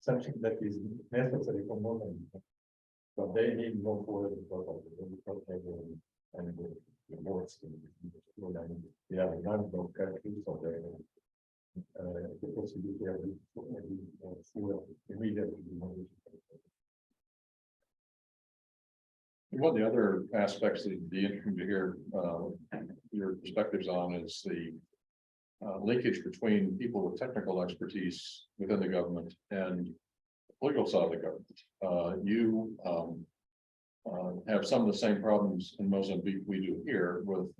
something that is necessary for more than. But they need more poor because of the and the boards. They have a number of countries, so they the possibility of immediately. One of the other aspects that would be interesting to hear your perspectives on is the linkage between people with technical expertise within the government and the political side of the government. You have some of the same problems in Mozambique we do here with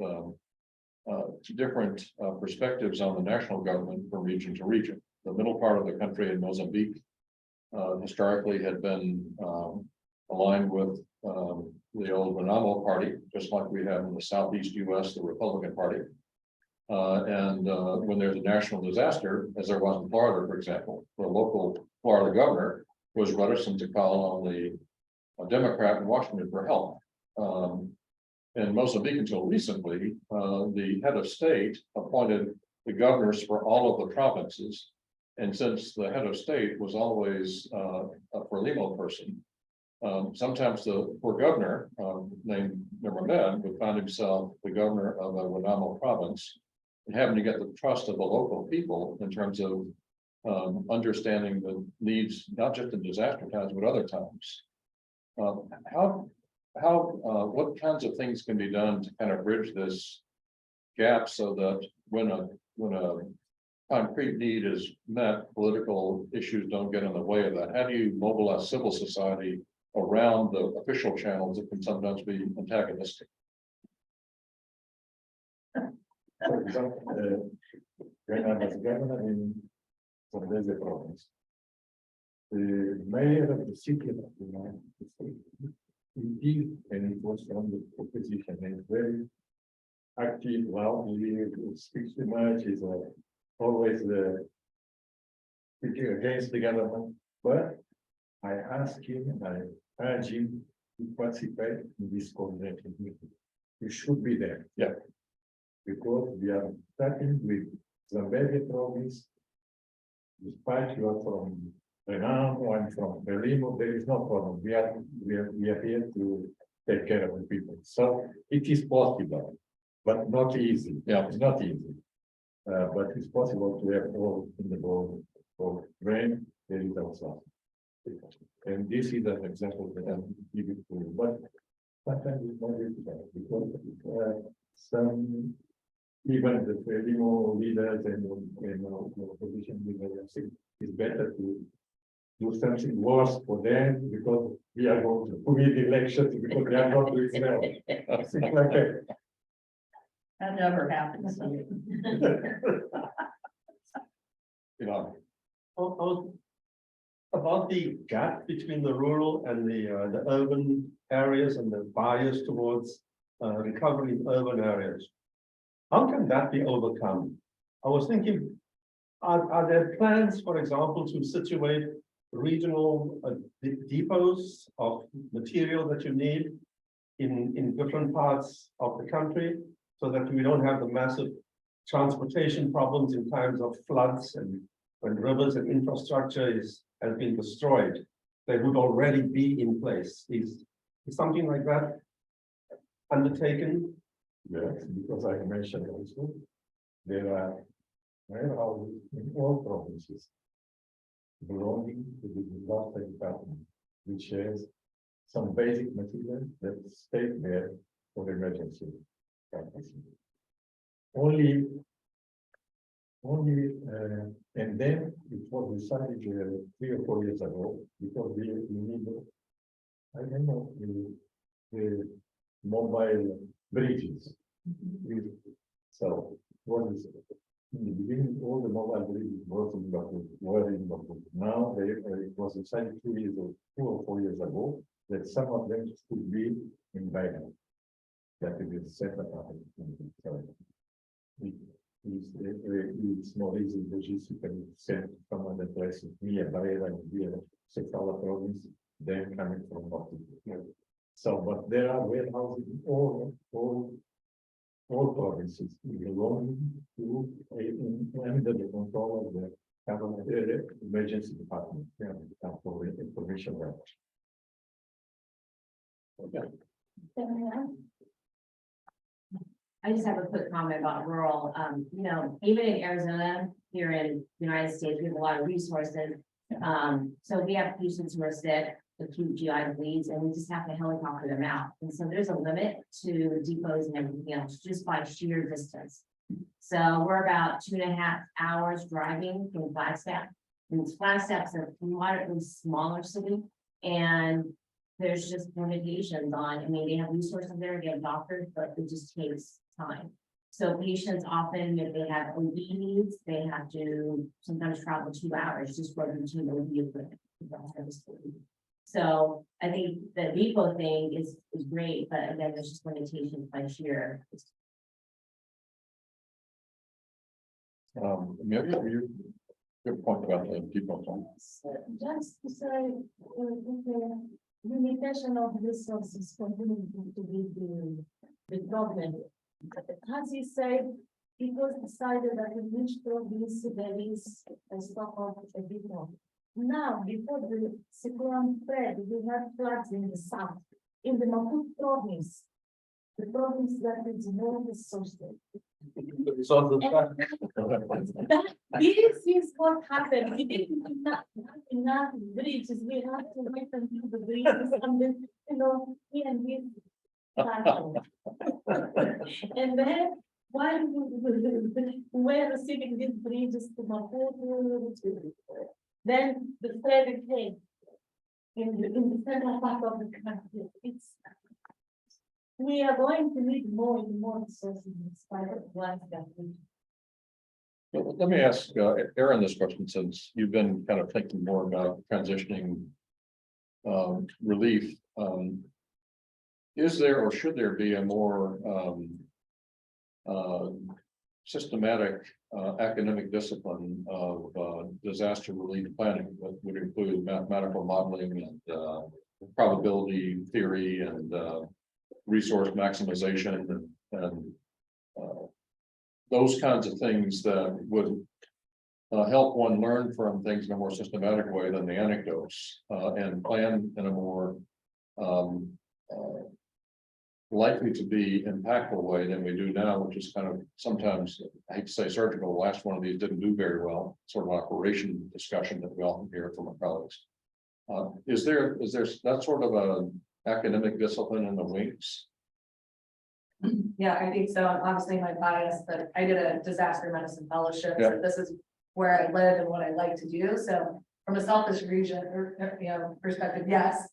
different perspectives on the national government from region to region. The middle part of the country in Mozambique historically had been aligned with the old Renamo party, just like we have in the Southeast US, the Republican Party. When there's a national disaster, as there was in Florida, for example, the local Florida governor was reticent to call on the Democrat in Washington for help. In Mozambique, until recently, the head of state appointed the governors for all of the provinces. And since the head of state was always a Frelimo person, sometimes the poor governor named Noste would find himself the governor of a Renamo province and having to get the trust of the local people in terms of understanding the needs, not just in disaster times, but other times. What kinds of things can be done to kind of bridge this gap so that when a concrete need is met, political issues don't get in the way of that? How do you mobilize civil society around the official channels that can sometimes be antagonistic? For example, when I was governor in Zambezi province, the mayor of the city of indeed, and it was from the opposition, and very active, loudly, speaks too much, is always speaking against the government. But I asked him and I urged him to participate in this coordinated meeting. You should be there. Yeah. Because we are starting with Zambezi province. Despite you are from Renamo and from Belimo, there is no problem. We are here to take care of the people. So it is possible, but not easy. Yeah, it's not easy. but it's possible to have all in the bowl for rain, there is also. And this is an example that I'm giving to you, but sometimes it's not difficult because some even the Frelimo leaders and opposition leaders think it's better to do something worse for them because we are going to win the elections because they are not doing well. Things like that. That never happens. You know, About the gap between the rural and the urban areas and the bias towards recovery in urban areas. How can that be overcome? I was thinking, are there plans, for example, to situate regional depots of material that you need in different parts of the country so that we don't have the massive transportation problems in times of floods and when rivers and infrastructure has been destroyed? They would already be in place. Is something like that undertaken? yes, because I mentioned also, there are warehouses in all provinces belonging to the disaster department, which has some basic material that stay there for emergency purposes. Only, and then it was decided 3 or 4 years ago, because we need, I don't know, the mobile bridges. So, what is it? In the beginning, all the mobile bridges were in Baku. Now, it was decided 2 or 4 years ago that some of them should be in Bayern. That it is set up. So, it's more easy logistically sent from other places near Bayern and near Sekala province than coming from Baku. So, but there are warehouses in all provinces belonging to under the control of the government emergency department. For information. Okay. I just have a quick comment about rural, you know, even in Arizona, here in the United States, we have a lot of resources. So we have patients who are sick, acute GI bleeds, and we just have to helicopter them out. And so there's a limit to depots and everything else, just by sheer distance. So we're about 2.5 hours driving from Flagstaff. And Flagstaff's a moderately smaller city, and there's just limitations on, I mean, they have resources there, they have doctors, but it just takes time. So patients often, if they have OB needs, they have to sometimes travel 2 hours just for them to OB equipment. So I think the depot thing is great, but again, there's just limitations by sheer. Good point about the depot. Just to say, the limitation of resources continue to be the problem. As you said, it was decided that in each province there is a stock of a depot. Now, before the Cyclone spread, we had floods in the south, in the Maputo province, the province that is more resourceful. This is what happened. We didn't have enough bridges. We had to wait until the bridges and then, you know, and then while we were receiving these bridges to Maputo, then the flood came in the central part of the country. We are going to need more and more resources in spite of what that we. Let me ask Erin this question, since you've been kind of thinking more about transitioning relief. Is there or should there be a more systematic academic discipline of disaster relief planning that would include mathematical modeling and probability theory and resource maximization and those kinds of things that would help one learn from things in a more systematic way than the anecdotes and plan in a more likely to be impactful way than we do now, which is kind of sometimes, I hate to say surgical, the last one of these didn't do very well, sort of operation discussion that we often hear from our colleagues. Is there that sort of a academic discipline in the wings? Yeah, I think so. And obviously my bias, but I did a disaster medicine fellowship. Yeah. So this is where I live and what I like to do. So from a selfish region or, perspective, yes.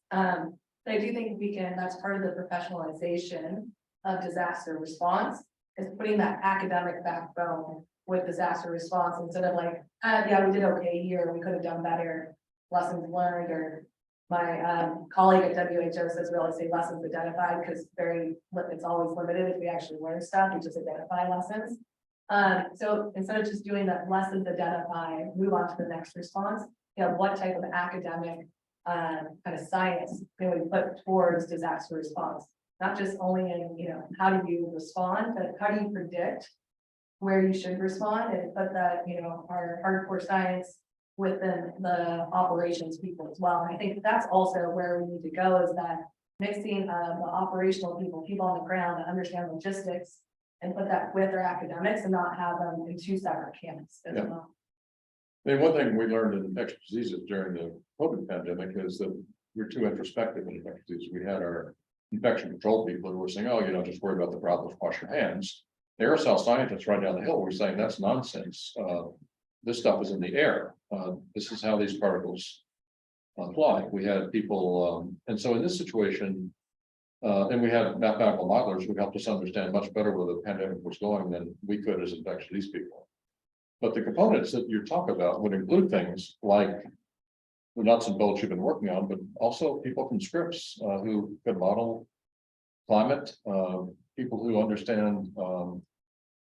But I do think that's part of the professionalization of disaster response is putting that academic backbone with disaster response instead of like, yeah, we did okay here. We could have done better. Lessons learned, or my colleague at WHO says we always say lessons identified because it's always limited if we actually learn stuff, we just identify lessons. So instead of just doing that lessons identify, move on to the next response, what type of academic kind of science can we put towards disaster response? Not just only in, how do you respond, but how do you predict where you should respond and put that, our hardcore science within the operations people as well. And I think that's also where we need to go is that mixing the operational people on the ground that understand logistics and put that with their academics and not have them in two separate camps as well. I mean, one thing we learned in infectious diseases during the COVID pandemic is that we're too introspective in infectious disease. We had our infection control people who were saying, oh, just worry about the droplets, wash your hands. The aerosol scientists right down the hill were saying that's nonsense. This stuff is in the air. This is how these particles fly. We had people, and so in this situation, and we had mathematical modelers who helped us understand much better where the pandemic was going than we could as infectious disease people. But the components that you talk about would include things like the nuts and bolts you've been working on, but also people from Scripps who could model climate, people who understand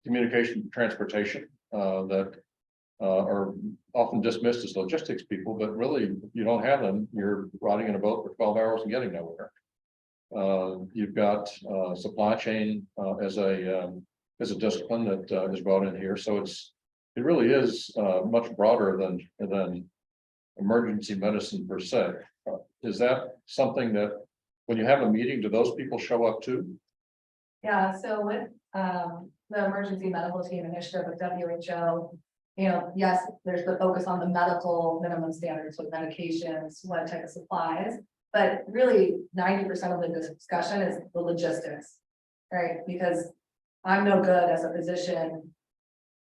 communication, transportation, that are often dismissed as logistics people, but really, if you don't have them, you're riding in a boat for 12 hours and getting nowhere. You've got supply chain as a discipline that is brought in here, so it really is much broader than emergency medicine per se. Is that something that when you have a meeting, do those people show up too? Yeah, so with the emergency medical team initiative with WHO, yes, there's the focus on the medical minimum standards with medications, what type of supplies, but really 90% of the discussion is the logistics, right? Because I'm no good as a physician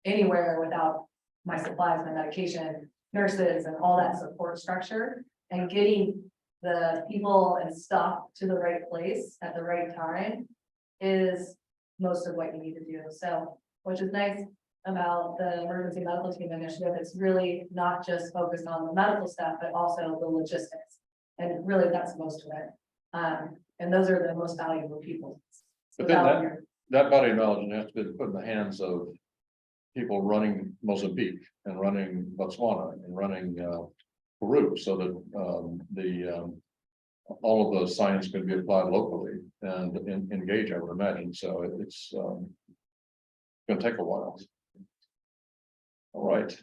anywhere without my supplies, my medication, nurses, and all that support structure, and getting the people and stuff to the right place at the right time is most of what you need to do. So, which is nice about the emergency medical team initiative, it's really not just focused on the medical stuff, but also the logistics. And really that's most of it. And those are the most valuable people. But then that body of knowledge has to be put in the hands of people running Mozambique and running Botswana and running Peru, so that all of the science can be applied locally and engage, I would imagine. So it's going to take a while. All right.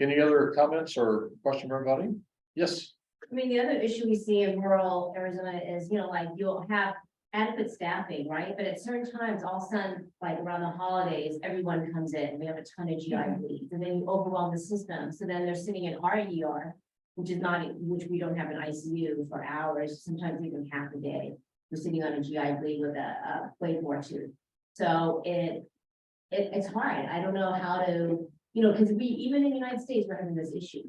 Any other comments or question for everybody? Yes. I mean, the other issue we see in rural Arizona is, like you'll have adequate staffing, right? But at certain times, all of a sudden, like around the holidays, everyone comes in, we have a ton of GI bleeds, and then you overwhelm the system. So then they're sitting in our ER, which we don't have an ICU for hours, sometimes even half a day. We're sitting on a GI bleed with a plate or two. So it's hard. I don't know how to, because even in the United States, we're having this issue.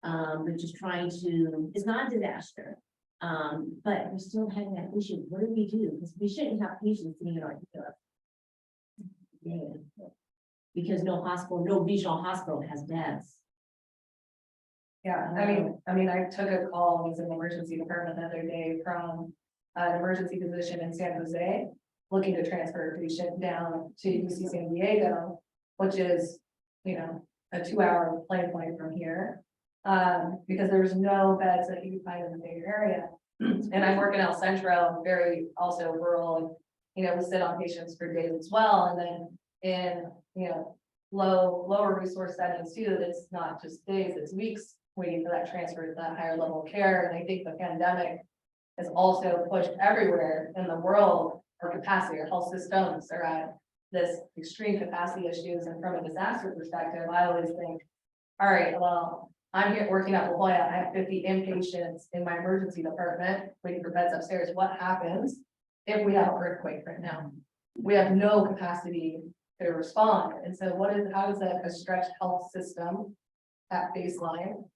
We're just trying to, it's not a disaster. But we're still having that issue. What do we do? Because we shouldn't have patients sitting in our ER. Yeah. Because no regional hospital has beds. Yeah, I mean, I took a call, I was in the emergency department the other day from an emergency physician in San Jose, looking to transfer a patient down to UC San Diego, which is, a 2-hour plane flight from here. Because there's no beds that you can find in the Bay Area. And I work in El Centro, very also rural, and, we sit on patients for days as well. And then in, lower resource settings too, it's not just days, it's weeks waiting for that transfer to that higher level of care. And I think the pandemic has also pushed everywhere in the world for capacity. Our health systems are at this extreme capacity issues, and from a disaster perspective, I always think, all right, well, I'm here working at La Jolla, I have 50 inpatients in my emergency department, waiting for beds upstairs. What happens if we have an earthquake right now? We have no capacity to respond. And so how does a stretched health system at baseline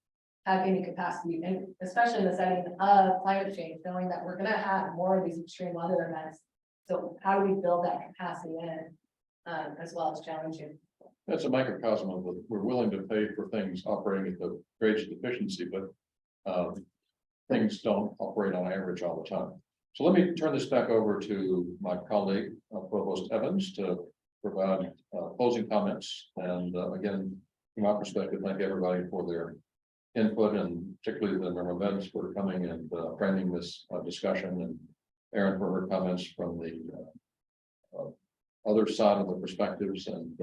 have any capacity, and especially in the setting of climate change, knowing that we're gonna have more of these extreme weather events. So how do we build that capacity in, as well as challenging? That's a microcosm of we're willing to pay for things operating at the greatest efficiency, but things don't operate on average all the time. So let me turn this back over to my colleague, Provost Evans, to provide closing comments. And again, from my perspective, thank everybody for their input, and particularly the Noste for coming and framing this discussion, and Erin for her comments from the other side of the perspectives, and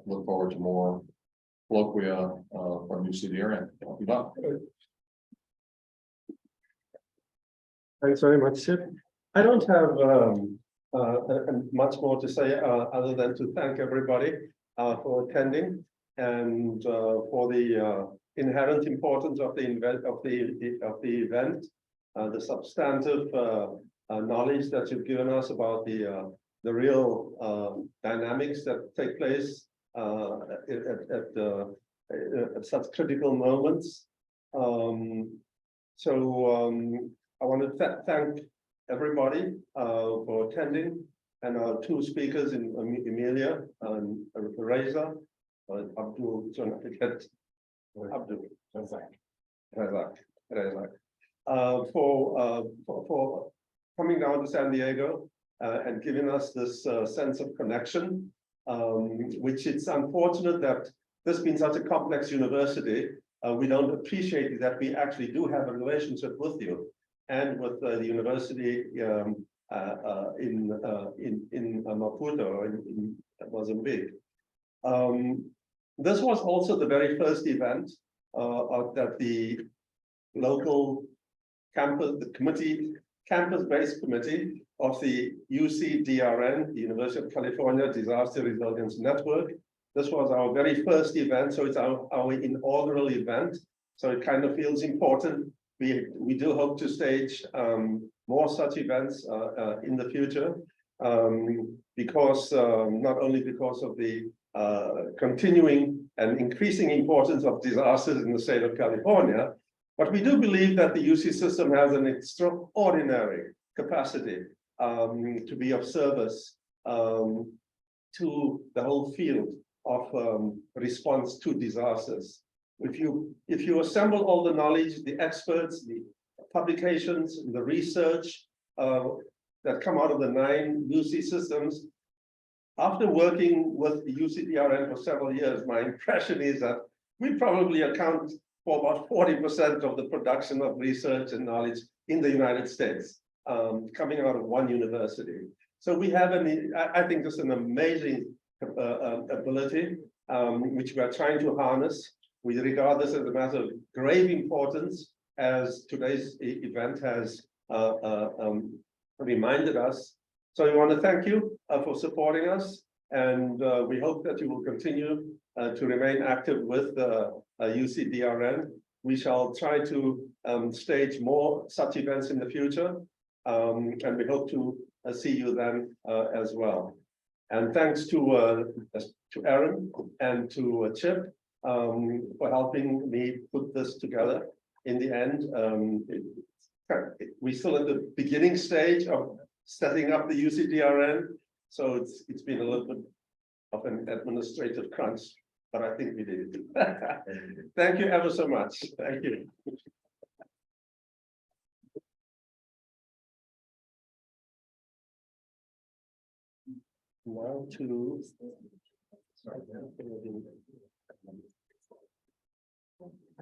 look forward to more colloquia from UCDRN. Thanks very much, Chip. I don't have much more to say other than to thank everybody for attending, and for the inherent importance of the event, the substantive knowledge that you've given us about the real dynamics that take place at such critical moments. I want to thank everybody for attending, and our two speakers in Emilia and Reza, Abdul, for coming down to San Diego and giving us this sense of connection, which it's unfortunate that this being such a complex university, we don't appreciate that we actually do have a relationship with you and with the university in Maputo, in Mozambique. This was also the very first event that the local campus-based committee of the UCDRN, the University of California Disaster Resilience Network. This was our very first event, so it's our inaugural event. So it kind of feels important. We do hope to stage more such events in the future, because not only because of the continuing and increasing importance of disasters in the state of California, but we do believe that the UC system has an extraordinary capacity to be of service to the whole field of response to disasters. If you assemble all the knowledge, the experts, the publications, the research that come out of the 9 UC systems, after working with the UCDRN for several years, my impression is that we probably account for about 40% of the production of research and knowledge in the United States, coming out of one university. So we have I think just an amazing ability, which we are trying to harness. We regard this as a matter of grave importance, as today's event has reminded us. So we want to thank you for supporting us, and we hope that you will continue to remain active with UCDRN. We shall try to stage more such events in the future, and we hope to see you then as well. And thanks to Erin and to Chip for helping me put this together. In the end, we're still at the beginning stage of setting up the UCDRN, so it's been a little bit of an administrative crunch, but I think we did it. Thank you ever so much. Thank you. Now to